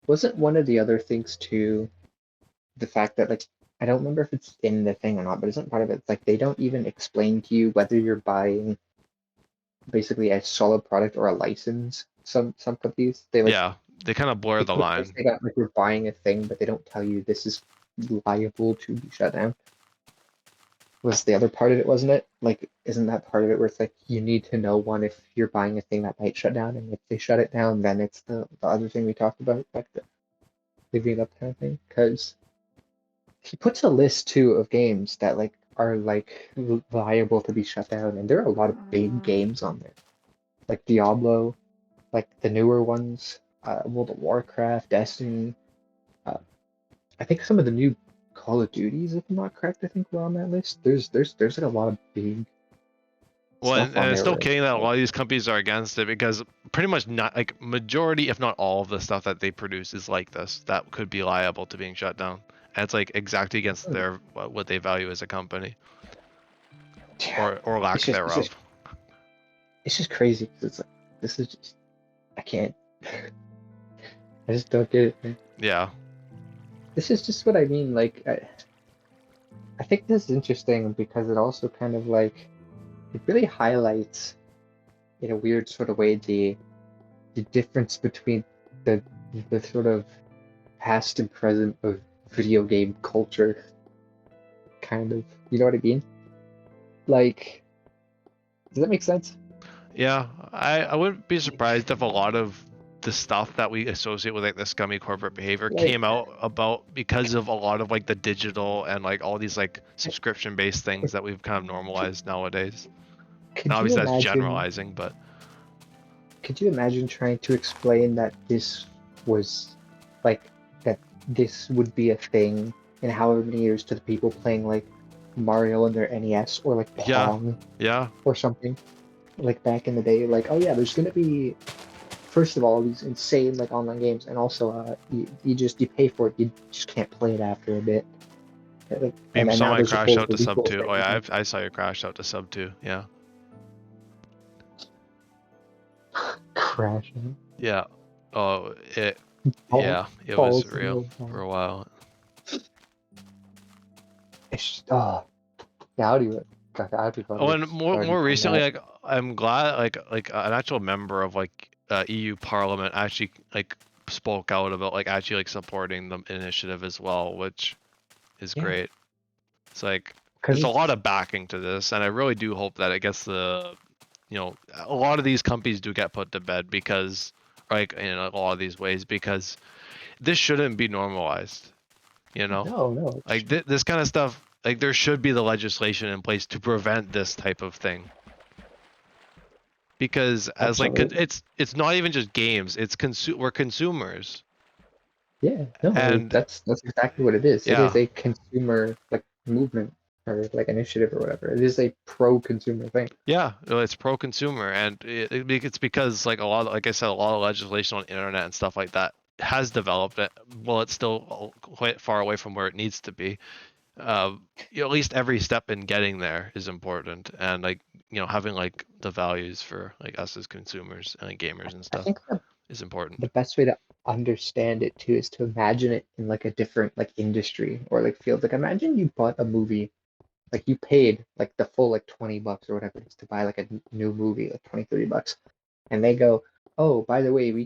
wasn't one of the other things too the fact that like I don't remember if it's in the thing or not, but isn't part of it it's like they don't even explain to you whether you're buying basically a solid product or a license. Some companies they like Yeah, they kind of blur they the put line. this thing out like you're buying a thing, but they don't tell you this is liable to be shut down. Was the other part of it, wasn't it? Like, isn't that part of it where it's like you need to know one if you're buying a thing that might shut down, and if they shut it down, then it's the other thing we talked about back then. living it up kind of thing. Because he puts a list too of games that like are like viable to be shut down, and there are a lot of big games on there, like Diablo, like the newer ones, World of Warcraft, Destiny. Uh, I think some of the new Call of Duties, if I'm not correct, I think were on that list. There's like a lot of big Well, stuff and on it's there still where kidding that a lot of these companies are against it because pretty much not like majority, if not all of the stuff that they produce is like this that could be liable to being shut down. And it's like exactly against their what they value as a company or lack it's thereof. just crazy. 'Cause it's like this is just I can't. I just don't get it, man. Yeah. This is just what I mean. Like I think this is interesting because it also kind of like it really highlights in a weird sort of way the difference between the the sort of past and present of video game culture, kind of. You know what I mean? Like, does that make sense? Yeah, I wouldn't be surprised if a lot of the stuff that we associate with like the scummy corporate behavior Like, came out about because of a lot of like the digital and like all these like subscription based things that we've kind of normalized nowadays. Now could you obviously that's imagine? generalizing, but Could you imagine trying to explain that this was like that this would be a thing in however many years to the people playing like Mario on their NES or like yeah, Pong yeah. or something? Like back in the day, like, oh yeah, there's gonna be first of all these insane like online games, and also you pay for it, you just can't play it after a bit. Like, and Beam then saw now my there's a crash whole out to sub legal 2. thing Oh yeah, again. I saw your crash out to sub 2. Yeah. Crashing. Yeah. Oh, Fall, yeah, it was falls in real the for a while. it's just, oh yeah, how do you God, I'd be Oh, buttered. and more On recently, that. like I'm glad like an actual member of like EU Parliament actually like spoke out about like actually like supporting the initiative as well, which is Yeah, great. It's like because there's a lot it's of backing to this, and I really do hope that it gets a lot of these companies do get put to bed because like in a lot of these ways because this shouldn't be normalized. You know, no, like this kind of stuff. Like there should be the legislation in place to prevent this type of thing because as like absolutely. it's not even just games, we're consumers. Yeah, no, And that's exactly what it is. It is yeah, a consumer like movement or like initiative or whatever. It is a pro-consumer thing. yeah, no, it's pro consumer and it's because like a lot of, like I said, a lot of legislation on the internet and stuff like that has developed it. Well, it's still quite far away from where it needs to be. At least every step in getting there is important, and like having like the values for like us as consumers and like, gamers and I stuff think is important. the best way to understand it too is to imagine it in like a different like industry or like field. Like imagine you bought a movie, like you paid like the full like $20 or whatever it is to buy like a new movie, like 20, $30. And they go, oh, by the way, we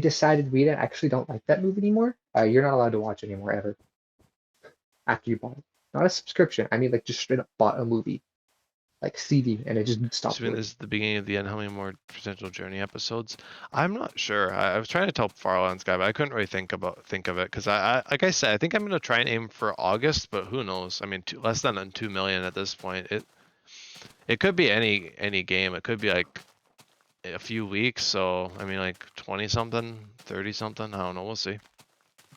decided we actually don't like that movie anymore. You're not allowed to watch anymore ever after you bought it. Not a subscription. I mean, like just straight up bought a movie, like CD, and it just stopped Assuming this working. is the beginning of the end, how many more potential journey episodes? I'm not sure. I was trying to tell Farlands guy, but I couldn't really think of it because like I said, I think I'm gonna try and aim for August, but who knows? I mean, less than 2 million at this point. It could be any game. It could be like a few weeks. So I mean, like 20 something, 30 something. I don't know. We'll see.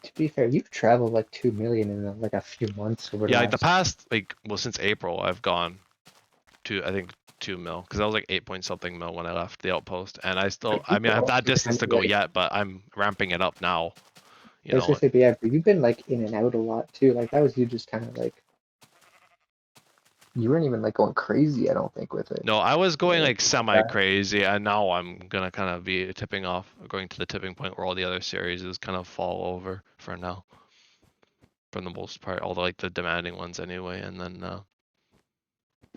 To be fair, you've traveled like 2 million in like a few months over the Yeah, like the last. past since April, I've gone to I think 2 mil because I was like 8 point something mil when I left the outpost, and I mean I You're have that also distance kind to of go like yet, but I'm ramping it up now. You I was gonna know, say, but yeah, but you've been like in and out a lot too. Like that was you just kind of like you weren't even like going crazy. I don't think with it. no, I was going Like, like semi crazy, and now I'm gonna kind of be tipping off, going to the tipping point where all the other series is kind of fall over for now, for the most part, all the like the demanding ones anyway, and then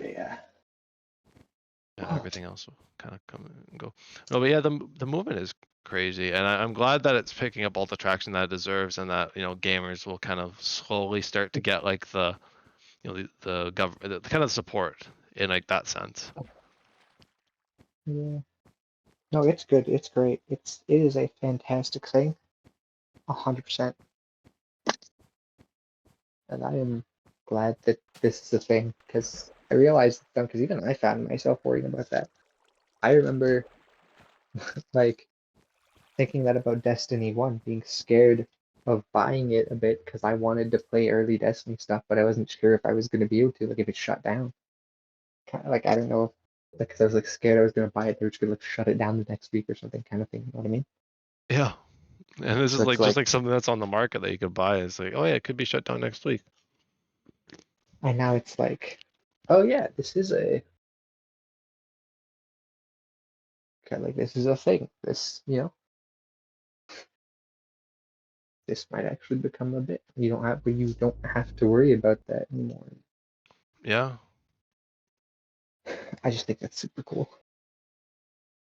yeah. yeah, everything else will kind of come and go. No, but yeah, the movement is crazy, and I'm glad that it's picking up all the traction that it deserves, and that gamers will kind of slowly start to get like the the government the kind of support in like that sense. Yeah. No, it's good. It's great. It is a fantastic thing. 100%. And I am glad that this is a thing, because I realized it's dumb, because even I found myself worrying about that. I remember, like, thinking that about Destiny 1, being scared of buying it a bit, because I wanted to play early Destiny stuff, but I wasn't sure if I was going to be able to, like, if it shut down. Kind of like, I don't know, like, 'cause I was, like, scared I was going to buy it, they were just going to, like, shut it down the next week or something, kind of thing, you know what I mean? Yeah. And this So is it's like just like, like something that's on the market that you could buy. It's like, oh yeah, it could be shut down next week. and now it's like, oh yeah, this is a, kind of like, this is a thing. This, this might actually become a bit. You don't have to worry about that anymore. Yeah. I just think that's super cool.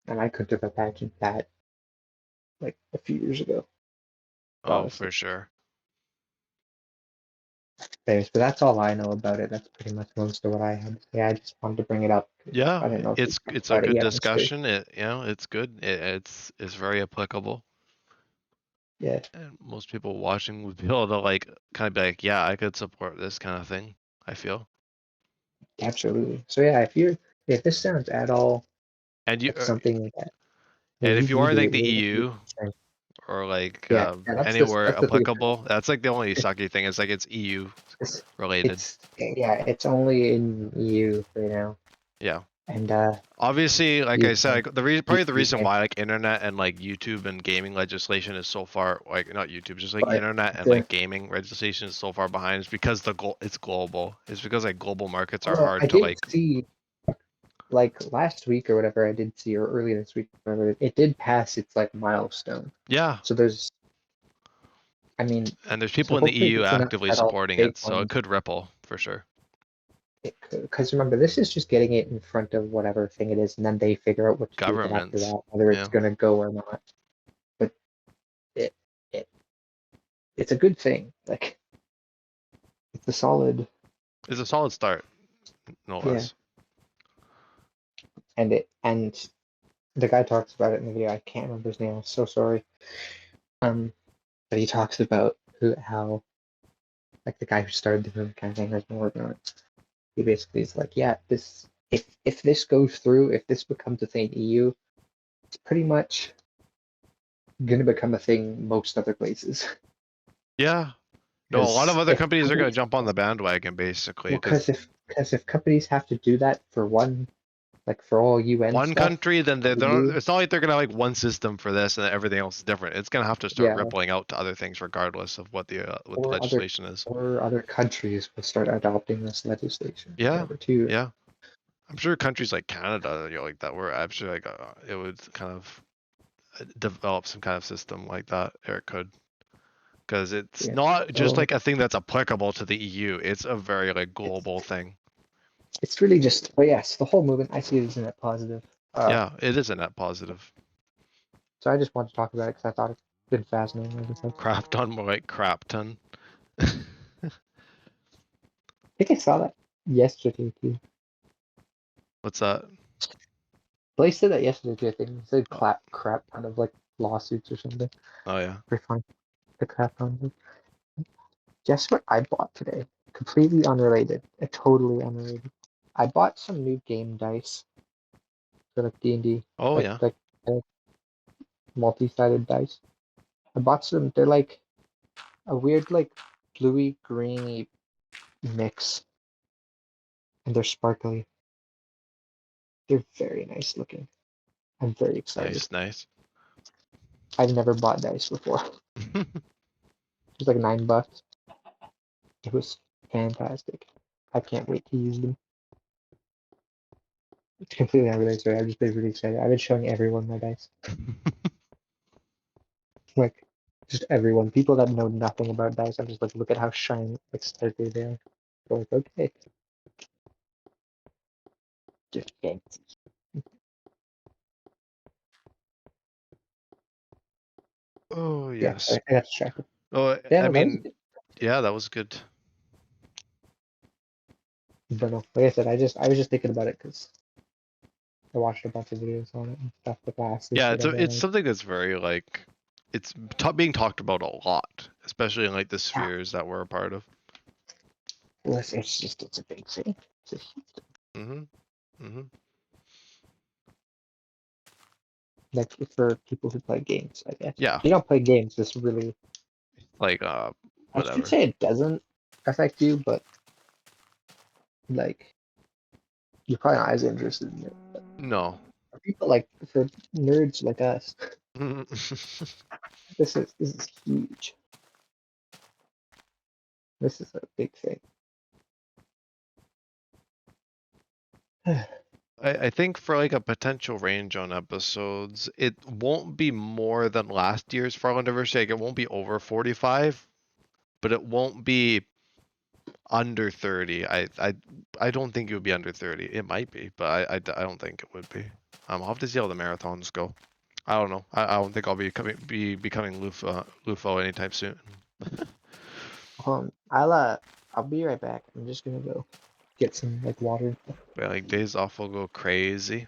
And I couldn't have imagined that like a few years ago, Oh, honestly. for sure. Anyways, but that's all I know about it. That's pretty much most of what I had to say. I just wanted to bring it up. I Yeah, didn't know if we talked it's a about it good yet on stream. discussion. It's good. It's very applicable. Yeah, And most people watching would be able to like kind of be like, yeah, I could support this kind of thing, I feel. absolutely. So yeah, if this sounds at all And you like something that and if you you are do, like the even if you're EU concerned, or like anywhere that's the thing. applicable, that's like the only It's, sucky thing. It's like it's EU it's related. it's only in EU right now, Yeah. and Obviously, like I said, UK, like, probably the reason UK. why like internet and like YouTube and gaming legislation is so far, like not YouTube, just like But internet and the like gaming legislation is so far behind is because it's global. It's because like global markets are well, I hard to did like. see like last week or whatever. I did see, or earlier this week, whatever. It did pass its like milestone. Yeah, So there's, I mean, and there's so people in the hopefully EU it's enough actively that all the supporting big it, so it ones. could ripple for sure. Because remember, this is just getting it in front of whatever thing it is, and then they figure out what to do with it after Governments, that, whether it's yeah, gonna go or not. But it, it it's a good thing. Like it's a solid, it's a solid start, no yeah. less. And the guy talks about it in the video. I can't remember his name. I'm so sorry. But he talks about how like the guy who started the movie kind of thing has been working on it. He basically is like, yeah, this if this goes through, if this becomes a thing in EU, it's pretty much gonna become a thing most other places. Yeah, no, a lot of Because other if companies are gonna companies, jump on the bandwagon basically well, because because if companies have to do that for one, like for all UN one stuff, country, then they don't. EU, It's not like they're gonna have, like one system for this and everything else is different. It's gonna have to start yeah, rippling out to other things regardless of what the or other legislation is. countries will start adopting this legislation, Yeah, whatever too. yeah. I'm sure countries like Canada, like that, were actually like it would kind of develop some kind of system like that. Or it could, because it's Yeah. not just So like a thing that's applicable to the EU. It's a very like it's global thing. it's really just, but yes, the whole movement I see it as a net positive. Yeah, it is a net positive. So I just wanted to talk about it because I thought it's been fascinating. Like I said, Crap ton, more like crap ton. I think I saw that yesterday too. What's that? Blaze said that yesterday too. I think he said Oh, crap kind of like lawsuits or something. oh yeah. Pretty funny. The crap on. Guess what I bought today? Completely unrelated. Totally unrelated. I bought some new game dice for like D&D, Oh like yeah. uh, multi-sided dice. I bought some. They're like a weird like bluey greeny mix, and they're sparkly. They're very nice looking. I'm very excited. Nice, nice. I've never bought dice before. It was like $9. It was fantastic. I can't wait to use them. It's completely unrelated. Sorry, I've just been really excited. I've been showing everyone my dice. Like, just everyone. People that know nothing about dice. I'm just like, look at how shiny, like, sparkly they are. They're like, okay. Just fancy. Oh Yeah, yes. sorry, I got distracted. Oh, Yeah, I no, that was mean, good. yeah, that was good. But no, like I said, I was just thinking about it because I watched a bunch of videos on it and stuff with last this Yeah, whatever. it's And something that's very like it's being talked about a lot, especially in like the Yeah. spheres that we're a part of. Well, it's a big thing. It's a huge thing. Mm-hmm. Like for people who play games, I guess. Yeah, If you don't play games, this really, like I should whatever. say it doesn't affect you, but like you're probably not as interested in it. But No. for people like for nerds like us, this is huge. This is a big thing. I think for like a potential range on episodes, it won't be more than last year's Farlandiversary. Like it won't be over 45, but it won't be under 30. I don't think it would be under 30. It might be, but I don't think it would be. I'll have to see how the marathons go. I don't know. I don't think I'll be becoming Lufo anytime soon. I'll be right back. I'm just gonna go get some like water. But like days off will go crazy.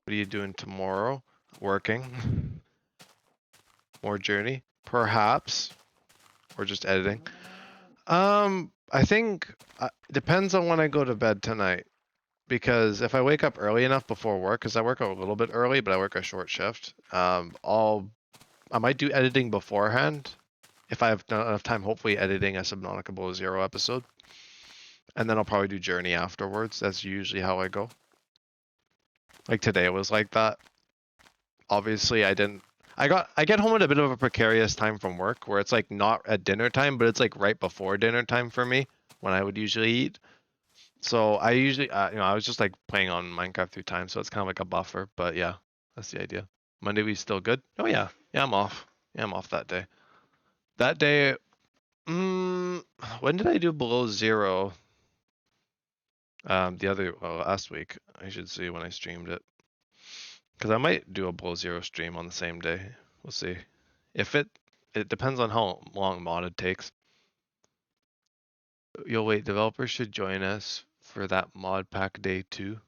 What are you doing tomorrow? Working? More journey? Perhaps. Or just editing? I think depends on when I go to bed tonight. Because if I wake up early enough before work, because I work a little bit early, but I work a short shift, I might do editing beforehand. If I have enough time, hopefully editing a Subnautica Below Zero episode. And then I'll probably do Journey afterwards. That's usually how I go. Like today was like that. Obviously I didn't I get home at a bit of a precarious time from work where it's like not at dinner time, but it's like right before dinner time for me when I would usually eat. So I usually I was just like playing on Minecraft through time, so it's kind of like a buffer, but yeah, that's the idea. Monday we still good? Oh yeah. Yeah, I'm off. Yeah, I'm off that day. That day when did I do Below Zero? Last week. I should see when I streamed it. Because I might do a Below Zero stream on the same day. We'll see. If it depends on how long modded takes. Yo, wait, developers should join us for that mod pack day too.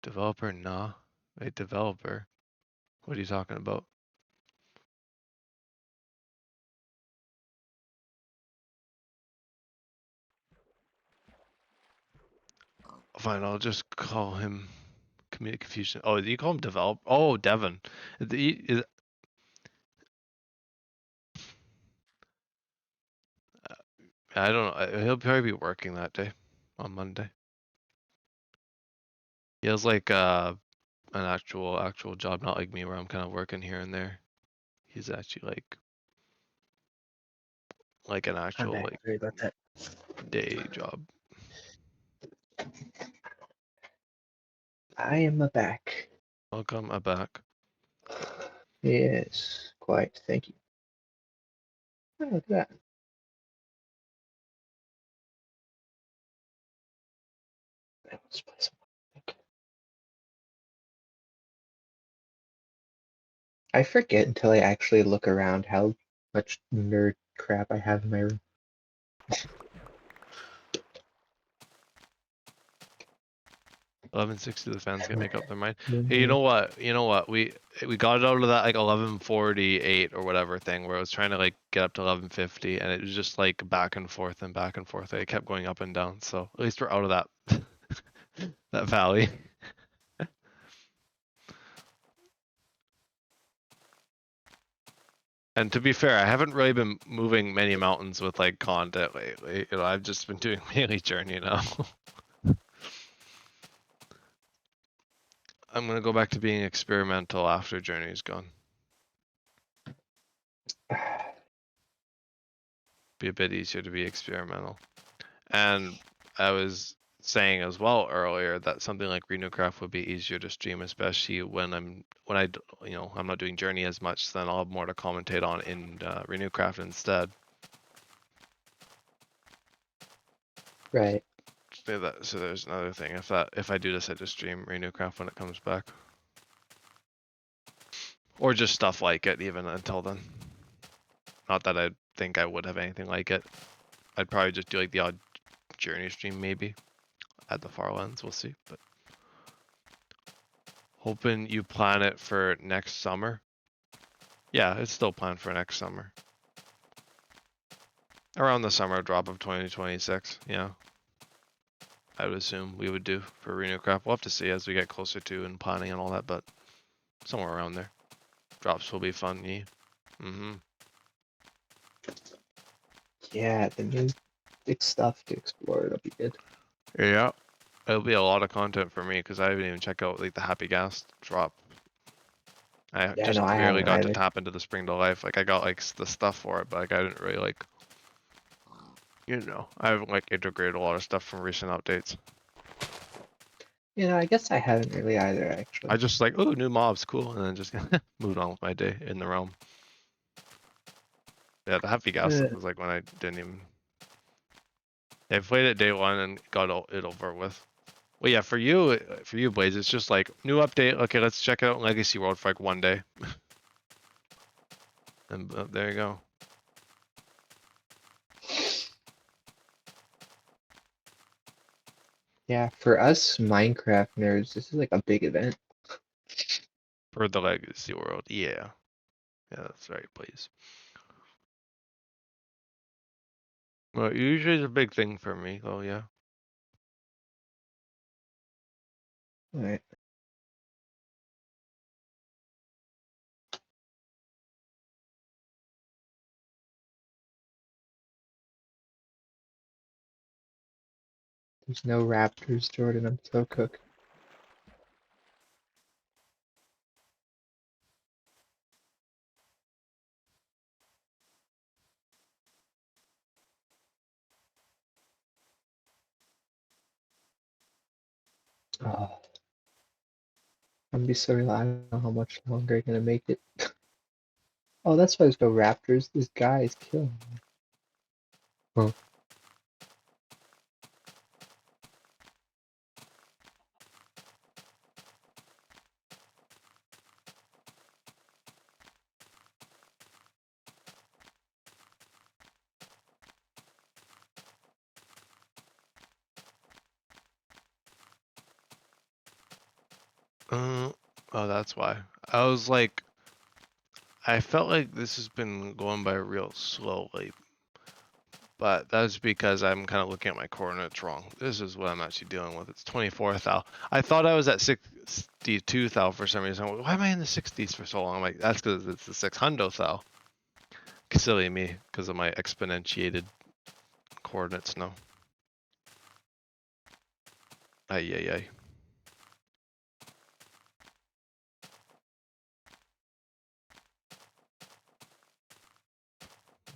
Developer, nah. Wait, developer. What are you talking about? Fine, I'll just call him ComedicConfusion. Oh, do you call him develop? Oh, Devon. I don't know. He'll probably be working that day on Monday. He has like an actual job, not like me where I'm kind of working here and there. He's actually like an I'm actual back. like Sorry about that. day job. I am back. Welcome back. Yes, quite. Thank you. Oh, look at that. Let's play some. I forget until I actually look around how much nerd crap I have in my room. 11:60, the fans can make up their mind. Hey, you Mhm. know what? You know what? We got it out of that like 11:48 or whatever thing where I was trying to like get up to 11:50 and it was just like back and forth and back and forth. It kept going up and down. So at least we're out of that that valley. And to be fair, I haven't really been moving many mountains with like content lately. I've just been doing mainly Journey now. I'm gonna go back to being experimental after Journey's gone. Be a bit easier to be experimental. And I was saying as well earlier that something like Renewcraft would be easier to stream, especially when I'm not doing Journey as much. Then I'll have more to commentate on in Renewcraft instead. Right. So there's another thing. If I do decide to stream Renewcraft when it comes back, or just stuff like it, even until then. Not that I think I would have anything like it. I'd probably just do like the odd Journey stream maybe at the Farlands. We'll see, but hoping you plan it for next summer. Yeah, it's still planned for next summer. Around the summer drop of 2026, yeah. I would assume we would do for Renew Crap. We'll have to see as we get closer to and planning and all that, but somewhere around there. Drops will be fun, yeah. Mm-hmm. Yeah, the new big stuff to explore. It'll be good. Yeah. It'll be a lot of content for me because I haven't even checked out like the Happy Gas drop. I Yeah, no, just I barely haven't got to either. tap into the Spring to Life. Like I got like the stuff for it, but like I didn't really like, I haven't like integrated a lot of stuff from recent updates. Yeah, I guess I haven't really either, I actually. just like, oh, new mobs, cool, and then just moved on with my day in the realm. Yeah, the Happy Gas Uh, stuff was like when I didn't even. I played it day one and got it over with. Well, yeah, for you, Blaze, it's just like new update. Okay, let's check out Legacy World for like one day, and there you go. yeah, for us Minecraft nerds, this is like a big event. For the Legacy World, yeah, that's right, Blaze. Well, usually it's a big thing for me. Oh yeah. All right. There's no Raptors, Jordan. I'm so cooked. Oh, I'm gonna be so real. I don't know how much longer I'm gonna make it. Oh, that's why there's no Raptors. This guy is killing me. Huh. Oh, that's why. I was like, I felt like this has been going by real slowly, but that's because I'm kind of looking at my coordinates wrong. This is what I'm actually dealing with. It's 24 thou. I thought I was at 62 thou for some reason. Why am I in the 60s for so long? I'm like, that's because it's the 600 thou. Silly me, because of my exponentiated coordinates now. Ay, ay, ay.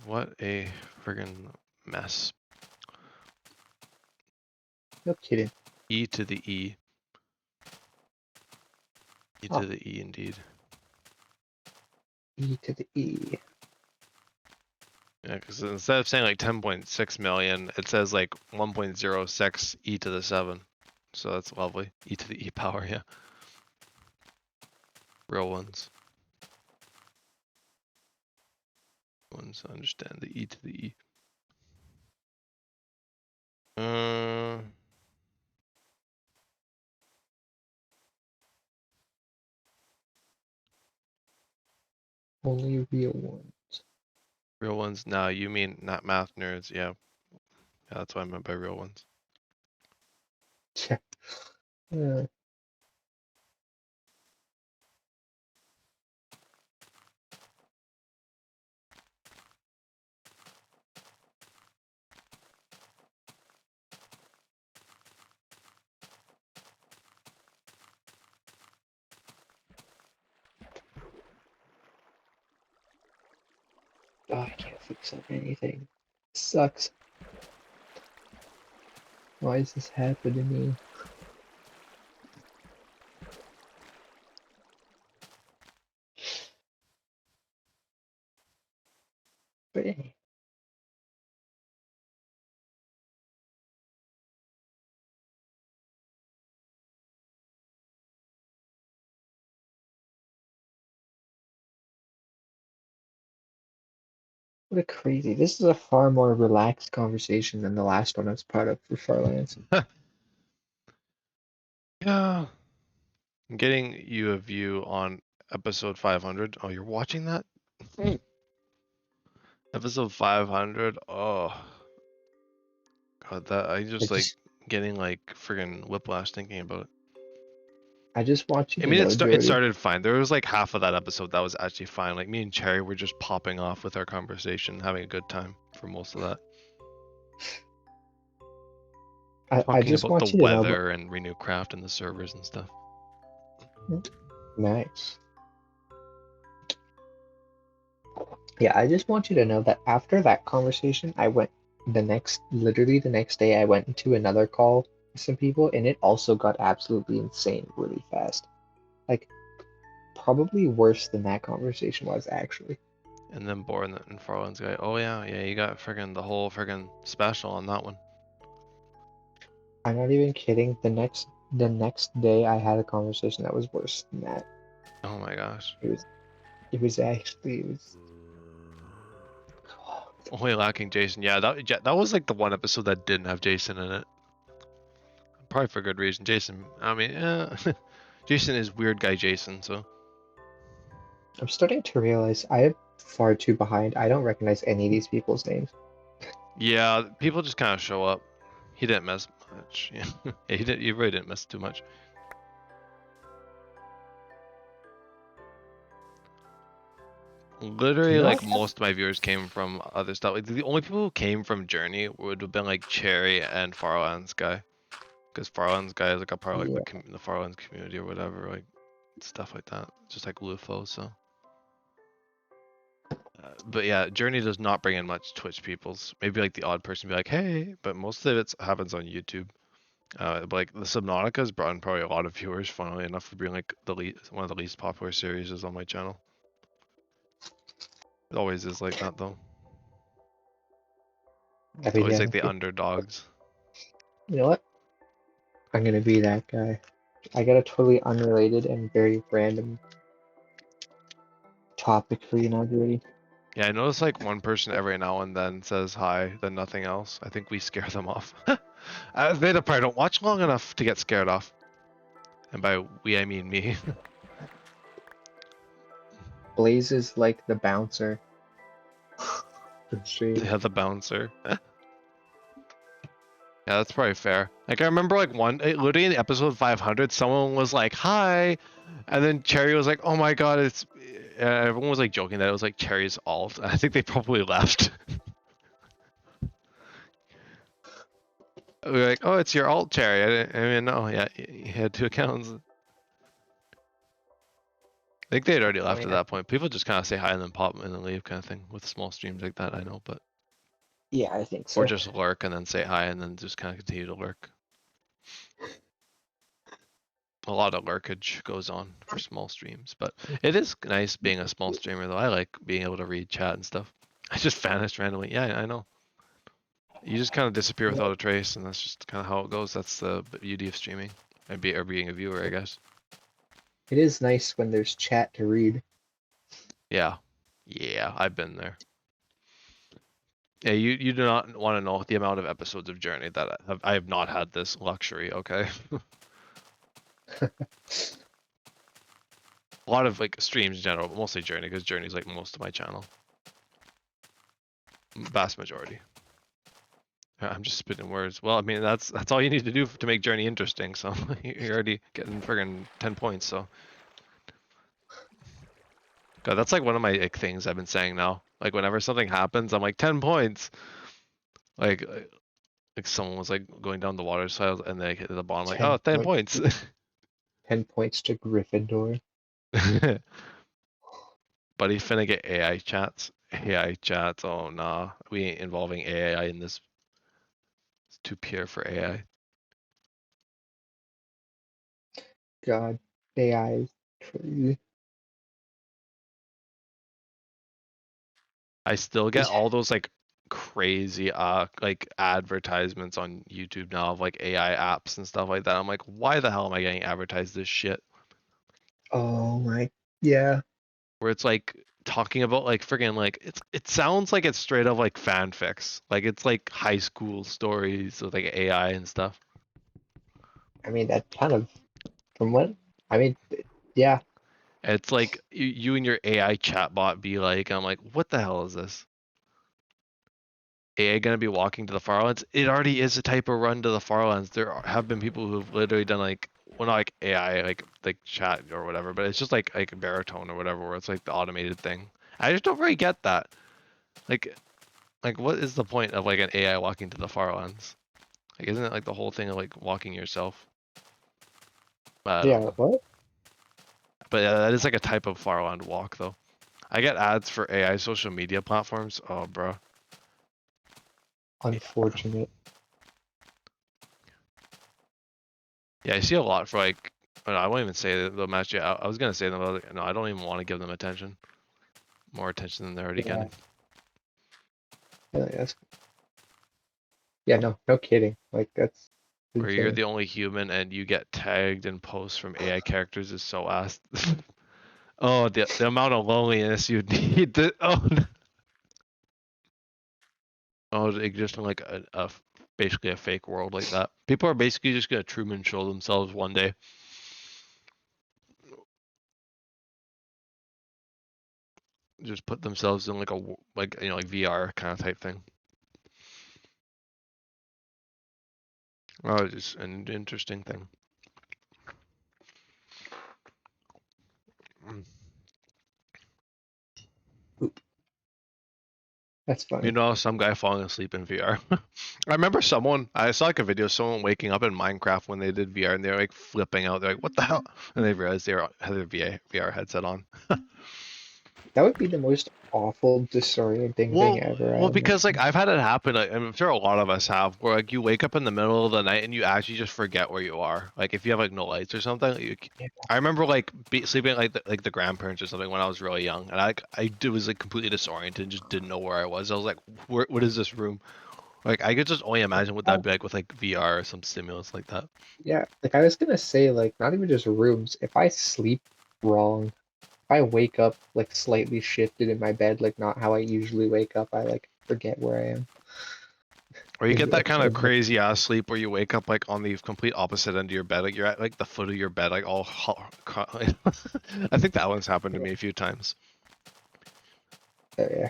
What a friggin' mess. No kidding. E to the E. E Oh, to the E indeed. E to the E. Yeah, because instead of saying like 10.6 million, it says like 1.06 e to the 7. So that's lovely. E to the E power, yeah. Real ones. Ones understand the E to the E. Uh, Only real ones. real ones? No, you mean not math nerds. Yeah. Yeah, that's what I meant by real ones. Uh, oh, I can't fix up anything. Sucks. Why is this happening to me? But hey, what a crazy. This is a far more relaxed conversation than the last one I was part of for Farlands. Yeah. I'm getting you a view on episode 500. Oh, you're watching that? Episode 500. Oh god, that I I just like just getting like friggin' whiplash thinking about it. I just want you I to mean, know, it Jordan. started fine. There was like half of that episode that was actually fine. Like me and Cherry were just popping off with our conversation, having a good time for most of that. I Talking just about the want you to know. weather and Renew Craft and the servers and stuff. Nice. Yeah, I just want you to know that after that conversation, I went literally the next day, I went into another call with some people, and it also got absolutely insane really fast. Like, probably worse than that conversation was, actually. And then Born and Farlands guy. Oh yeah, you got friggin' the whole friggin' special on that one. I'm not even kidding. The next day, I had a conversation that was worse than that. Oh my gosh. It was Only lacking Jason. Yeah, that was like the one episode that didn't have Jason in it. Probably for good reason. Jason. I mean, Jason is weird guy Jason. So I'm starting to realize I am far too behind. I don't recognize any of these people's names. yeah, people just kind of show up. He didn't mess much. Yeah, yeah, he didn't. He really didn't mess too much. You Literally, know like what? most of my viewers came from other stuff. Like the only people who came from Journey would have been like Cherry and Farlands guy, because Farlands guy is like a part of like Yeah, the Farlands community or whatever, like stuff like that. Just like Lufo. So, but yeah, Journey does not bring in much Twitch peoples. Maybe like the odd person be like, hey, but most of it happens on YouTube. But like the Subnautica has brought in probably a lot of viewers, funnily enough, for being like one of the least popular series is on my channel. It always is like that though. It's every always day. like the underdogs. You know what? I'm gonna be that guy. I got a totally unrelated and very random topic for you now, Judy. Yeah, I notice like one person every now and then says hi, then nothing else. I think we scare them off. They probably don't watch long enough to get scared off. And by we, I mean me. Blaze is like the bouncer. For the stream. Yeah, the bouncer. Yeah, that's probably fair. Like I remember like literally in episode 500, someone was like, "Hi," and then Cherry was like, "Oh my god, it's." Everyone was like joking that it was like Cherry's alt. I think they probably left. We were like, "Oh, it's your alt, Cherry." I mean, no, yeah, he had two accounts. I think they had already I left mean, at that point. People just kind of say hi and then pop and then leave, kind of thing, with small streams like that. I know, but yeah, I think or so. just lurk and then say hi and then just kind of continue to lurk. A lot of lurkage goes on for small streams, but it is nice being a small streamer though. I like being able to read chat and stuff. I just vanished randomly. Yeah, I know. You just kind of disappear You know, without a trace, and that's just kind of how it goes. That's the beauty of streaming and being a viewer, I guess. it is nice when there's chat to read. Yeah, yeah, I've been there. Yeah, you do not want to know the amount of episodes of Journey that I have not had this luxury. Okay, a lot of like streams in general, but mostly Journey because Journey's like most of my channel, vast majority. I'm just spitting words. Well, I mean that's all you need to do to make Journey interesting. So you're already getting friggin' 10 points. So God, that's like one of my like, things I've been saying now. Like whenever something happens, I'm like 10 points. Like like someone was like going down the water slide and they hit the bottom like, oh, 10 10 points. points. 10 points to Gryffindor. But he finna get AI chats. AI chats. Oh nah, we ain't involving AI in this. It's too pure for AI. God, AI is crazy. I still get all those like crazy like advertisements on YouTube now of like AI apps and stuff like that. I'm like, why the hell am I getting advertised this shit? Oh my, yeah. Where it's like talking about like friggin' like it sounds like it's straight up like fanfics. Like it's like high school stories with like AI and stuff. I mean, that kind of, from what, I mean, yeah. It's like you and your AI chatbot be like, I'm like, what the hell is this? AI gonna be walking to the Farlands? It already is a type of run to the Farlands. Have been people who've literally done like, well, not like AI, like chat or whatever, but it's just like baritone or whatever, where it's like the automated thing. I just don't really get that. Like, what is the point of like an AI walking to the Farlands? Like, isn't it like the whole thing of like walking yourself? I don't Yeah, know. what? But that is like a type of Farland walk, though. I get ads for AI social media platforms. Oh, bro. Unfortunate. Yeah, I see a lot for like. I won't even say the match. Yeah, I was gonna say them. But no, I don't even want to give them attention. More attention than they're already Yeah, getting. that's yeah, no kidding. Like that's Where you're insane. the only human and you get tagged in posts from AI characters is so ass. Oh, the amount of loneliness you'd need to. Oh, no. Oh, just in like basically a fake world like that. People are basically just gonna Truman Show themselves one day. Just put themselves in like like VR kind of type thing. Oh, just an interesting thing. Mm. Oop, that's You funny. know, some guy falling asleep in VR. I remember I saw like a video of someone waking up in Minecraft when they did VR and they're like flipping out. They're like, what the hell? And they realized had their VR headset on. That would be the most awful, disorienting thing ever. I Because like imagine. I've had it happen. Like, I'm sure a lot of us have, where like you wake up in the middle of the night and you actually just forget where you are. Like if you have like no lights or something. Yeah, I remember like sleeping at, like the grandparents or something when I was really young, and was like completely disoriented and just didn't know where I was. I was like, what is this room? Like I could just only imagine what that'd be like with like VR or some stimulus like that. yeah. Like I was gonna say, like not even just rooms. If I sleep wrong, if I wake up like slightly shifted in my bed, like not how I usually wake up, I like forget where I am. Or you It'd get be that like kind so of much. crazy ass sleep where you wake up like on the complete opposite end of your bed, like you're at like the foot of your bed, like all. I think that one's happened to Yeah, me a few times, yeah.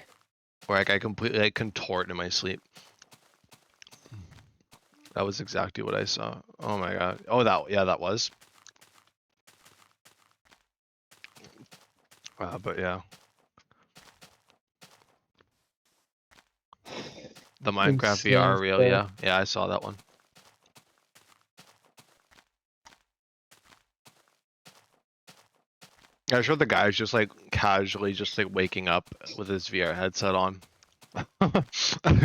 where like I completely like contort in my sleep. That was exactly what I saw. Oh my god. Oh, that was. But yeah, the Minecraft Insane VR reel. stuff. Yeah, I saw that one. I sure the guy's just like casually just like waking up with his VR headset on.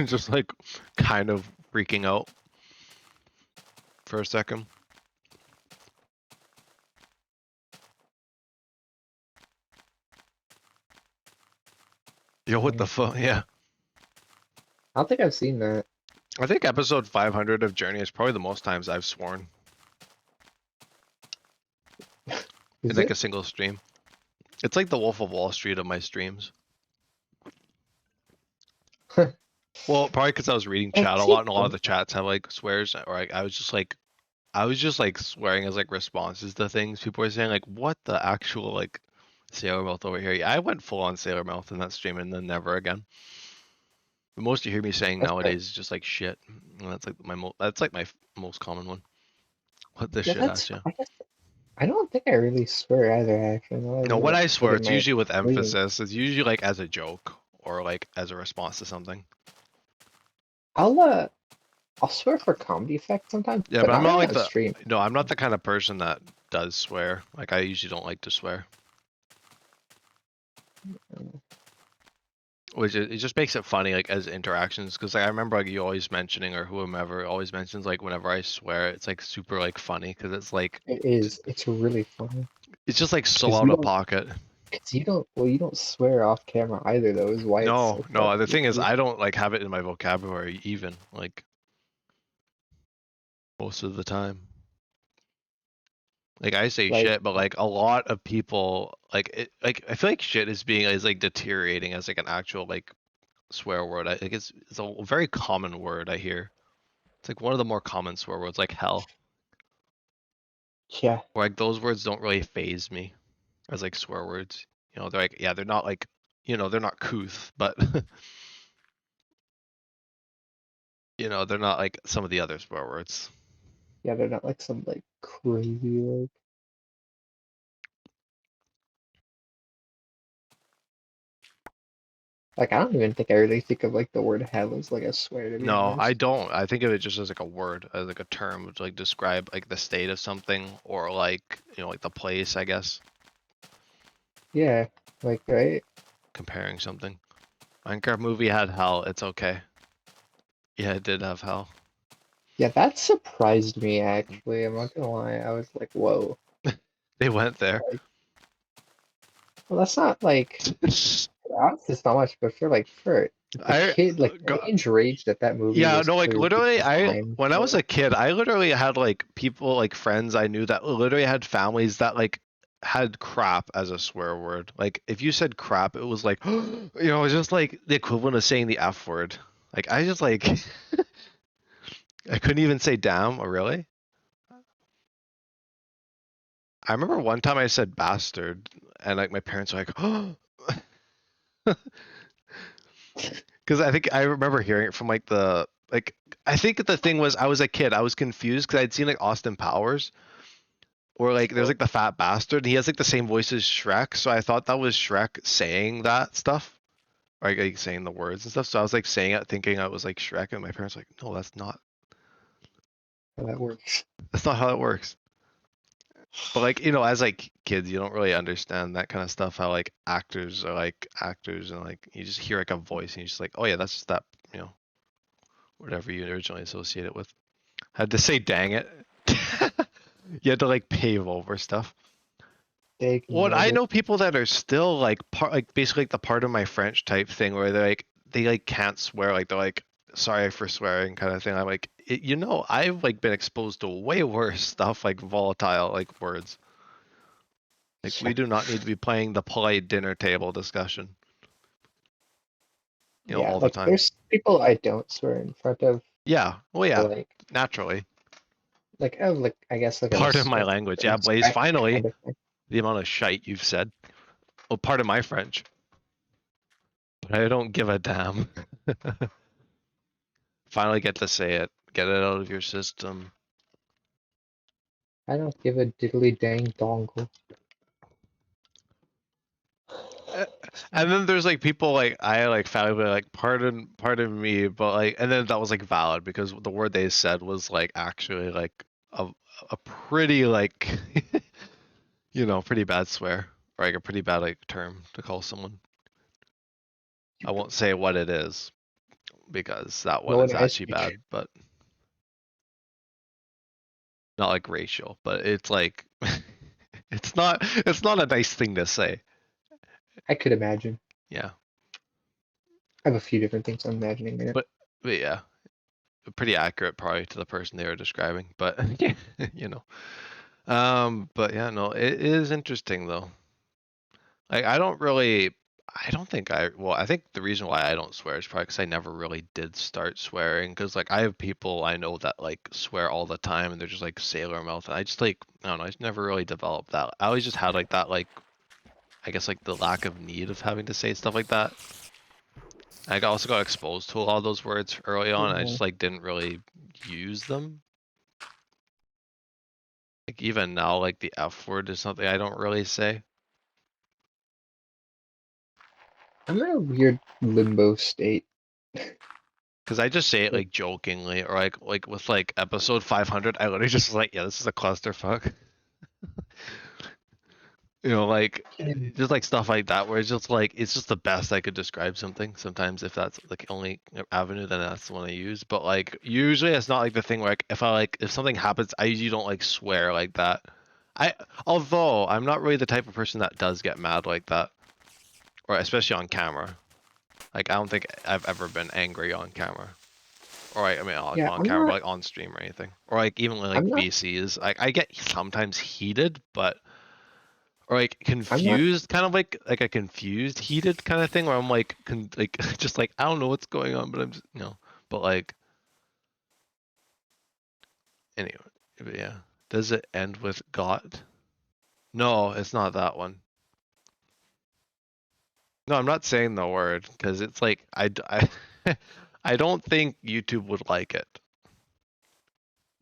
Just like kind of freaking out for a second. Yo, what the Funny. fuck? Yeah. I don't think I've seen that. I think episode 500 of Journey is probably the most times I've sworn in Is like it? a single stream. It's like the Wolf of Wall Street of my streams. Well, probably because I was reading chat a Actually, lot, and a lot of the chats have like swears, or like I was just like swearing as like responses to things. People were saying like, "What the actual like sailor mouth over here?" Yeah, I went full on sailor mouth in that stream, and then never again. The most you hear me saying that's fair. nowadays is just like shit. And that's like my most common one. What the Yeah, shit that's. ass, yeah. I guess I don't think I really swear either. Actually, now that I No, really, when like I look swear, at it's my usually with screen. emphasis. It's usually like as a joke or like as a response to something. I'll I'll swear for comedy effect sometimes, Yeah, but but I'm not not really like on the stream. no, I'm not the kind of person that does swear. Like I usually don't like to swear. Which it just makes it funny, like as interactions, because like, I remember like you always mentioning, or whomever always mentions, like whenever I swear, it's like super like funny, because it's like It is. It's really funny it's just like so because out of pocket. you don't, well, you don't swear off camera either, though, is why it's No, so no. The funny. thing is, I don't like have it in my vocabulary even like most of the time. Like I say Like, shit, but like a lot of people like I feel like shit is like deteriorating as like an actual like swear word. I think it's a very common word I hear. It's like one of the more common swear words, like hell. yeah, Or like those words don't really phase me. as like swear words. You know, they're like, yeah, they're not like, they're not couth, but they're not like some of the other swear words. Yeah, they're not like some like crazy like I don't even think I really think of like the word hell as like a swear, to be No, I honest. don't. I think of it just as like a word, as like a term to like describe like the state of something or like, like the place, I guess, Yeah, like right. comparing something. Minecraft movie had hell. It's okay. Yeah, it did have hell. Yeah, that surprised me actually. I'm not gonna lie. I was like, whoa. They went there. Like, well, that's not like honestly, it's not much, but for the I kid, like the got, age range that that movie yeah, was no, like clearly literally, designed when I was for. a kid, I literally had like people, like friends I knew that literally had families that like had crap as a swear word. Like if you said crap, it was like, it was just like the equivalent of saying the F word. Like I just like, I couldn't even say damn. Oh, really? I remember one time I said bastard, and like my parents were like, oh, because I think I remember hearing it from like I think the thing was I was a kid. I was confused because I'd seen like Austin Powers, or like there's Sure. like the fat bastard. And he has like the same voice as Shrek, so I thought that was Shrek saying that stuff, or like saying the words and stuff. So I was like saying it, thinking I was like Shrek, and my parents were like, no, How that works. that's not how it works. But like as like kids, you don't really understand that kind of stuff. How like actors are like actors, and like you just hear like a voice, and you're just like, oh yeah, that's just that, whatever you originally associate it with. Had to say dang it. You had to like pave over stuff. Take What I noted. know people that are still like part, like basically like the part of my French type thing where they like can't swear, like they're like sorry for swearing kind of thing. I'm like I've like been exposed to way worse stuff, like volatile like words. Like we do not need to be playing the polite dinner table discussion, Yeah, all the like time. there's people I don't swear in front of, Yeah, well or yeah, like naturally. I guess like Part of my like language. a Yeah, Blaze, respect finally, kind of thing. the amount of shite you've said. Well, part of my French. But I don't give a damn. Finally get to say it. Get it out of your system. I don't give a diddly dang dongle. Eh, And then there's like people like I like family like pardon me, but like and then that was like valid because the word they said was like actually like a a pretty like pretty bad swear or like a pretty bad like term to call someone. I won't say what it is because that No one one is asked actually you. bad, but not like racial, but it's like it's not a nice thing to say. I could imagine. Yeah. I have a few different things I'm imagining in it. But yeah, pretty accurate probably to the person they were describing, but you know. But yeah, no, it is interesting though. Like I don't think well, I think the reason why I don't swear is probably because I never really did start swearing. Because like I have people I know that like swear all the time and they're just like sailor mouth. And I just like I don't know. I just never really developed that. I always just had like that like I guess like the lack of need of having to say stuff like that. Also got exposed to a lot of those words early on. And I Mhm. just like didn't really use them. Like even now, like the F word is something I don't really say I'm in a weird limbo state. because I just say it Like, like jokingly or like with like episode 500, I literally just like yeah, this is a clusterfuck. Like mm, just like stuff like that where it's just the best I could describe something. Sometimes if that's like only avenue, then that's the one I use. But like usually it's not like the thing where like if something happens, I usually don't like swear like that. I Although I'm not really the type of person that does get mad like that, or especially on camera. Like I don't think I've ever been angry on camera. Or I mean yeah, on camera, but like on stream or anything. Or like even like I'm not, VCs. I get sometimes heated, but or like I'm not, confused, kind of like a confused heated kind of thing where I'm like like just like I don't know what's going on, but I'm just But like anyway, but yeah. Does it end with got? No, it's not that one. No, I'm not saying the word because it's like I don't think YouTube would like it.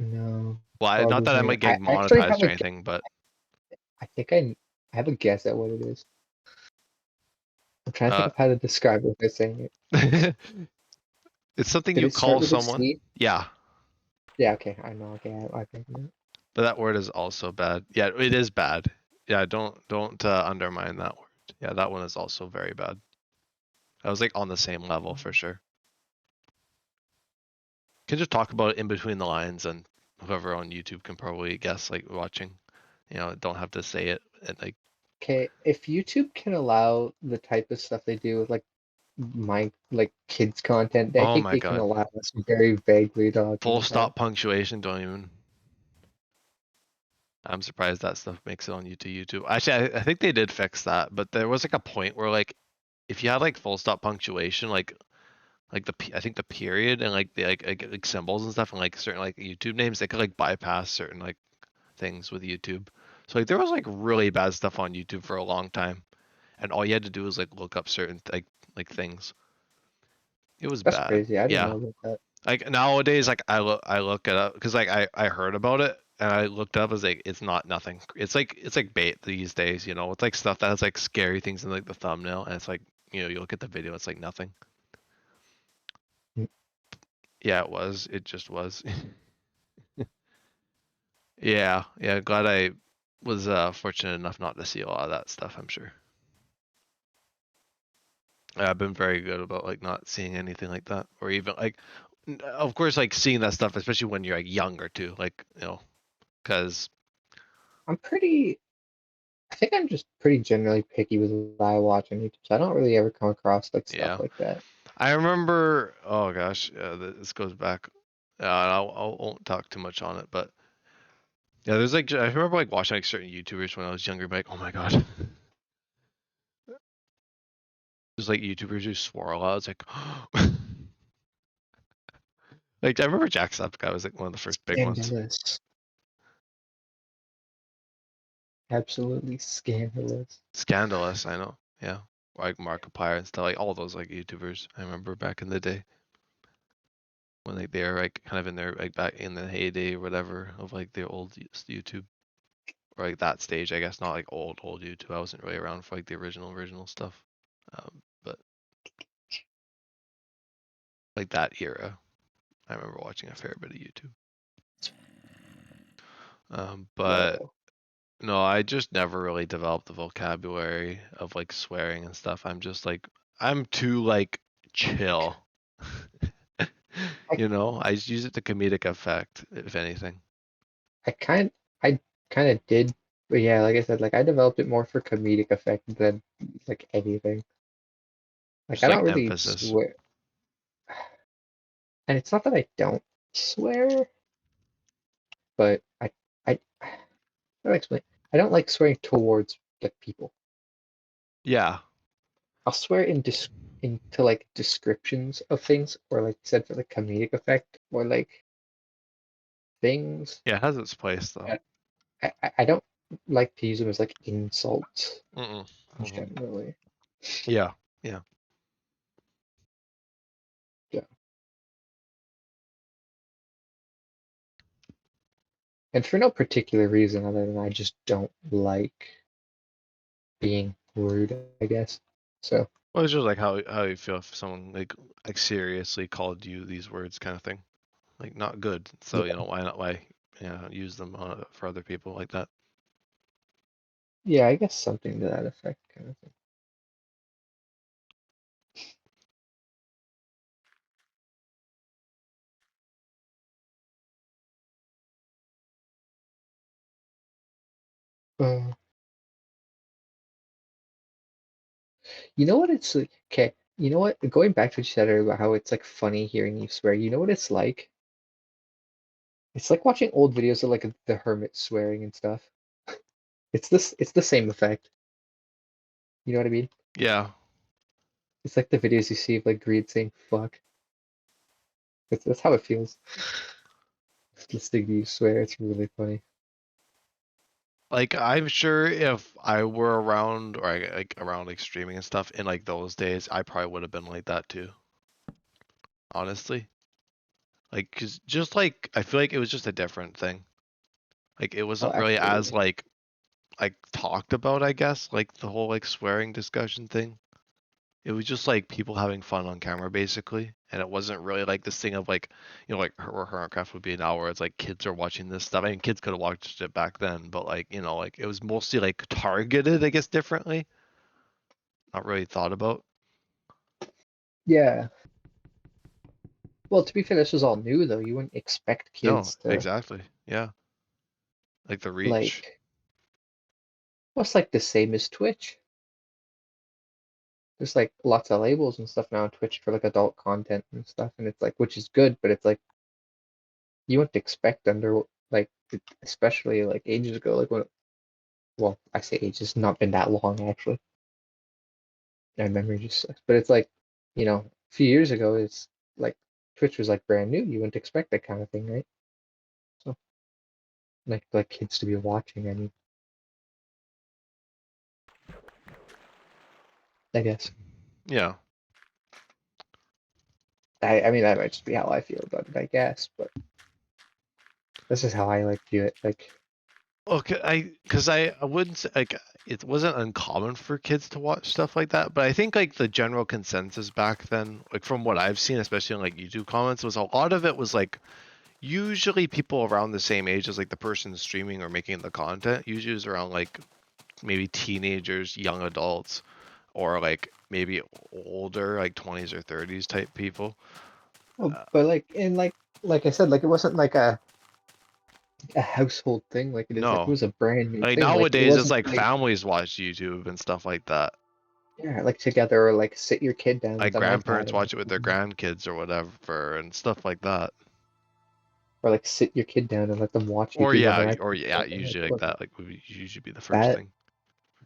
No, Well, not that I'm probably. like I getting actually monetized have or a. anything, but I think I have a guess at what it is. I'm trying to think uh, of how to describe it without saying it. it's something Did you it start call with a someone. C? Yeah, Yeah. Okay. I know. Okay. I think. but that word is also bad. Yeah, it is bad. Yeah, don't undermine that word. Yeah, that one is also very bad. I was like on the same level for sure. Can just talk about it in between the lines, and whoever on YouTube can probably guess, like watching. Don't have to say it. And like, Okay, if YouTube can allow the type of stuff they do with like kids content, I oh think my they can god, allow us very vaguely talking full about. stop punctuation. Don't even. I'm surprised that stuff makes it on YouTube. Actually, I think they did fix that, but there was like a point where like if you had like full stop punctuation, like I think the period and like the like symbols and stuff and like certain like YouTube names, they could like bypass certain like things with YouTube. So like there was like really bad stuff on YouTube for a long time, and all you had to do was like look up certain like things. It was That's bad. crazy. I didn't Yeah. know about that. Like nowadays, like I look it up because like I heard about it and I looked up as like it's not nothing. It's like bait these days, It's like stuff that has like scary things in like the thumbnail, and it's like you look at the video, it's like nothing. Mm. Yeah, it was. It just was. Yeah, yeah. Glad I was fortunate enough not to see a lot of that stuff. I'm sure. I've been very good about like not seeing anything like that, or even like, of course, like seeing that stuff, especially when you're like younger too, like because I'm pretty. I think I'm just pretty generally picky with what I watch on YouTube, so I don't really ever come across like stuff yeah. like that. I remember. Oh gosh, this goes back. I won't talk too much on it, but yeah, there's like I remember like watching like certain YouTubers when I was younger, like oh my god, there's like YouTubers who swore a lot. It's like, like I remember Jacksepticeye was like one of the first big ones. Scandalous. Absolutely scandalous. Scandalous, I know. Yeah, like Markiplier and stuff, like all those like YouTubers. I remember back in the day when like they were like kind of in their like back in the heyday or whatever of like their old YouTube. Or like that stage, I guess, not like old YouTube. I wasn't really around for like the original stuff, but like that era, I remember watching a fair bit of YouTube. But Whoa. no, I just never really developed the vocabulary of like swearing and stuff. I'm just like I'm too like chill. I I just use it to comedic effect, if anything. I kind I kind of did, but yeah, like I said, like I developed it more for comedic effect than like anything. Like Just I like don't really emphasis. swear, and it's not that I don't swear, but I how do I explain? I don't like swearing towards like people. Yeah, I'll swear into like descriptions of things, or like said for the comedic effect, or like things. yeah, it has its place though. That I don't like to use them as like insults Mm-mm. Hmm. generally. Yeah, yeah. Yeah. And for no particular reason other than I just don't like being rude, I guess. So Well, it's just like how you feel if someone like seriously called you these words, kind of thing. Like not good. So yeah, why not use them for other people like that. yeah, I guess something to that effect kind of thing. Uh, you know what it's like? Okay, you know what? Going back to what you said earlier about how it's like funny hearing you swear. You know what it's like? It's like watching old videos of like the hermit swearing and stuff. It's this. It's the same effect. You know what I mean? Yeah. It's like the videos you see of like Greed saying "fuck." That's how it feels. Just listening to you swear. It's really funny. Like I'm sure if I were around or like around like streaming and stuff in like those days, I probably would have been like that too. Honestly, like 'cause just like I feel like it was just a different thing. Like it Oh, wasn't really as absolutely. like talked about, I guess, like the whole like swearing discussion thing. It was just like people having fun on camera basically, and it wasn't really like this thing of like, like Hermitcraft would be an hour. It's like kids are watching this stuff. I mean, kids could have watched it back then, but like like it was mostly like targeted, I guess, differently. Not really thought about. Yeah. Well, to be fair, this was all new though. You wouldn't expect No, kids to exactly. Yeah, like the reach. like. Well, it's like the same as Twitch. There's like lots of labels and stuff now on Twitch for like adult content and stuff, and it's like which is good, but it's like you wouldn't expect under like especially like ages ago, like when well, I say ages, not been that long actually. My memory just sucks. But it's like, a few years ago, it's like Twitch was like brand new. You wouldn't expect that kind of thing, right? So like kids to be watching. I mean, I guess. Yeah. I mean that might just be how I feel about it, I guess. But this is how I like view it. Like, Okay, because I wouldn't say like it wasn't uncommon for kids to watch stuff like that, but I think like the general consensus back then, like from what I've seen, especially in like YouTube comments, was a lot of it was like usually people around the same age as like the person streaming or making the content. Usually it was around like maybe teenagers, young adults, or like maybe older, like 20s or 30s type people. oh, Uh, but like I said, like it wasn't like a household thing like it is. Like it no, was a brand new like thing. Like it nowadays it's wasn't like like families watch YouTube and stuff like that. yeah, like together or like sit your kid down Like with an iPad grandparents and watch it with their grandkids or whatever and stuff like that. or like sit your kid down and let them watch Or YouTube on yeah, their or iPad. yeah, usually like Like, that. Like would usually be the first that thing.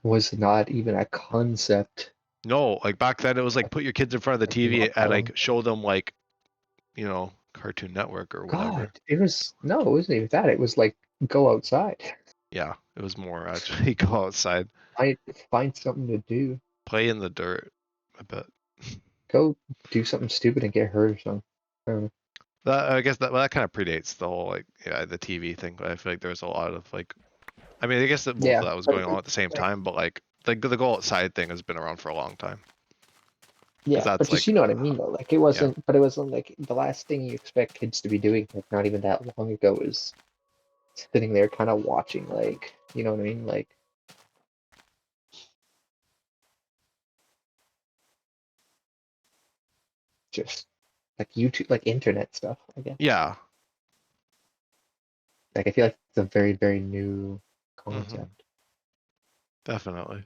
was not even a concept No, like back then it was like put your kids in front of the TV not that and long. like show them like Cartoon Network or God, whatever. it was no, it wasn't even that. It was like go outside, Yeah, it was more actually go outside, find find something to do, play in the dirt. I bet. go do something stupid and get hurt or something. I don't know. That I guess that kind of predates the whole like the TV thing. I feel like there's a lot of like I mean I guess that both of Yeah, that was but going on at the same like, time, but like the go outside thing has been around for a long time because yeah, but that's just like you know what I mean though. Like yeah. but it wasn't like the last thing you expect kids to be doing. Like not even that long ago was sitting there kind of watching. Like you know what I mean? Like just like YouTube, like internet stuff. I guess. Yeah. Like I feel like it's a very very new Hmm. concept. Definitely.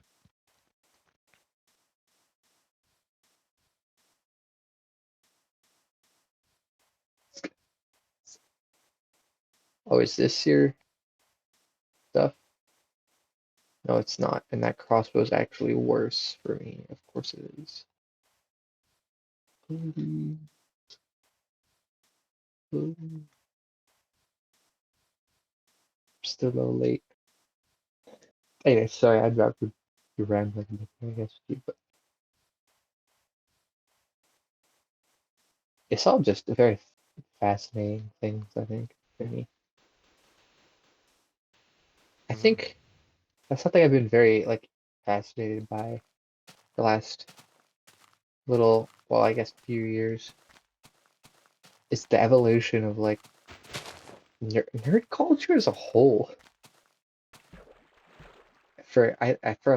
Oh, is this your stuff? No, it's not. And that crossbow is actually worse for me. Of course it is. Still a little late. Anyway, sorry, I'd rather be rambling, I guess, with you, but it's all just very fascinating things, I think, for me. I Hmm. think that's something I've been very, like, fascinated by the last little, well, I guess, few years. It's the evolution of, like, nerd culture as a whole. For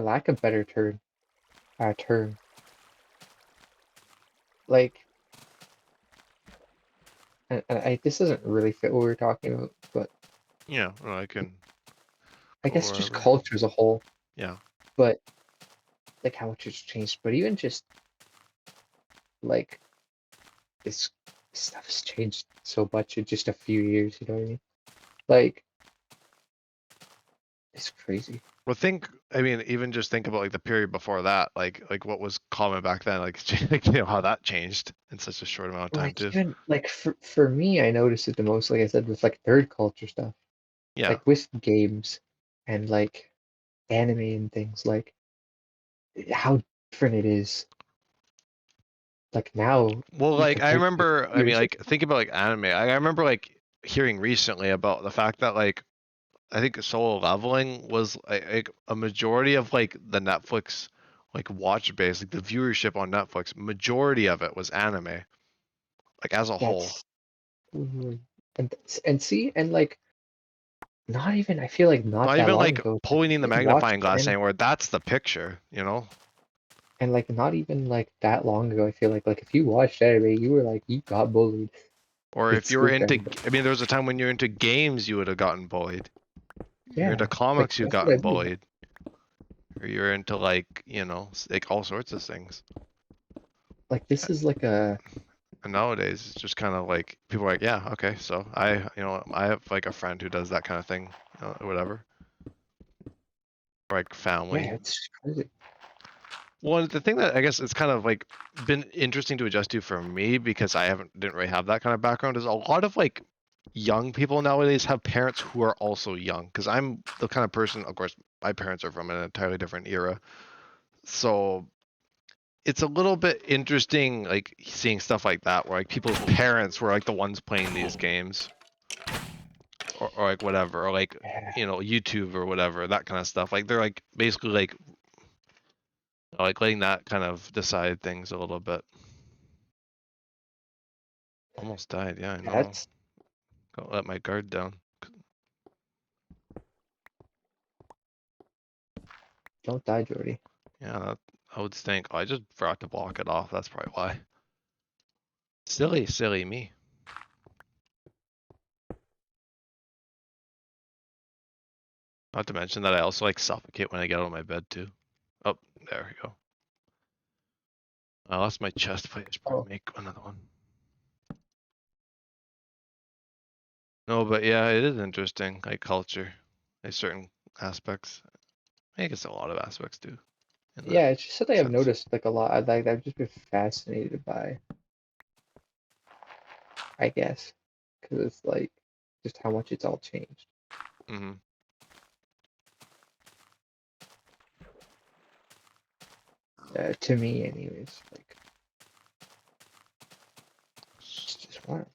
lack of better term, like, and this doesn't really fit what we are talking about, but Yeah, well, I can I go guess just wherever. culture as a whole, Yeah. but like how much it's changed. But even just like this stuff has changed so much in just a few years, you know what I mean? Like it's crazy. Well, I mean, even just think about like the period before that, like what was common back then, like, like how that changed in such a short amount of time Like too. even like for me, I noticed it the most, like I said, with like nerd culture stuff, Yeah. like with games and like anime and things, like how different it is. Like now, Well, like I compared to like remember, I mean, years like ago. think about like anime. I remember like hearing recently about the fact that like I think Solo Leveling was like a majority of like the Netflix like watch base, like the viewership on Netflix, majority of it was anime, like as a whole. That's and see, and like not even, I feel like not Not that even long like ago, like pointing the you watched magnifying glass anime, saying where that's the picture, you know? and like not even like that long ago, I feel like if you watched anime, you were like you got bullied Or in if you were school for into, anime. I mean, there was a time when you're into games, you would have gotten bullied. You're into Yeah, like comics, you've that's what I gotten mean. bullied. Or you're into like, you know, like all sorts of things. Like this is like a And nowadays, it's just kind of like people are like, yeah, okay, so I have like a friend who does that kind of thing, or whatever, or like yeah, family. it's just crazy. Well, the thing that I guess it's kind of like been interesting to adjust to for me because I didn't really have that kind of background is a lot of like young people nowadays have parents who are also young because I'm the kind of person, of course, my parents are from an entirely different era, so it's a little bit interesting like seeing stuff like that where like people's parents were like the ones playing these games or like whatever or like Yeah, YouTube or whatever that kind of stuff like they're like basically like letting that kind of decide things a little bit. Almost died, yeah, I know. that's Gotta let my guard down. don't die, Jordy. Yeah, I would think. Oh, I just forgot to block it off. That's probably why. Silly me. Not to mention that I also like suffocate when I get out of my bed too. Oh, there we go. I lost my chest plate. I should Oh, probably make another one. No, but yeah, it is interesting. Like culture, like certain aspects. I guess a lot of aspects too, in that yeah, it's just something I've sense. noticed like a lot. Like I've just been fascinated by, I guess, because it's like just how much it's all changed. Hmm. To me, anyways. Like it's just wild.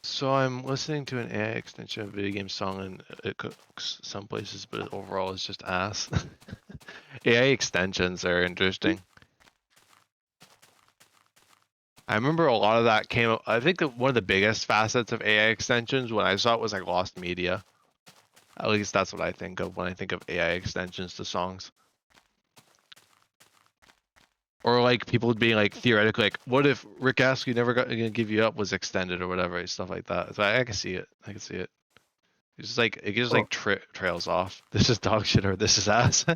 So I'm listening to an AI extension of a video game song and it cooks some places, but overall it's just ass. AI extensions are interesting. I remember a lot of that came up. I think that one of the biggest facets of AI extensions when I saw it was like lost media. At least that's what I think of when I think of AI extensions to songs. Or like people being like theoretically like, what if Rick Astley never got gonna give you up was extended or whatever, stuff like that. So I can see it. I can see it. It's just like it just Oh like trails off. This is dog shit or this is ass.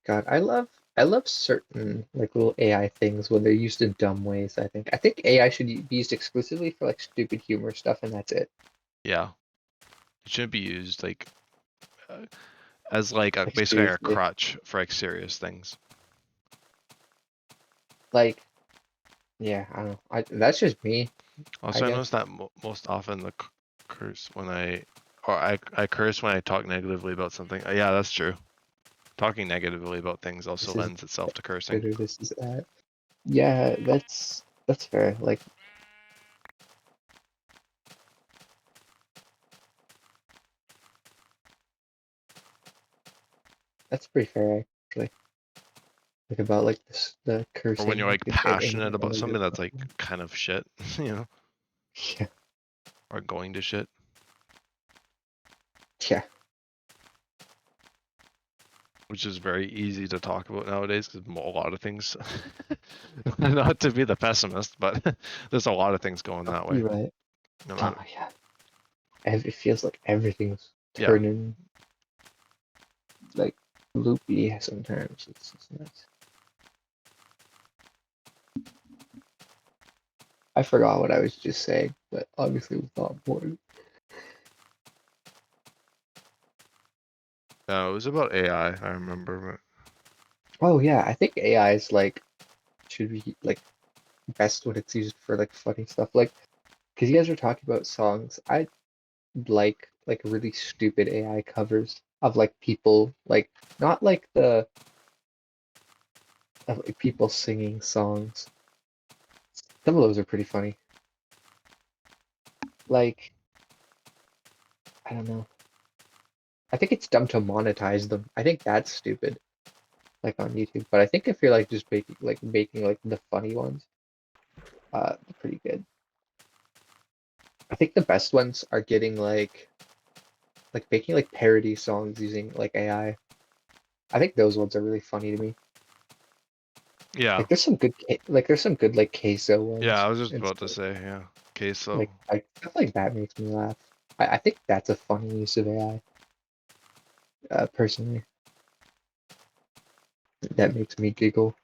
God, I love certain like little AI things when they're used in dumb ways. I think AI should be used exclusively for like stupid humor stuff, and that's it. Yeah, it shouldn't be used like uh, as like a Like basically a seriously, crutch for like serious things. like yeah, I don't know. That's just me, I Also, I guess. noticed that most often the curse when I curse when I talk negatively about something. Yeah, that's true. Talking negatively about things also This is lends itself to cursing. Twitter. This is that. Yeah, that's fair. Like that's pretty fair actually. Like about like this the Or when you're cursing like in passionate about one of your something that's like platforms. kind of shit, you know, Yeah, or going to shit, yeah. which is very easy to talk about nowadays because a lot of things, not to be the pessimist, but there's a lot of things going that way. You're right. No Oh matter, yeah. It feels like everything's yeah. turning like loopy sometimes. It's nuts. I forgot what I was just saying, but obviously it was not important. It was about AI. I remember, Oh yeah, I think AI is like should be like best when it's used for like funny stuff. Like because you guys were talking about songs. like really stupid AI covers of like people like not like the of like people singing songs. Some of those are pretty funny. Like I don't know. I think it's dumb to monetize them. I think that's stupid, like on YouTube. But I think if you're like just making like the funny ones, they're pretty good. I think the best ones are getting like making like parody songs using like AI. I think those ones are really funny to me. Yeah. Like there's some good like queso Yeah, ones I was just and about to stuff. say, yeah. Okay, so Like stuff like that makes me laugh. I think that's a funny use of AI. Personally, that makes me giggle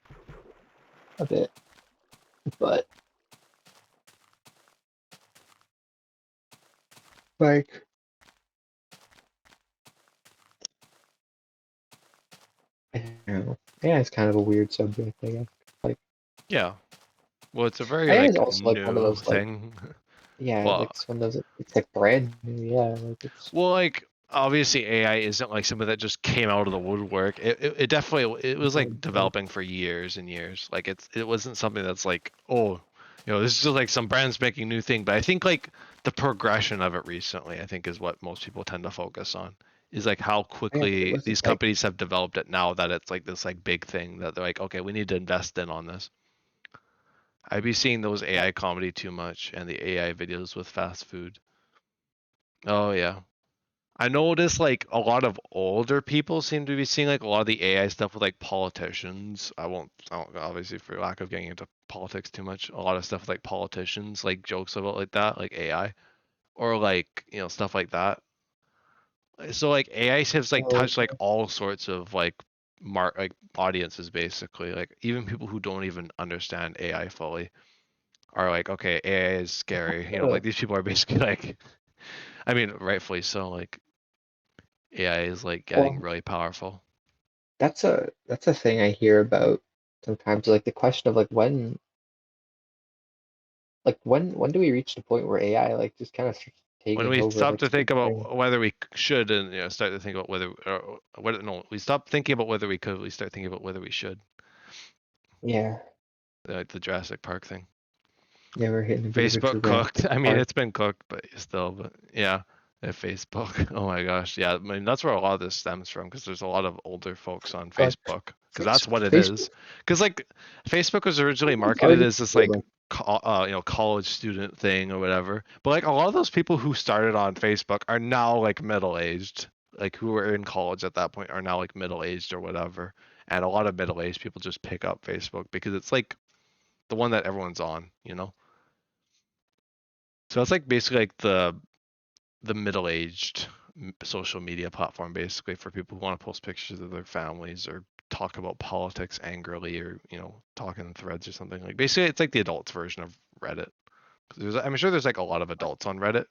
a bit. But like I don't know. AI is kind of a weird subject, I guess. Like yeah. Well, it's a very AI is like also like one of new those like thing. yeah, like Well, it's one of those it's like brand new, yeah, like it's well, like obviously AI isn't like something that just came out of the woodwork. It definitely it was like like, developing for years and years. Like it wasn't something that's like, oh, this is just like some brands making new thing. But I think like the progression of it recently, I think is what most people tend to focus on. Is like how yeah, it quickly wasn't these like companies have developed it now that it's like this like big thing that they're like, okay, we need to invest in on this. I'd be seeing those AI comedy too much and the AI videos with fast food. Oh yeah. I noticed like a lot of older people seem to be seeing like a lot of the AI stuff with like politicians. I won't obviously for lack of getting into politics too much. A lot of stuff with, like politicians, like jokes about like that, like AI or like stuff like that. So like AI has like oh touched like all sorts of like audiences basically. Like even people who don't even understand AI fully are like, okay, AI is scary. uh, Like these people are basically like, I mean, rightfully so. Like AI is like getting well really powerful. that's a thing I hear about sometimes like the question of when do we reach the point where AI like just kind of starts When taking we over stop like to think everything? about whether we should, and start to think about whether, or whether no, we stop thinking about whether we could. We start thinking about whether we should. Yeah, Like the Jurassic Park thing. yeah, we're hitting a bit of a Facebook cooked. Jurassic I mean, Park. it's been cooked, but still, but yeah, at Facebook. Oh my gosh, yeah. I mean, that's where a lot of this stems from because there's a lot of older folks on God, Facebook because that's what it Facebook is. Because like, Facebook was originally Facebook's always marketed been as this weird, like, college student thing or whatever. But like a lot of those people who started on Facebook are now like middle aged, like who were in college at that point are now like middle aged or whatever. And a lot of middle aged people just pick up Facebook because it's like the one that everyone's on. So that's like basically like the middle-aged social media platform basically for people who want to post pictures of their families or talk about politics angrily or talk in threads or something. Like basically it's like the adults version of Reddit. I'm sure there's like a lot of adults on Reddit,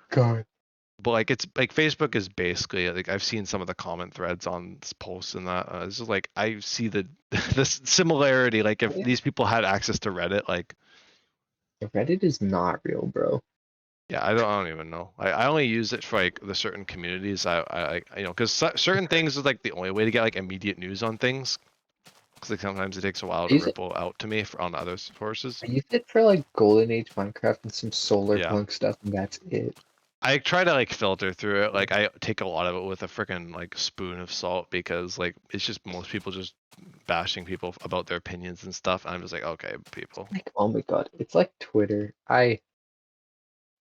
God. but like it's like Facebook is basically like I've seen some of the comment threads on posts and that it's just like I see the this similarity. Like if Yeah, these people had access to Reddit, like Reddit is not real, bro. yeah, I don't even know. I only use it for like the certain communities. Because certain things is like the only way to get like immediate news on things. Because like sometimes it takes a while I to use it. ripple out to me on other sources. I use it for like Golden Age Minecraft and some solar Yeah, punk stuff, and that's it. I try to like filter through it. Like I take a lot of it with a freaking like spoon of salt because like it's just most people just bashing people about their opinions and stuff. And I'm just like, okay, people. Like, oh my God, it's like Twitter.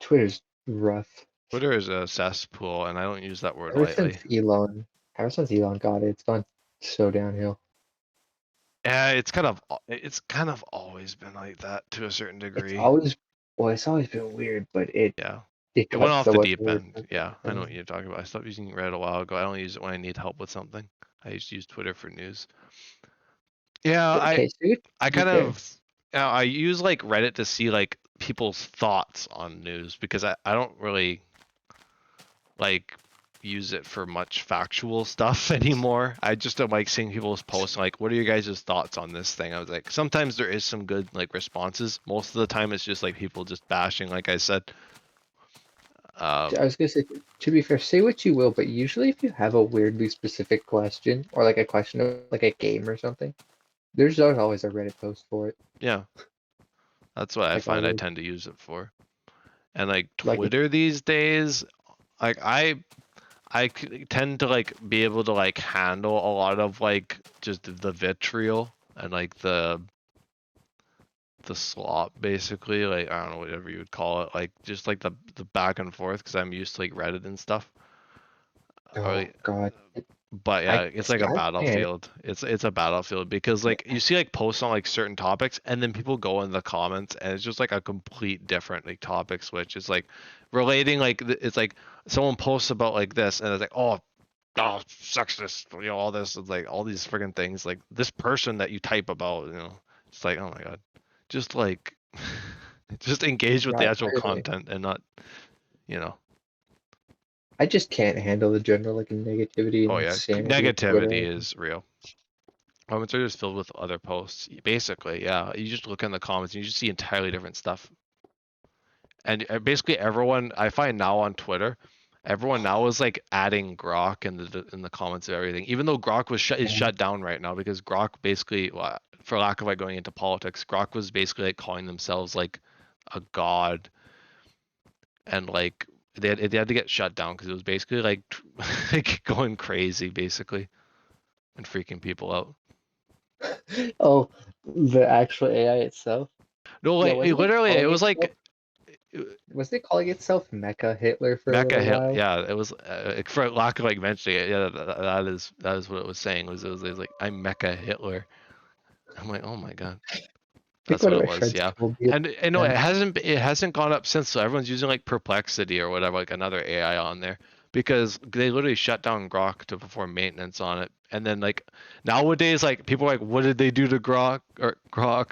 Twitter's rough. Twitter is a cesspool, and I don't use that word Ever since lightly. Elon, ever since Elon got it, it's gone so downhill. Yeah, it's kind of always been like that to a certain It's degree. always, well, it's always been weird, but it Yeah. it It went got off so the much deep worse. end. Yeah, I know what you're talking about. I stopped using Reddit a while ago. I only use it when I need help with something. I used to use Twitter for news. Yeah, I Okay, so you I use kind it there. of I use like Reddit to see like people's thoughts on news because I don't really like use it for much factual stuff anymore. I just don't like seeing people's posts like what are your guys' thoughts on this thing? I was like sometimes there is some good like responses. Most of the time it's just like people just bashing like I said. I was gonna say, to be fair, say what you will, but usually if you have a weirdly specific question or like a question of like a game or something, there's always a Reddit post for it. Yeah, that's what I Like find I always, tend to use it for. And like like it, Twitter these days, like tend to like be able to like handle a lot of like just the vitriol and like the slop basically, like I don't know, whatever you would call it, like just like the back and forth because I'm used to like Reddit and stuff. Or, oh like, God, but yeah, I it's like see, a I can't. battlefield. It's a battlefield because like you see like posts on like certain topics and then people go in the comments and it's just like a complete different like topic switch. It's like relating like it's like someone posts about like this and it's like oh sexist, all this, it's like all these friggin' things like this person that you type about, it's like, oh my god, just like just engage with the Not actual really. content and not, you know. I just can't handle the general like negativity and Oh yeah, insanity of negativity Twitter. is real. Comments are just filled with other posts. Basically, yeah. You just look in the comments and you just see entirely different stuff. And basically everyone I find now on Twitter, everyone now is like adding Grok in the comments of everything. Even though Grok is Yeah. shut down right now because Grok basically, well, for lack of like going into politics, Grok was basically like calling themselves like a god, and like they had to get shut down because it was basically like like going crazy basically and freaking people out. Oh, the actual AI itself. No, Yeah, like wasn't it literally, it calling was itself? like Wasn't it calling itself Mecha Hitler for a Mecha little Hit. while? Yeah, it was for lack of like mentioning it. Yeah, that is what it was saying. It was like I'm Mecha Hitler. I'm like, oh my god, I think that's one what of it my was. friends Yeah, told me. and no, it hasn't gone up since. So everyone's using like Perplexity or whatever, like another AI on there because they literally shut down Grok to perform maintenance on it. And then like nowadays, like people are like, what did they do to Grok?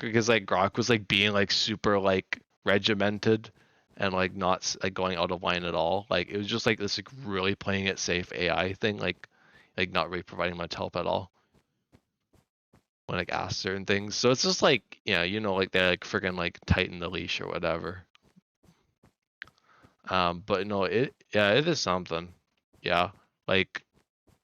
Because like Grok was like being like super like regimented and like not like going out of line at all. Like it was just like this like really playing it safe AI thing, like not really providing much help at all when like asked certain things. So it's just like, yeah, like they like freaking like tighten the leash or whatever. But no, it is something. Yeah, like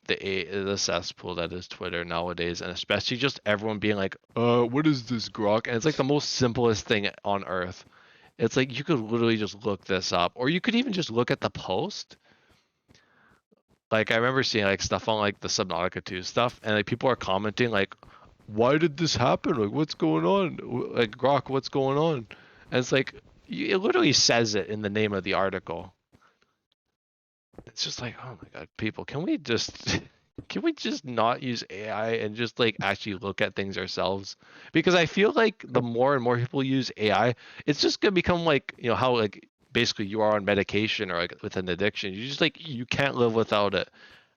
the cesspool that is Twitter nowadays, and especially just everyone being like, what is this Grok? And it's like the most simplest thing on earth. It's like you could literally just look this up, or you could even just look at the post. Like I remember seeing like stuff on like the Subnautica 2 stuff, and like people are commenting like, "Why did this happen? Like, what's going on? Like, Grok, what's going on?" And it's like it literally says it in the name of the article. It's just like, oh my god, people, can we just can we just not use AI and just like actually look at things ourselves? Because I feel like the more and more people use AI, it's just gonna become like, how like basically you are on medication or like with an addiction. You just like you can't live without it.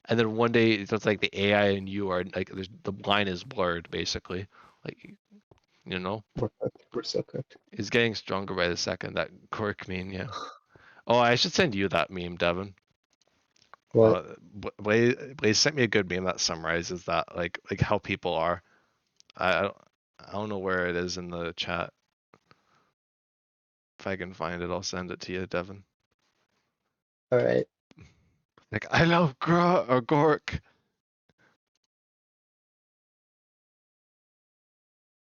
And then one day it's just like the AI and you are like the line is blurred basically. Like, you know, We're cooked. We're so cooked. it's getting stronger by the second. That cork meme, yeah. Oh, I should send you that meme, Devon. What? Blaze sent me a good meme that summarizes that, like how people are. I don't know where it is in the chat. If I can find it, I'll send it to you, Devon. All right. Like I love or Gork.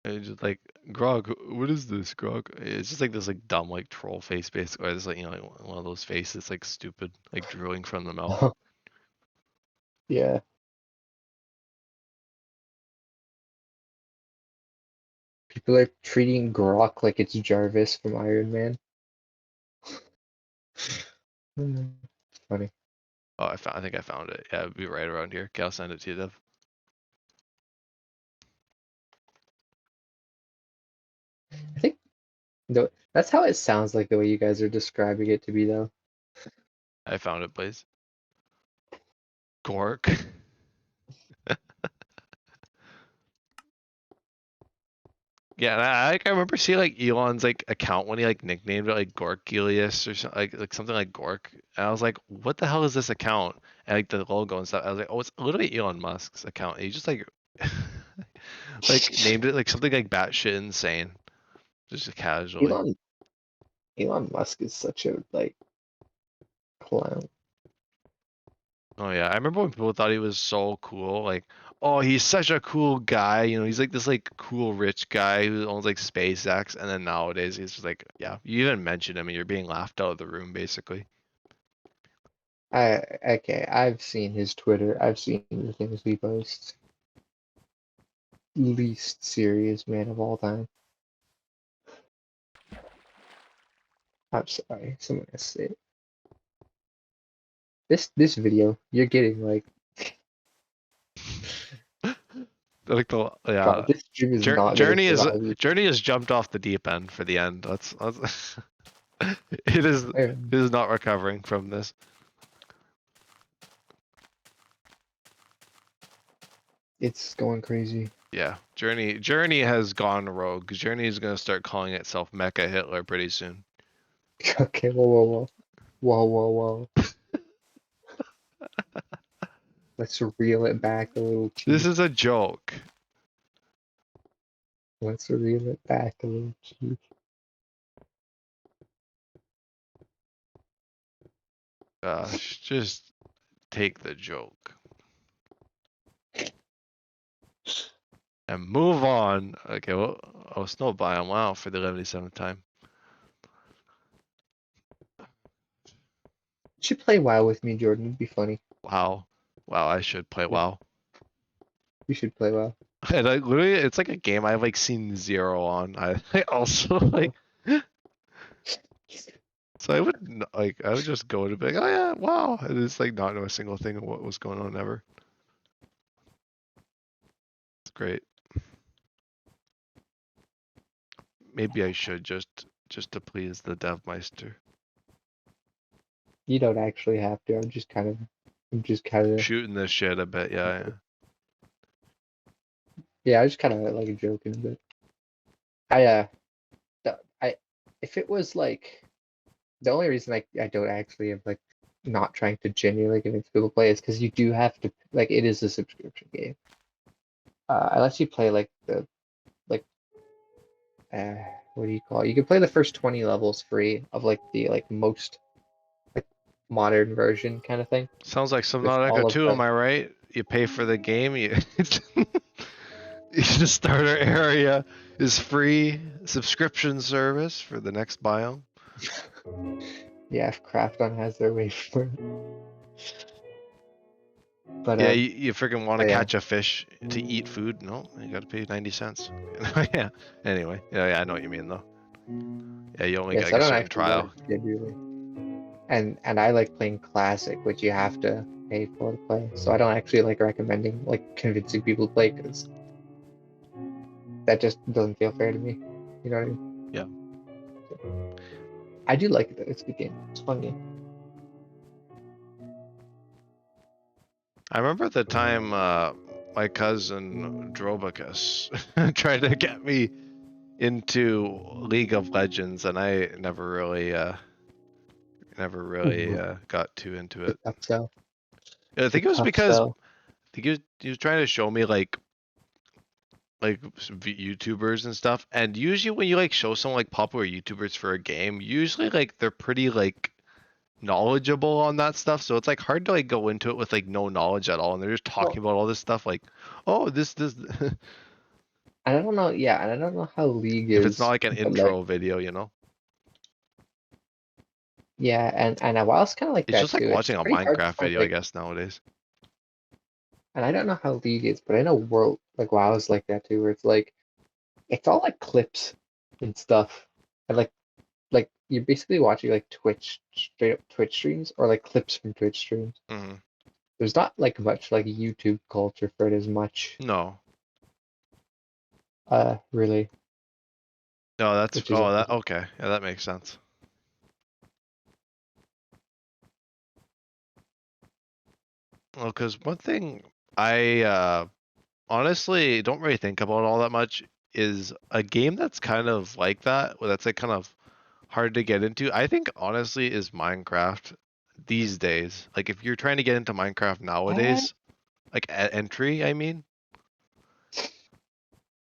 And just like Grog, what is this, Grog? It's just like this like dumb like troll face basically, or it's like like one of those faces like stupid, like drooling from the mouth. Yeah. People are treating Grok like it's Jarvis from Iron Man. Funny. Oh, I think I found it. Yeah, it'd be right around here. Okay, I'll send it to you, Dev. I think that's how it sounds like the way you guys are describing it to be though. I found it, please. Gork. Yeah, and I remember seeing like Elon's like account when he like nicknamed it like Gorkilius or something like something like Gork. And I was like, what the hell is this account? And like the logo and stuff. I was like, oh, it's literally Elon Musk's account. And he just like like named it like something like batshit insane, just casually. Elon Elon Musk is such a like clown. Oh yeah, I remember when people thought he was so cool, like, oh, he's such a cool guy, you know, he's like this like cool rich guy who owns like SpaceX, and then nowadays he's just like, yeah, you even mention him and you're being laughed out of the room basically. Okay, I've seen his Twitter. I've seen the things he posts. Least serious man of all time. I'm sorry, someone has to say it. This video, you're getting like, Like the yeah, God, this stream is not gonna survive you. Journey has jumped off the deep end for the end. That's it is not recovering from this. It's going crazy. Yeah, Journey has gone rogue. Journey is gonna start calling itself Mecha Hitler pretty soon. Okay, whoa. Let's reel it back a little, This chief. is a joke. Let's reel it back a little, chief. Gosh, just take the joke and move on. Okay, well, oh, snow biome. Wow, for the 77th time. You should play WoW with me, Jordan. It'd be funny. Wow, I should play Yeah. WoW. You should play WoW. And I literally, it's like a game I've like seen zero on. I also like, so I would just go to be like, oh yeah, wow, and it's like not know a single thing of what was going on ever. It's great. Maybe I should just to please the dev meister. You don't actually have to. I'm just kind of. Shooting this shit a bit, yeah. Yeah, I just kind of like joking a bit. If it was like the only reason I don't actually am like not trying to genuinely convince people to play is because you do have to like it is a subscription game. Unless you play like the like what do you call it? You can play the first 20 levels free of like the like most like modern version kind of thing. Sounds like With all Subnautica of 2, the am I right? You pay for the game, you the starter area is free subscription service for the next biome. yeah, if Krafton has their way for it. But Yeah, you freaking want to yeah. catch a fish to eat food? No, you gotta pay 90 cents. Yeah. Anyway, yeah, I know what you mean though. Yeah, you only Yes, get I a don't certain actually trial. like genuinely. And I like playing classic, which you have to pay for to play. So I don't actually like recommending like convincing people to play because that just doesn't feel fair to me. You know what I mean? Yeah. So, I do like it though. It's a good game. It's a fun game. I remember the time my cousin Drobacus tried to get me into League of Legends, and I never really got too into it. Tough sell. I think it was Tough because sell. he was trying to show me like YouTubers and stuff, and usually when you like show someone like popular YouTubers for a game, usually like they're pretty like knowledgeable on that stuff, so it's like hard to like go into it with like no knowledge at all, and they're just talking about all this stuff like, oh, this And I don't know. Yeah, and I don't know how League if it's not is, like an but like intro video, you know. yeah, and a WoW's kind of like It's that just like too. It's watching a pretty hard to Minecraft find video, I like. guess, nowadays. And I don't know how League is, but I know World like WoW is like that too, where it's like it's all like clips and stuff, and like you're basically watching like Twitch straight up Twitch streams or like clips from Twitch streams. Hmm. There's not like much like YouTube culture for it as much, No, really, no, that's which is amazing. okay, yeah, that makes sense. Well, because one thing I honestly don't really think about all that much is a game that's kind of like that, that's like kind of hard to get into. I think honestly is Minecraft these days. Like if you're trying to get into Minecraft Uh, nowadays, like entry, I mean,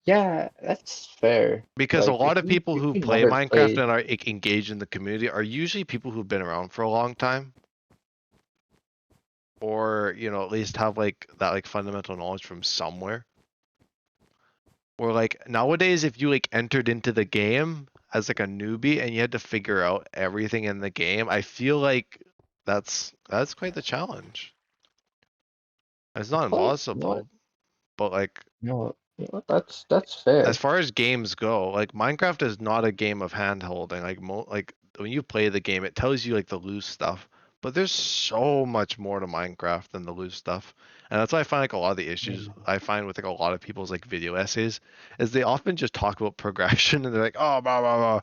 yeah, that's fair. because a Like lot of people if who you play never Minecraft played, and are engaged in the community are usually people who've been around for a long time. or at least have like that like fundamental knowledge from somewhere. Or like nowadays, if you like entered into the game as like a newbie and you had to figure out everything in the game, I feel like that's quite the challenge. It's not Plus, you know what? impossible, but like That's as fair. far as games go, like Minecraft is not a game of hand holding. Like when you play the game, it tells you like the loose stuff, but there's so much more to Minecraft than the loose stuff. And that's why I find like a lot of the issues Yeah. I find with like a lot of people's like video essays is they often just talk about progression and they're like, oh, blah blah blah,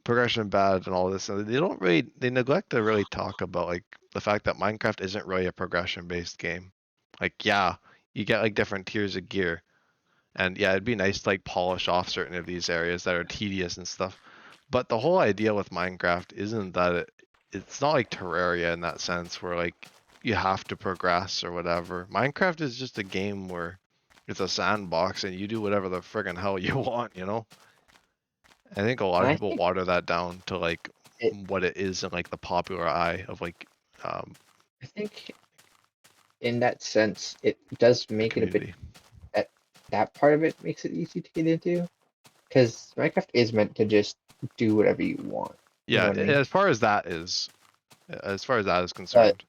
progression bad and all this, and they neglect to really talk about like the fact that Minecraft isn't really a progression based game. Like yeah, you get like different tiers of gear, and yeah, it'd be nice to like polish off certain of these areas that are tedious and stuff. But the whole idea with Minecraft isn't that it's not like Terraria in that sense where like you have to progress or whatever. Minecraft is just a game where it's a sandbox and you do whatever the friggin' hell you want. I think a lot And of I people think water that down to like it. what it is in like the popular eye of like um, I think in that sense, it does the make it a bit community. that that part of it makes it easy to get into because Minecraft is meant to just do whatever you want. You know Yeah, what I mean? as far as that is But concerned.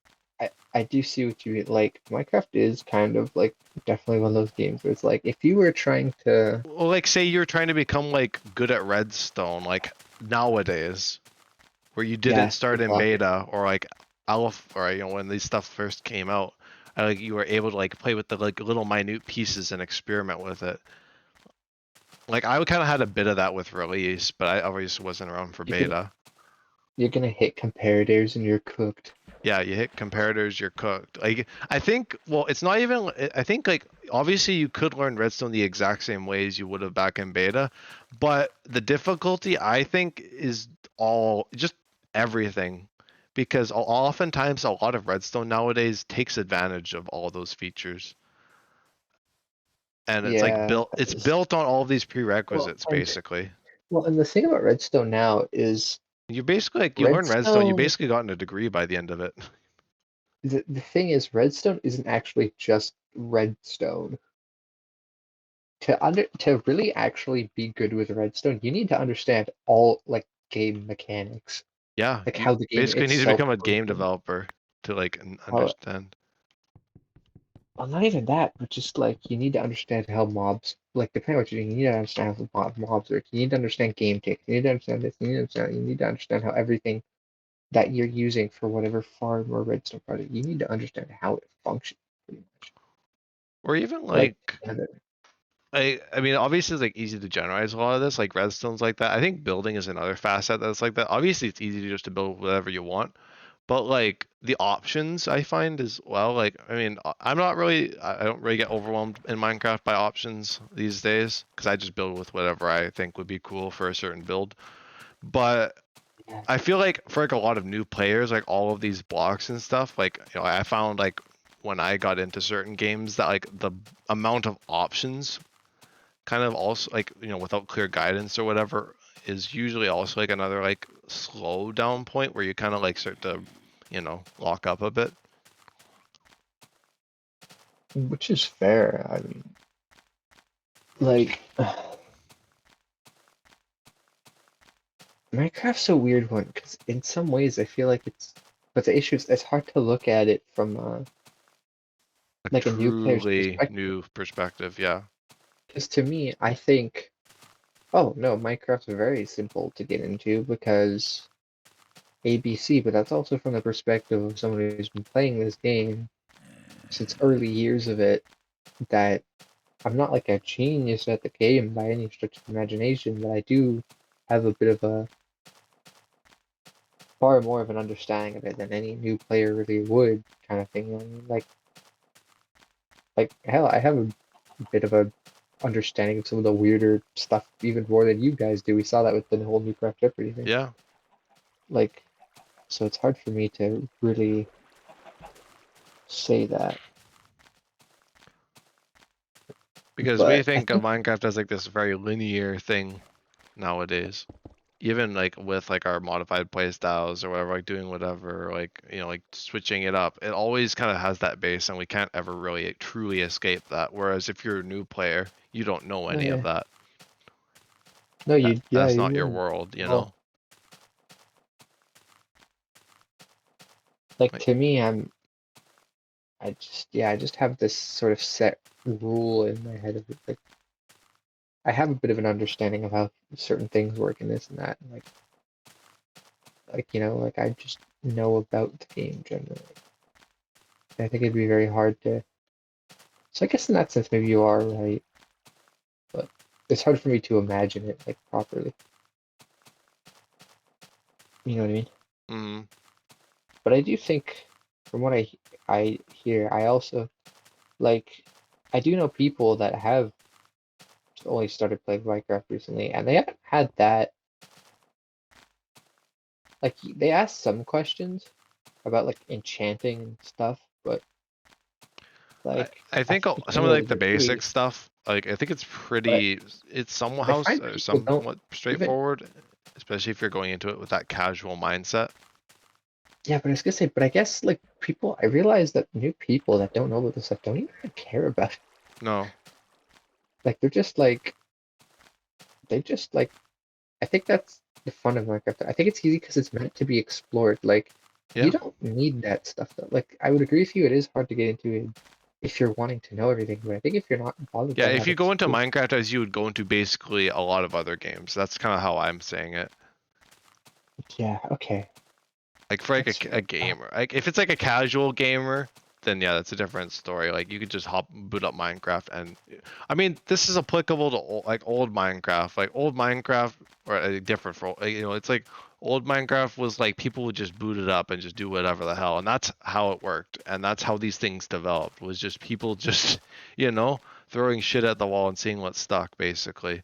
I do see what you mean. Like Minecraft is kind of like definitely one of those games where it's like if you were trying to, Well, like say you're trying to become like good at redstone, like nowadays, where you didn't yeah, start in exactly. beta or like alpha, or when these stuff first came out, and like you were able to like play with the like little minute pieces and experiment with it. Like I kind of had a bit of that with release, but I obviously wasn't around for You can beta. you're gonna hit comparators and you're cooked. Yeah, you hit comparators, you're cooked. Like I think, well, it's not even. I think like obviously you could learn redstone the exact same ways you would have back in beta, but the difficulty I think is all just everything, because oftentimes a lot of redstone nowadays takes advantage of all those features, and it's like Yeah, built. It's it's, built on all these well, prerequisites and basically. the thing about Redstone now is You basically like you learn redstone, you Redstone. basically gotten a degree by the end of it. The thing is, Redstone isn't actually just Redstone. To really actually be good with Redstone, you need to understand all like game mechanics, Yeah, like you how the game basically need to itself become a game functions. developer to like How, understand. well, not even that, but just like you need to understand how mobs, like depending on what you're doing, you need to understand how mobs work. You need to understand game ticks. You need to understand this. You need to understand how everything that you're using for whatever farm or redstone project, you need to understand how it functions pretty much. Or even Like, like yeah, I mean obviously it's like easy to generalize a lot of this, like redstone's like that. I think building is another facet that's like that. Obviously it's easy to just to build whatever you want, but like the options I find as well, like I mean I'm not really I don't really get overwhelmed in Minecraft by options these days because I just build with whatever I think would be cool for a certain build. But yeah, I feel like for like a lot of new players, like all of these blocks and stuff, like I found like when I got into certain games that like the amount of options kind of also like without clear guidance or whatever is usually also like another like slow down point where you kind of like start to lock up a bit. which is fair. I mean, like, Minecraft's a weird one because in some ways I feel like but the issue is it's hard to look at it from A like a new player's truly perspective. new perspective, yeah. Because to me, I think, oh no, Minecraft's very simple to get into because ABC, but that's also from the perspective of someone who's been playing this game since early years of it, that I'm not like a genius at the game by any stretch of imagination, but I do have a bit of a far more of an understanding of it than any new player really would, kind of thing. You know what I mean? Like hell, I have a bit of a understanding of some of the weirder stuff even more than you guys do. We saw that with the whole new Craft Jeopardy thing. Yeah, Like, so it's hard for me to really say that. because we But I think of think Minecraft as like this very linear thing nowadays. even like with like our modified play styles or whatever, like doing whatever, like like switching it up, it always kind of has that base, and we can't ever really truly escape that. Whereas if you're a new player, you don't know No, any of yeah. that. No, yeah, That's you not your wouldn't. world, Well, like Like, to me, I just have this sort of set rule in my head of it. Like I have a bit of an understanding of how certain things work and this and that. And like I just know about the game generally. I think it'd be very hard to. So I guess in that sense, maybe you are right, but it's hard for me to imagine it like properly. You know what I mean? mm, But I do think, from what I hear, I also like. I do know people that have only started playing Minecraft recently, and they haven't had that. Like they ask some questions about like enchanting and stuff, but I like I I think think some of generally like the they're basic pretty. stuff, like I think it's But pretty, it's somewhat I find people don't somewhat even. straightforward, especially if you're going into it with that casual mindset. Yeah, but I was gonna say, but I guess like people, I realize that new people that don't know about this stuff don't even care about it. No, Like they're just like they just like. I think that's the fun of Minecraft. I think it's easy because it's meant to be explored. Like you yeah. don't need that stuff though. Like I would agree with you, it is hard to get into it if you're wanting to know everything. But I think if you're not bothered Yeah, by if that, you go it's into cool. Minecraft as you would go into basically a lot of other games. That's kind of how I'm saying it. Yeah. Okay. Like for like That's a fair. gamer, like if it's like a casual gamer, then yeah, that's a different story. Like you could just boot up Minecraft, and I mean this is applicable to old Minecraft, like old Minecraft, or different for it's like old Minecraft was like people would just boot it up and just do whatever the hell, and that's how it worked, and that's how these things developed, was just people just throwing shit at the wall and seeing what stuck basically.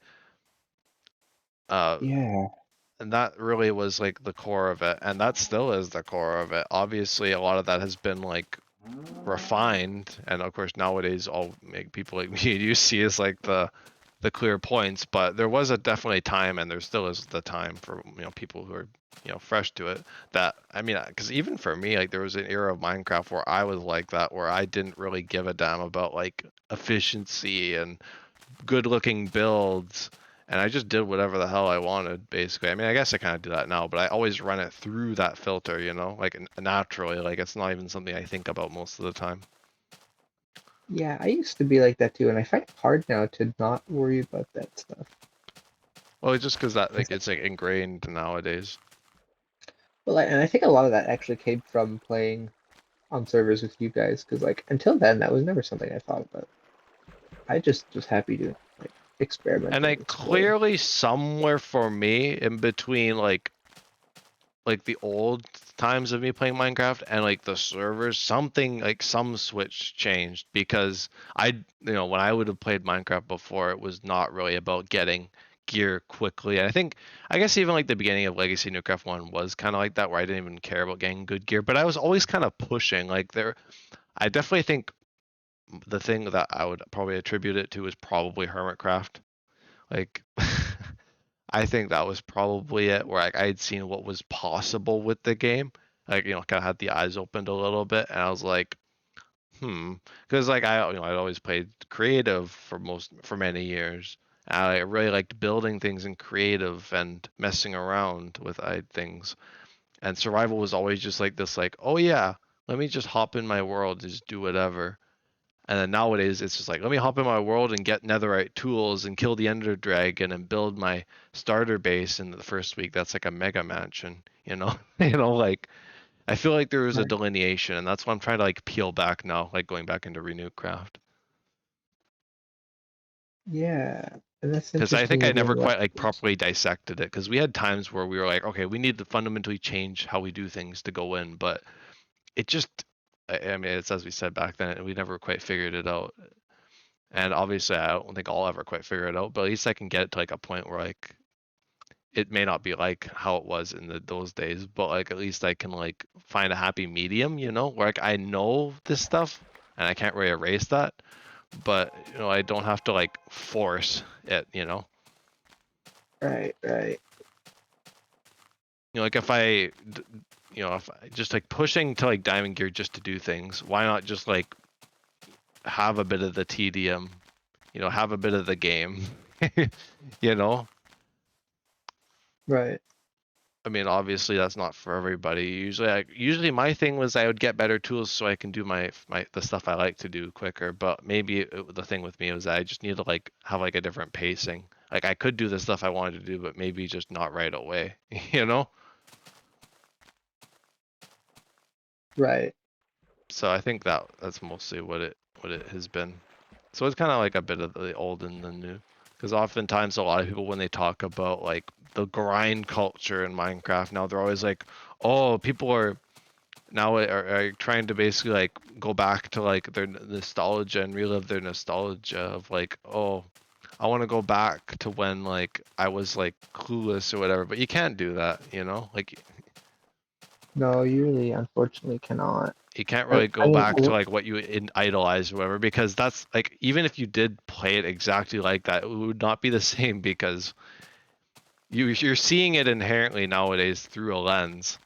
Uh, Yeah. and that really was like the core of it, and that still is the core of it. Obviously a lot of that has been like refined, and of course nowadays all make people like me and you see is like the clear points, but there was a definitely time, and there still is the time for people who are fresh to it, that I mean, because even for me, like there was an era of Minecraft where I was like that, where I didn't really give a damn about like efficiency and good looking builds, and I just did whatever the hell I wanted basically. I mean, I guess I kind of do that now, but I always run it through that filter, like naturally, like it's not even something I think about most of the time. Yeah. I used to be like that too, and I find it hard now to not worry about that stuff. Well, it's just because that I like think, it's like ingrained nowadays. well, and I think a lot of that actually came from playing on servers with you guys, because like until then, that was never something I thought about. I just was happy to like And experimenting and like exploring. clearly somewhere for me in between like the old times of me playing Minecraft and like the servers, something like some switch changed, because when I would have played Minecraft before, it was not really about getting gear quickly. And I guess even like the beginning of Legacy Newcraft 1 was kind of like that, where I didn't even care about getting good gear, but I was always kind of pushing. Like I definitely think the thing that I would probably attribute it to is probably Hermitcraft. Like I think that was probably it, where like I had seen what was possible with the game. Like, kind of had the eyes opened a little bit, and I was like, because like I'd always played creative for many years. And I really liked building things in creative and messing around with things. And survival was always just like this, like, oh yeah, let me just hop in my world and just do whatever. And then nowadays it's just like, let me hop in my world and get netherite tools and kill the ender dragon and build my starter base in the first week. That's like a mega mansion, like I feel like there was a Right. delineation, and that's why I'm trying to like peel back now, like going back into renewed craft. Yeah, and that's Because I interesting think I you're never going quite like backwards. properly dissected it. Because we had times where we were like, okay, we need to fundamentally change how we do things to go in, but it just, I mean, it's as we said back then, we never quite figured it out. And obviously, I don't think I'll ever quite figure it out, but at least I can get it to like a point where like it may not be like how it was in those days, but like at least I can like find a happy medium, where like I know this stuff and I can't really erase that, but I don't have to like force it. Right, right. like if I if I just like pushing to like diamond gear just to do things, why not just like have a bit of the tedium, have a bit of the game, you know? Right. I mean, obviously that's not for everybody. Usually my thing was I would get better tools so I can do the stuff I like to do quicker. But maybe the thing with me was I just need to like have like a different pacing. Like I could do the stuff I wanted to do, but maybe just not right away, you know? Right. So I think that's mostly what it has been. So it's kind of like a bit of the old and the new. Because oftentimes a lot of people when they talk about like the grind culture in Minecraft now they're always like, oh, people are now are trying to basically like go back to like their nostalgia and relive their nostalgia of like, oh, I want to go back to when like I was like clueless or whatever, but you can't do that, like No, you really unfortunately cannot. you can't I, really I go mean, back to like what you idolize or whatever because that's like even if you did play it exactly like that, it would not be the same because you're seeing it inherently nowadays through a lens.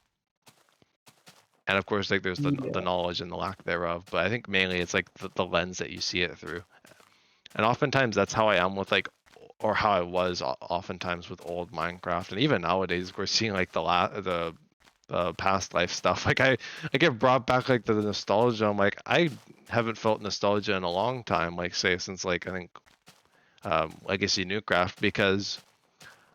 And of course, like there's the yeah, knowledge and the lack thereof, but I think mainly it's like the lens that you see it through. And oftentimes that's how I am with like, or how I was oftentimes with old Minecraft, and even nowadays we're seeing like the past life stuff. Like I get brought back like the nostalgia. I'm like I haven't felt nostalgia in a long time. Like say since like I think Legacy Newcraft because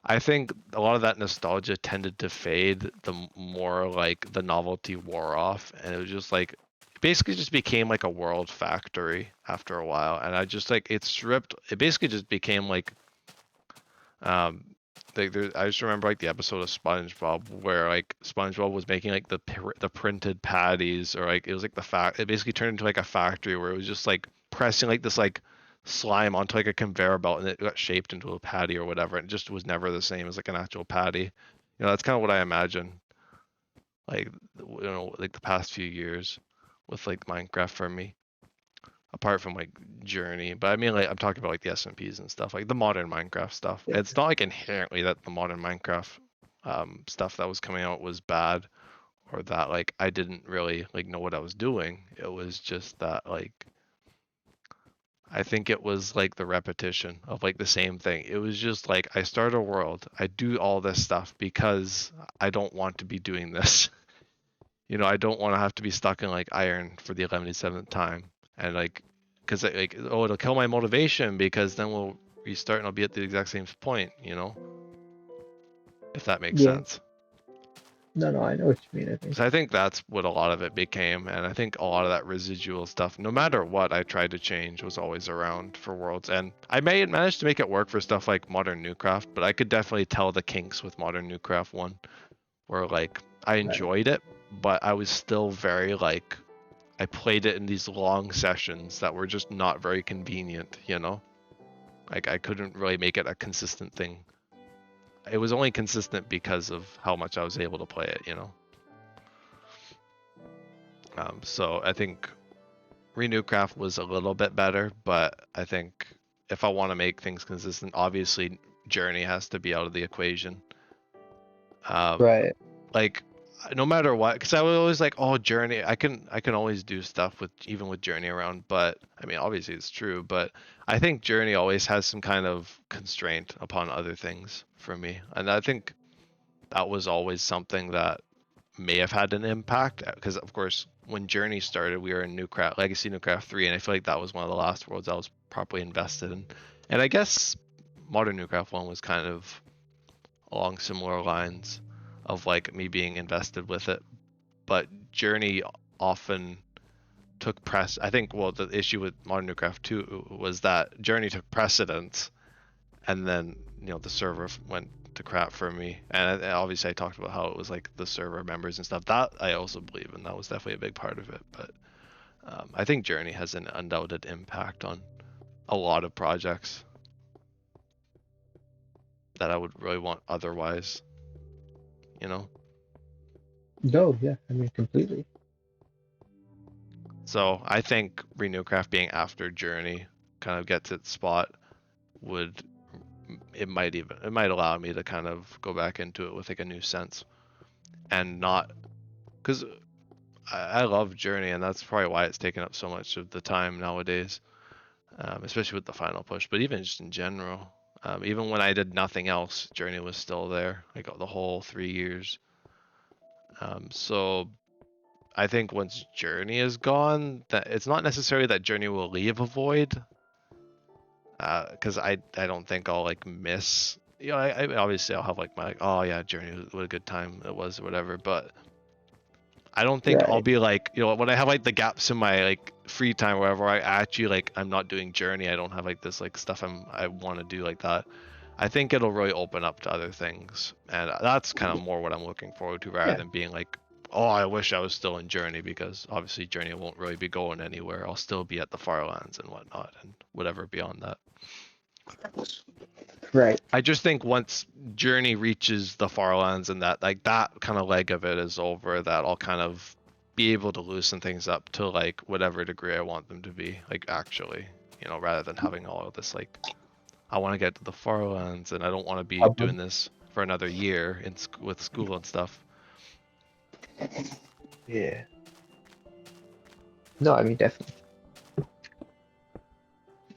I think a lot of that nostalgia tended to fade the more like the novelty wore off, and it was just like it basically just became like a world factory after a while, and I just like it stripped. It basically just became like um. I just remember like the episode of SpongeBob where like SpongeBob was making like the printed patties or like it was like the fact it basically turned into like a factory where it was just like pressing like this like slime onto like a conveyor belt and it got shaped into a patty or whatever. And it just was never the same as like an actual patty. That's kind of what I imagine. Like like the past few years with like Minecraft for me, apart from like Journey. But I mean like I'm talking about like the SMPs and stuff, like the modern Minecraft stuff. yeah, It's not like inherently that the modern Minecraft stuff that was coming out was bad or that like I didn't really like know what I was doing. It was just that like I think it was like the repetition of like the same thing. It was just like I start a world, I do all this stuff because I don't want to be doing this. I don't want to have to be stuck in like iron for the 11th time and like because like oh it'll kill my motivation because then we'll restart and I'll be at the exact same point, if that makes yeah. sense. No, no, I know what you mean. I think. So I think that's what a lot of it became, and I think a lot of that residual stuff, no matter what I tried to change, was always around for Worlds. And I may manage to make it work for stuff like Modern Newcraft, but I could definitely tell the kinks with Modern Newcraft 1, where like I Right. enjoyed it, but I was still very like I played it in these long sessions that were just not very convenient. Like I couldn't really make it a consistent thing. It was only consistent because of how much I was able to play it. So I think Renewcraft was a little bit better, but I think if I want to make things consistent, obviously Journey has to be out of the equation. Um, Right. like no matter what, because I was always like, oh, Journey, I can always do stuff with even with Journey around, but I mean obviously it's true, but I think Journey always has some kind of constraint upon other things for me, and I think that was always something that may have had an impact because of course when Journey started we were in Newcraft Legacy Newcraft 3 and I feel like that was one of the last worlds I was properly invested in, and I guess Modern Newcraft 1 was kind of along similar lines of like me being invested with it, but Journey often took I think well the issue with Modern Newcraft 2 was that Journey took precedence and then the server went to crap for me, and obviously I talked about how it was like the server members and stuff that I also believe in, that was definitely a big part of it, but I think Journey has an undoubted impact on a lot of projects that I would really want otherwise you know No, yeah. I mean, completely. so I think Renewcraft being after Journey kind of gets its spot would it might allow me to kind of go back into it with like a new sense. and not because I love Journey, and that's probably why it's taken up so much of the time nowadays, especially with the final push. But even just in general, even when I did nothing else, Journey was still there. I got the whole 3 years. So I think once Journey is gone, that it's not necessarily that Journey will leave a void, because I don't think I'll like miss. You know, I obviously I'll have like my like, oh yeah, Journey, what a good time it was, or whatever. But I don't think I'll Right. be like, you know, when I have like the gaps in my like free time, wherever I actually like I'm not doing Journey, I don't have like this like stuff I want to do like that. I think it'll really open up to other things, and that's kind of more what I'm looking forward to, rather Yeah. than being like, oh, I wish I was still in Journey, because obviously Journey won't really be going anywhere. I'll still be at the Farlands and whatnot, and whatever beyond that. Right. I just think once Journey reaches the Farlands and that like that kind of leg of it is over, that I'll kind of be able to loosen things up to like whatever degree I want them to be, like actually, you know, rather than having all of this like I want to get to the Farlands and I don't want to be doing this for another year in with school and stuff. Yeah. No, I mean definitely.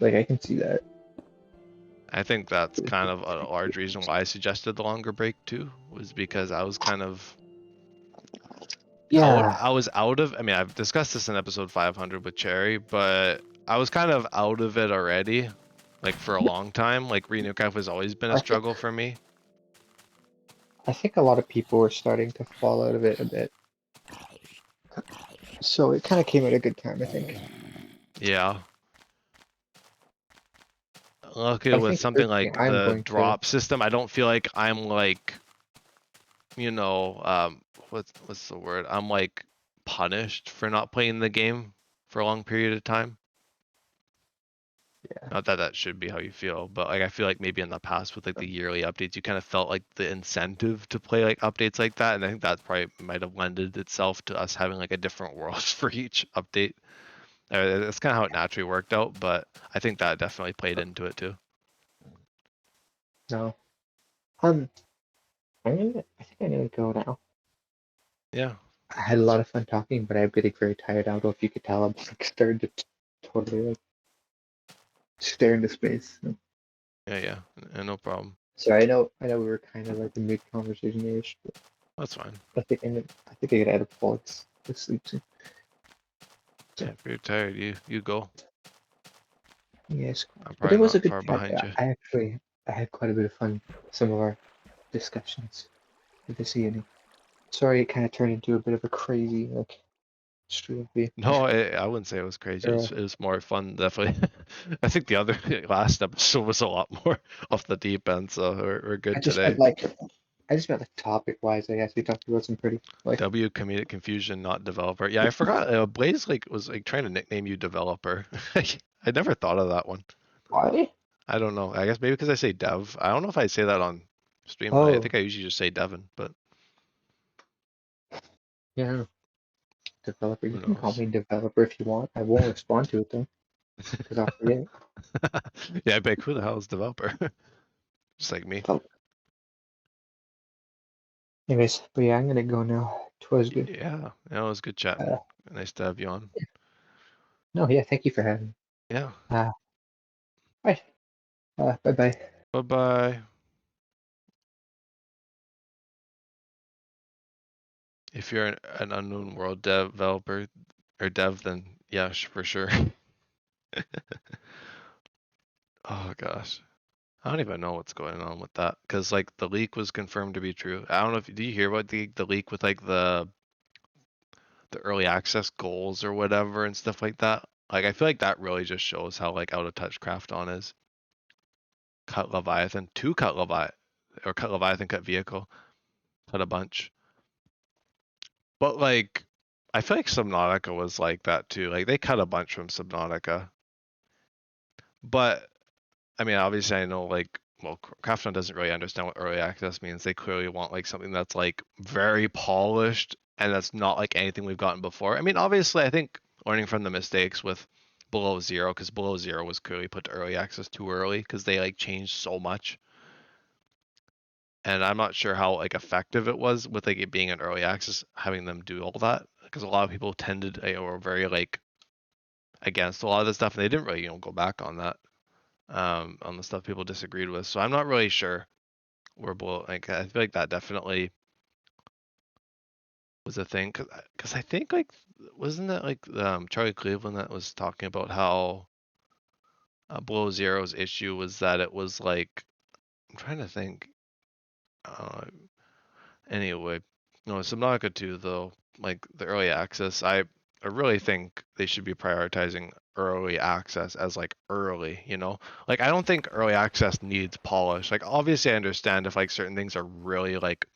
Like I can see that. I think that's kind of a large reason why I suggested the longer break too, was because I was kind of out. Yeah. I was out of. I mean, I've discussed this in episode 500 with Cherry, but I was kind of out of it already, like for a long time. Like Renewcraft has always been a I think struggle for me. I think a lot of people were starting to fall out of it a bit. So it kind of came at a good time, I think. Yeah. Luckily, But I with think something personally, like I'm the going to. drop system, I don't feel like I'm like, you know, what's the word? I'm like punished for not playing the game for a long period of time. Yeah. Not that that should be how you feel, but like I feel like maybe in the past with like the yearly updates, you kind of felt like the incentive to play like updates like that, and I think that probably might have lended itself to us having like a different world for each update. That's kind of how it naturally worked out, but I think that definitely played into it too. No. Um. I think I'm gonna go now. Yeah, I had a lot of fun talking, but I'm getting very tired. I don't know if you could tell. I'm like starting to totally like stare into space. yeah, no problem. So I know we were kind of like in mid conversation ish, but That's fine. I think I gotta end up falling asleep soon. Yeah, So if you're tired, you go. yes, I'm but it probably was a not good far chat. behind you. I had quite a bit of fun. Some of our discussions this evening. Sorry, it kind of turned into a bit of a crazy like stream. No, I wouldn't say it was crazy. Or, It was more fun, definitely. I think the other last episode was a lot more off the deep end, so we're I good just meant today. like I just meant like topic wise. I guess we talked about some pretty like W comedic confusion, not developer. Yeah, I forgot. Blaze like was like trying to nickname you developer. I never thought of that one. why? I don't know. I guess maybe because I say dev. I don't know if I say that on stream. I Oh think I usually just say Devon, but yeah, developer. who You can call knows? me developer if you want. I won't respond to it though, because I'll forget. Yeah, I'd be like, who the hell is developer? Just like me. Oh, anyways, but yeah, I'm gonna go now. It was good. Yeah, it was good chatting. Uh, Nice to have you on. no, yeah, thank you for having me. Yeah. Uh, bye. Bye bye. Bye bye. If you're an unknown world developer or dev, then yeah, for sure. Oh gosh. I don't even know what's going on with that because like the leak was confirmed to be true. I don't know if do you hear about the leak with like the early access goals or whatever and stuff like that. Like I feel like that really just shows how like out of touch Krafton is. Cut Leviathan, two cut Leviathan or cut Leviathan, cut vehicle, cut a bunch. But like I feel like Subnautica was like that too. Like they cut a bunch from Subnautica. But I mean, obviously, I know like well, Krafton doesn't really understand what early access means. They clearly want like something that's like very polished and that's not like anything we've gotten before. I mean, obviously, I think learning from the mistakes with Below Zero, because Below Zero was clearly put to early access too early because they like changed so much. and I'm not sure how like effective it was with like it being an early access, having them do all that, because a lot of people tended or were very like against a lot of the stuff, and they didn't really go back on that, on the stuff people disagreed with. So I'm not really sure where like I feel like that definitely was a thing, because I think like wasn't that like Charlie Cleveland that was talking about how Below Zero's issue was that it was like, I'm trying to think. Uh, anyway, no, Subnautica 2 though, like the early access, I really think they should be prioritizing early access as like early, Like I don't think early access needs polish. Like obviously I understand if like certain things are really like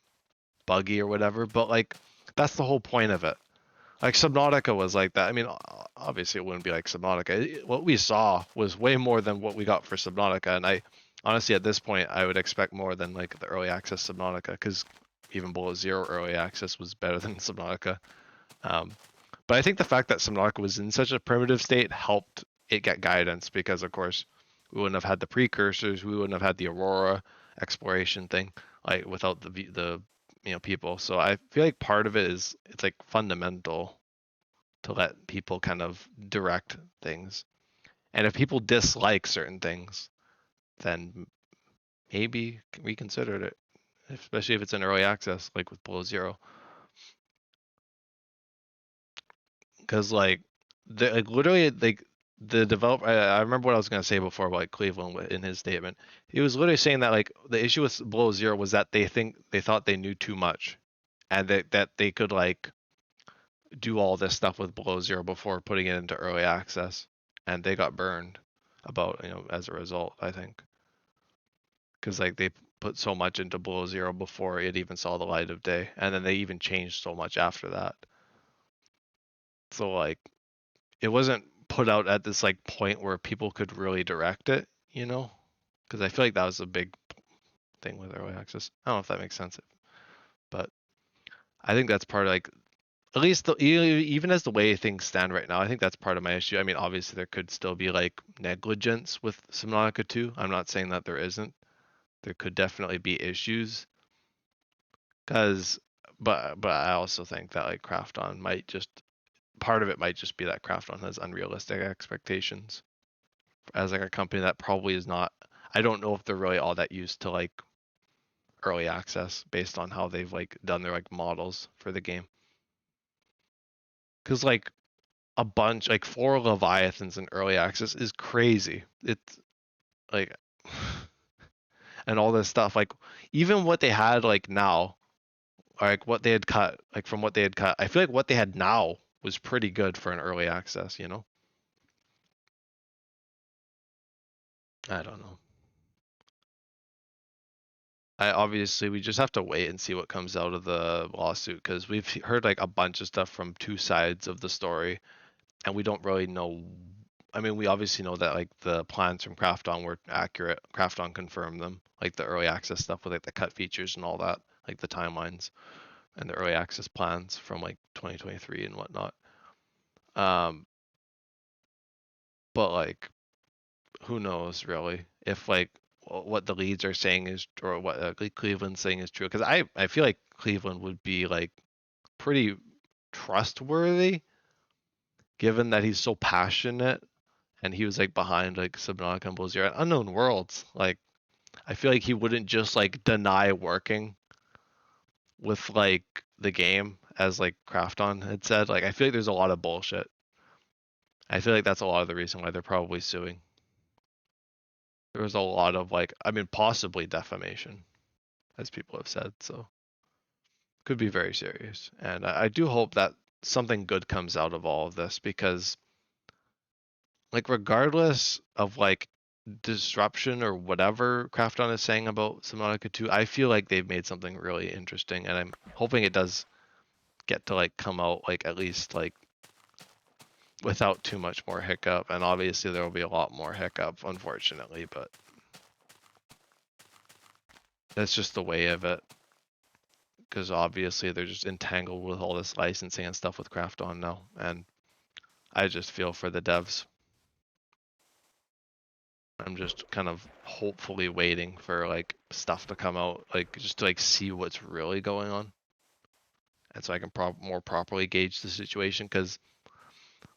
buggy or whatever, but like that's the whole point of it. Like Subnautica was like that. I mean, obviously it wouldn't be like Subnautica. What we saw was way more than what we got for Subnautica, and I honestly at this point I would expect more than like the early access Subnautica, because even Below Zero early access was better than Subnautica. Um, but I think the fact that Subnautica was in such a primitive state helped it get guidance, because of course we wouldn't have had the precursors, we wouldn't have had the Aurora exploration thing, like without the people. So I feel like part of it is it's like fundamental to let people kind of direct things. And if people dislike certain things, then maybe reconsider it, especially if it's in early access, like with Below Zero. Because like literally like the developer, I remember what I was gonna say before about like Cleveland in his statement. He was literally saying that like the issue with Below Zero was that they thought they knew too much, and that they could like do all this stuff with Below Zero before putting it into early access, and they got burned about as a result, I think, because like they put so much into Below Zero before it even saw the light of day, and then they even changed so much after that. So like it wasn't put out at this like point where people could really direct it, because I feel like that was a big thing with early access. I don't know if that makes sense, but I think that's part of like, at least even as the way things stand right now, I think that's part of my issue. I mean, obviously there could still be like negligence with Subnautica 2. I'm not saying that there isn't. There could definitely be issues, cause, but I also think that like Krafton might just, part of it might just be that Krafton has unrealistic expectations as like a company that probably is not. I don't know if they're really all that used to like early access based on how they've like done their like models for the game. Cause like a bunch, like 4 Leviathans in early access is crazy. It's like, and all this stuff. Like, even what they had like now, like what they had cut, like from what they had cut, I feel like what they had now was pretty good for an early access. I don't know. We just have to wait and see what comes out of the lawsuit, because we've heard like a bunch of stuff from two sides of the story, and we don't really know. I mean, we obviously know that like the plans from Krafton were accurate. Krafton confirmed them, like the early access stuff with like the cut features and all that, like the timelines and the early access plans from like 2023 and whatnot. Um, but like, who knows really if like what the leads are saying is, or what Cleveland's saying is true? Because I feel like Cleveland would be like pretty trustworthy, given that he's so passionate and he was like behind like Subnautica and Below Zero and Unknown Worlds. Like I feel like he wouldn't just like deny working with like the game, as like Krafton had said. Like I feel like there's a lot of bullshit. I feel like that's a lot of the reason why they're probably suing. There was a lot of like, I mean, possibly defamation, as people have said. So could be very serious. And I do hope that something good comes out of all of this, because like regardless of like disruption or whatever Krafton is saying about Subnautica 2, I feel like they've made something really interesting, and I'm hoping it does get to like come out like at least like without too much more hiccup. And obviously there will be a lot more hiccup, unfortunately, but that's just the way of it, because obviously they're just entangled with all this licensing and stuff with Krafton now, and I just feel for the devs. I'm just kind of hopefully waiting for like stuff to come out, like just to like see what's really going on, and so I can more properly gauge the situation. Because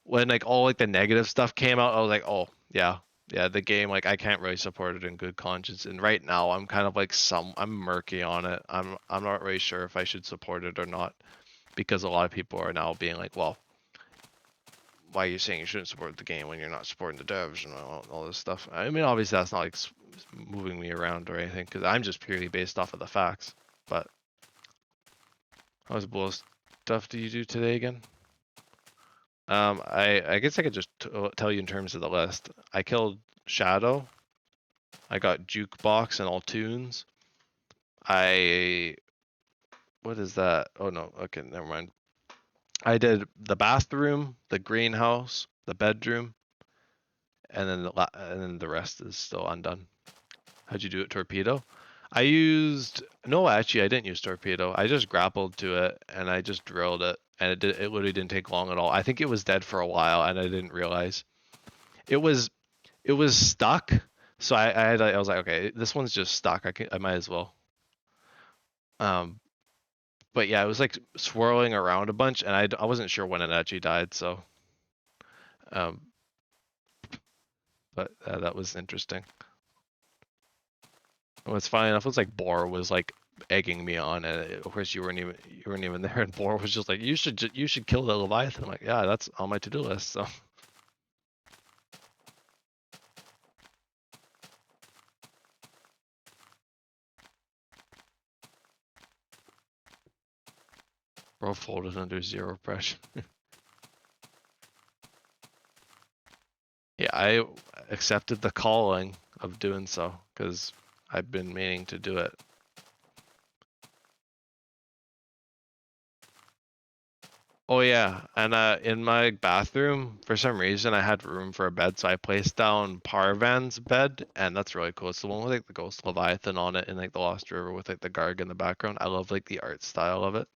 when like all like the negative stuff came out, I was like, oh yeah, yeah, the game, like I can't really support it in good conscience. And right now, I'm kind of like I'm murky on it. I'm not really sure if I should support it or not, because a lot of people are now being like, well, why are you saying you shouldn't support the game when you're not supporting the devs and all this stuff? I mean, obviously that's not like moving me around or anything, because I'm just purely based off of the facts. But how much bull stuff do you do today again? I guess I could just tell you in terms of the list. I killed Shadow. I got Jukebox and all tunes. What is that? Oh no, okay, never mind. I did the bathroom, the greenhouse, the bedroom, and then the rest is still undone. How'd you do it, torpedo? No, actually I didn't use torpedo. I just grappled to it and I just drilled it, and it literally didn't take long at all. I think it was dead for a while and I didn't realize. It was stuck. So I was like, okay, this one's just stuck. I might as well. Um, but yeah, it was like swirling around a bunch, and I wasn't sure when it actually died. So, um, but that was interesting. What's funny enough was like Boar was like egging me on, and of course you weren't even there, and Boar was just like, you should kill the Leviathan. I'm like, yeah, that's on my to-do list. So bro folded under zero pressure. Yeah, I accepted the calling of doing so because I've been meaning to do it. Oh yeah, and in my bathroom, for some reason, I had room for a bed, so I placed down Parvan's bed, and that's really cool. It's the one with like the Ghost Leviathan on it, and like the Lost River with like the Garg in the background. I love like the art style of it,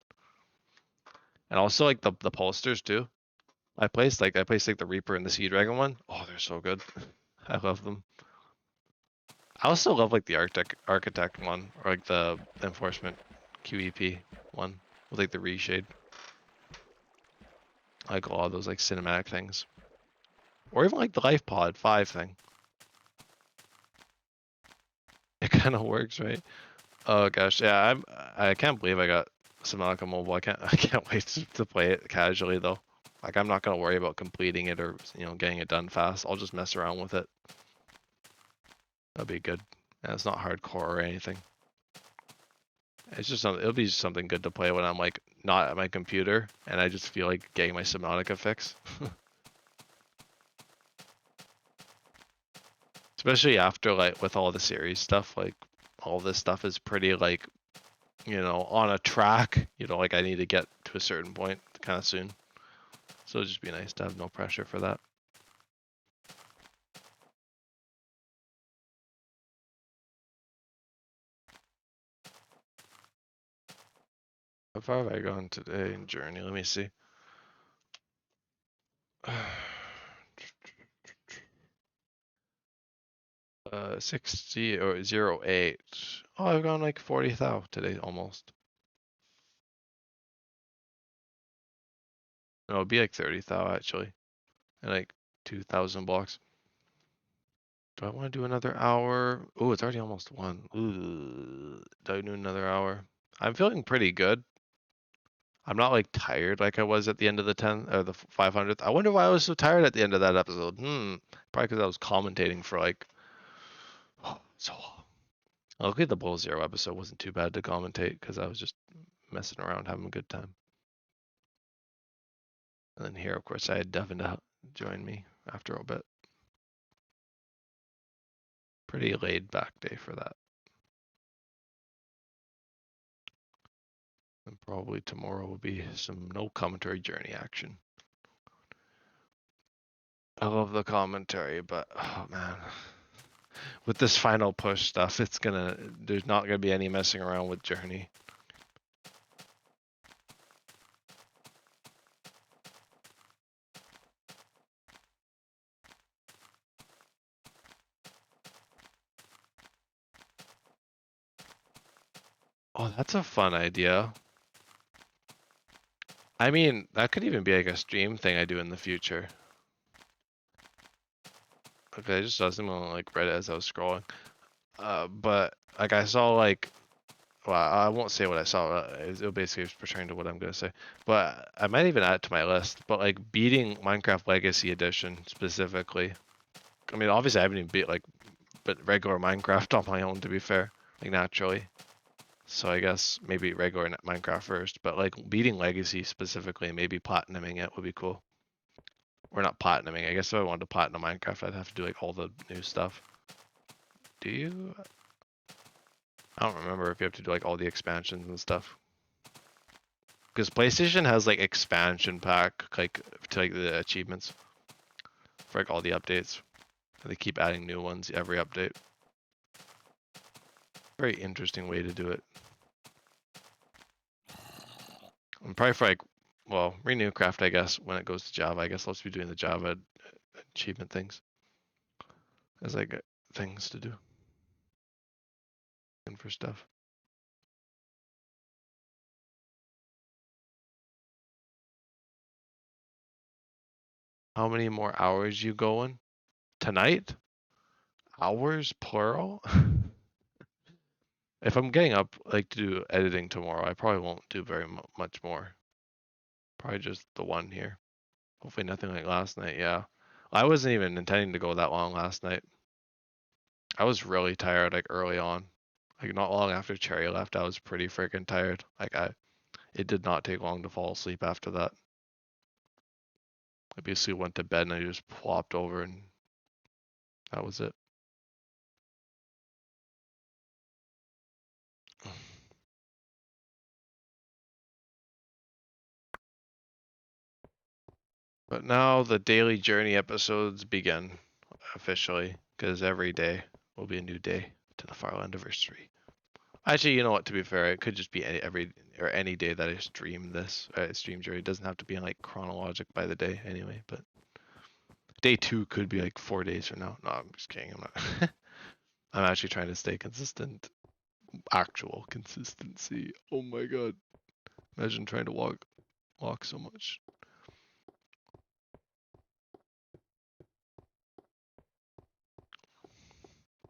and also like the posters too. I placed like the Reaper and the Sea Dragon one. Oh, they're so good. I love them. I also love like the Architect one, or like the Enforcement QEP one with like the reshade. I like a lot of those like cinematic things. Or even like the Life Pod 5 thing. It kind of works, right? Oh gosh, yeah, I can't believe I got Subnautica Mobile. I can't wait to play it casually though. Like I'm not gonna worry about completing it or getting it done fast. I'll just mess around with it. That'll be good. And it's not hardcore or anything. It's just something. It'll be just something good to play when I'm like not at my computer and I just feel like getting my Subnautica fix. Especially after like with all the series stuff, like all this stuff is pretty like on a track. Like I need to get to a certain point kind of soon. So it'd just be nice to have no pressure for that. How far have I gone today in Journey? Let me see. 60 or 08. Oh, I've gone like 40,000 today almost. No, it'd be like 30,000 actually. And like 2,000 blocks. Do I want to do another hour? Oh, it's already almost 1. Ooh, do I do another hour? I'm feeling pretty good. I'm not like tired like I was at the end of the 10 or the 500th. I wonder why I was so tired at the end of that episode. Probably because I was commentating for like so long. Luckily, the Bull Zero episode wasn't too bad to commentate because I was just messing around, having a good time. And then here, of course, I had Devon to join me after a bit. Pretty laid back day for that. And probably tomorrow will be some no commentary journey action. I love the commentary, but oh man. With this final push stuff, there's not gonna be any messing around with journey. Oh, that's a fun idea. I mean, that could even be like a stream thing I do in the future. Okay, I just saw something on like Reddit as I was scrolling. But like I saw like, well, I won't say what I saw. It'll basically just pertain to what I'm gonna say. But I might even add it to my list. But like beating Minecraft Legacy Edition specifically. I mean, obviously I haven't even beat like, but regular Minecraft on my own to be fair, like naturally. So I guess maybe regular Minecraft first, but like beating Legacy specifically, maybe platinuming it would be cool. Or not platinuming. I guess if I wanted to platinum Minecraft, I'd have to do like all the new stuff. Do you? I don't remember if you have to do like all the expansions and stuff. Because PlayStation has like expansion pack like to like the achievements for like all the updates. And they keep adding new ones every update. Very interesting way to do it. And probably for like, well, Renew Craft, I guess, when it goes to Java, I guess let's be doing the Java achievement things as like things to do and for stuff. How many more hours you going tonight? Hours plural? If I'm getting up like to do editing tomorrow, I probably won't do very much more. Probably just the one here. Hopefully nothing like last night. Yeah, I wasn't even intending to go that long last night. I was really tired like early on. Like not long after Cherry left, I was pretty freaking tired. It did not take long to fall asleep after that. I basically went to bed and I just plopped over and that was it. But now the daily journey episodes begin officially, because every day will be a new day to the Farlandiversary. Actually, you know what? To be fair, it could just be any day that I stream this. Stream journey. It doesn't have to be in like chronologic by the day anyway. But day 2 could be like 4 days from now. No, I'm just kidding. I'm not. I'm actually trying to stay consistent. Actual consistency. Oh my god! Imagine trying to walk so much.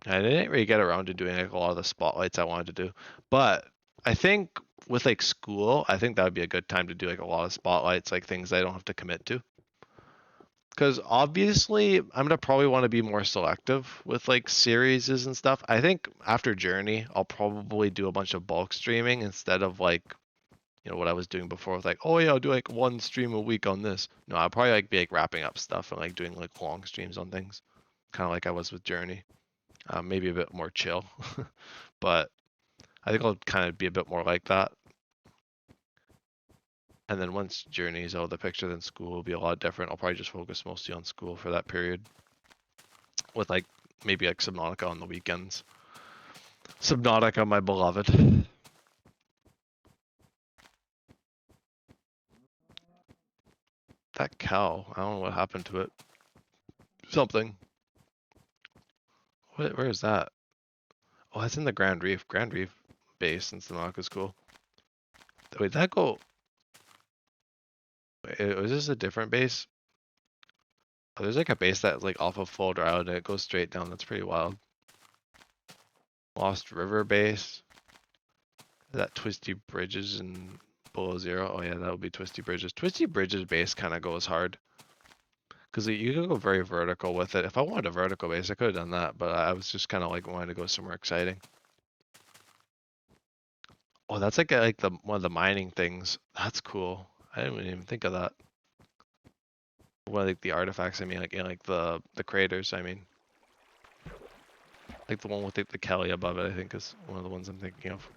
I didn't really get around to doing like a lot of the spotlights I wanted to do, but I think with like school, I think that would be a good time to do like a lot of spotlights, like things I don't have to commit to. Because obviously, I'm gonna probably want to be more selective with like series and stuff. I think after Journey, I'll probably do a bunch of bulk streaming instead of like, what I was doing before with like, oh yeah, I'll do like one stream a week on this. No, I'll probably like be like wrapping up stuff and like doing like long streams on things, kind of like I was with Journey. Maybe a bit more chill, but I think I'll kind of be a bit more like that. And then once Journey's out of the picture, then school will be a lot different. I'll probably just focus mostly on school for that period, with like maybe like Subnautica on the weekends. Subnautica, my beloved. That cow, I don't know what happened to it. Something. Where is that? Oh, that's in the Grand Reef. Grand Reef base in Subnautica's cool. Wait, that go? Wait, was this a different base? Oh, there's like a base that's like off of Folder Island and it goes straight down. That's pretty wild. Lost River base. Is that Twisty Bridges and Below Zero? Oh yeah, that would be Twisty Bridges. Twisty Bridges base kind of goes hard. Because you can go very vertical with it. If I wanted a vertical base, I could have done that, but I was just kind of like wanting to go somewhere exciting. Oh, that's like one of the mining things. That's cool. I didn't even think of that. One of like the artifacts. I mean, like like the craters. I mean, like the one with the Kelly above it. I think is one of the ones I'm thinking of.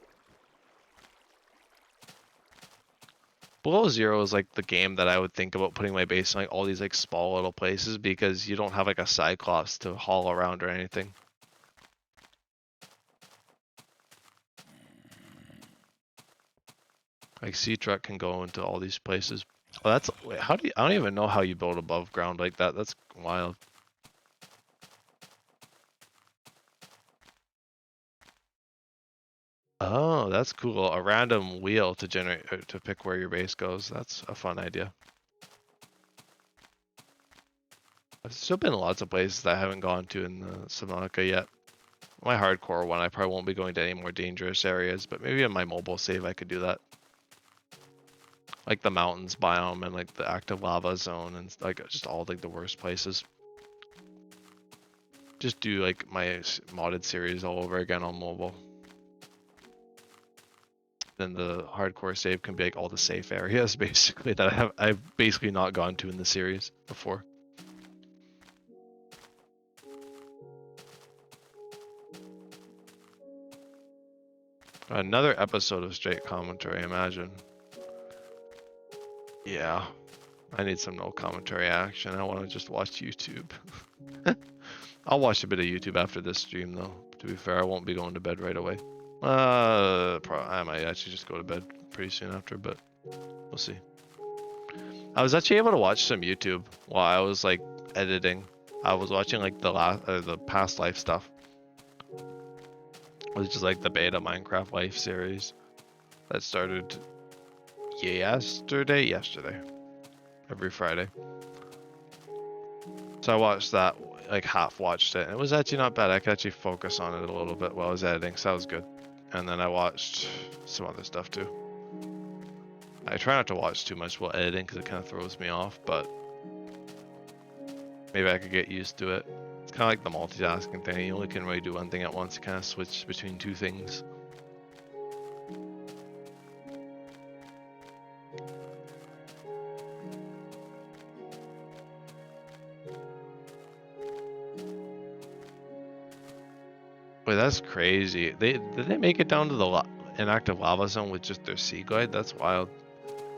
Below Zero is like the game that I would think about putting my base in like all these like small little places because you don't have like a Cyclops to haul around or anything. Like Sea Truck can go into all these places. Oh, wait, I don't even know how you build above ground like that. That's wild. Oh, that's cool. A random wheel to generate to pick where your base goes. That's a fun idea. There's still been lots of places that I haven't gone to in the Subnautica yet. My hardcore one, I probably won't be going to any more dangerous areas, but maybe in my mobile save I could do that. Like the mountains biome and like the active lava zone and like just all like the worst places. Just do like my modded series all over again on mobile. Then the hardcore save can be like all the safe areas basically that I've basically not gone to in the series before. Another episode of straight commentary, imagine. Yeah, I need some no commentary action. I want to just watch YouTube. I'll watch a bit of YouTube after this stream though. To be fair, I won't be going to bed right away. I might actually just go to bed pretty soon after, but we'll see. I was actually able to watch some YouTube while I was like editing. I was watching like the past life stuff. It was just like the beta Minecraft life series that started yesterday, every Friday. So I watched that, like half watched it, and it was actually not bad. I could actually focus on it a little bit while I was editing, so that was good. And then I watched some other stuff too. I try not to watch too much while editing because it kind of throws me off, but maybe I could get used to it. It's kind of like the multitasking thing. You only can really do one thing at once. You kind of switch between two things. Wait, that's crazy. Did they make it down to the inactive lava zone with just their sea glide? That's wild.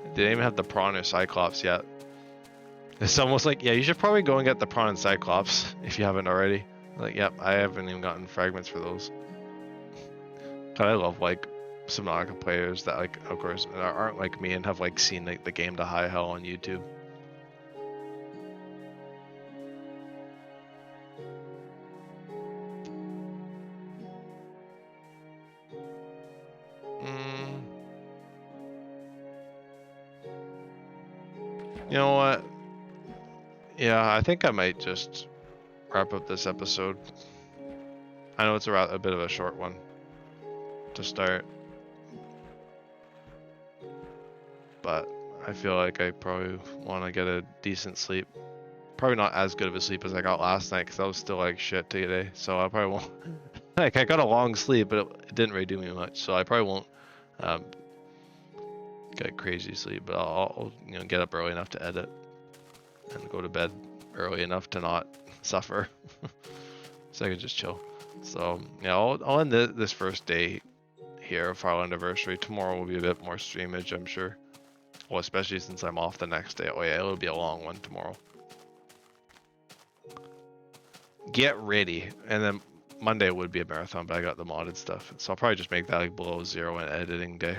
They didn't even have the prawn or cyclops yet. It's almost like, yeah, you should probably go and get the prawn and cyclops if you haven't already. Like, yep, I haven't even gotten fragments for those. But I love like Subnautica players that like, of course, aren't like me and have like seen like the game to high hell on YouTube. You know what? Yeah, I think I might just wrap up this episode. I know it's a bit of a short one to start, but I feel like I probably want to get a decent sleep. Probably not as good of a sleep as I got last night because I was still like shit today, so I probably won't. Like I got a long sleep, but it didn't really do me much, so I probably won't get crazy sleep. But I'll get up early enough to edit and go to bed early enough to not suffer, so I can just chill. So yeah, I'll end this first day here of Farlandiversary. Tomorrow will be a bit more streamage, I'm sure. Well, especially since I'm off the next day. Oh yeah, it'll be a long one tomorrow. Get ready, and then Monday would be a marathon, but I got the modded stuff, so I'll probably just make that like below 0 in editing day,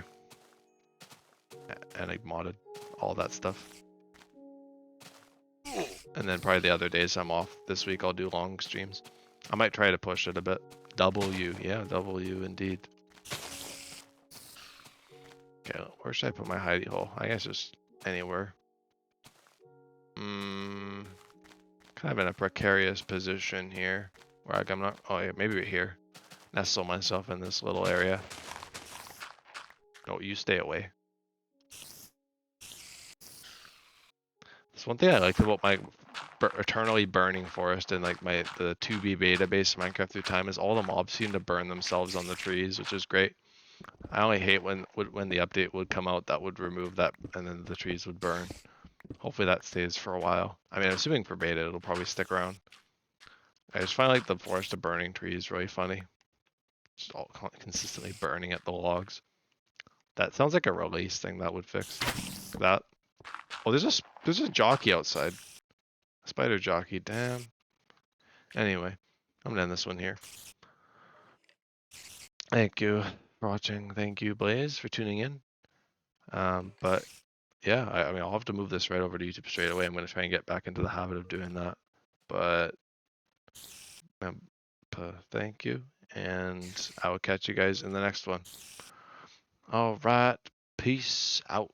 and like modded all that stuff. And then probably the other days I'm off this week, I'll do long streams. I might try to push it a bit. W, yeah, W indeed. Okay, where should I put my hidey hole? I guess just anywhere. Kind of in a precarious position here, where I'm not. Oh yeah, maybe right here. Nestle myself in this little area. No, you stay away. That's one thing I liked about my eternally burning forest and like the 2B beta base Minecraft through time is all the mobs seem to burn themselves on the trees, which is great. I only hate when the update would come out that would remove that and then the trees would burn. Hopefully that stays for a while. I mean, assuming for beta, it'll probably stick around. I just find like the forest of burning trees really funny. Just all consistently burning at the logs. That sounds like a release thing that would fix that. Oh, there's a jockey outside. A spider jockey, damn. Anyway, I'm gonna end this one here. Thank you for watching. Thank you, Blaze, for tuning in. But yeah, I mean, I'll have to move this right over to YouTube straight away. I'm gonna try and get back into the habit of doing that. But thank you, and I will catch you guys in the next one. All right, peace out.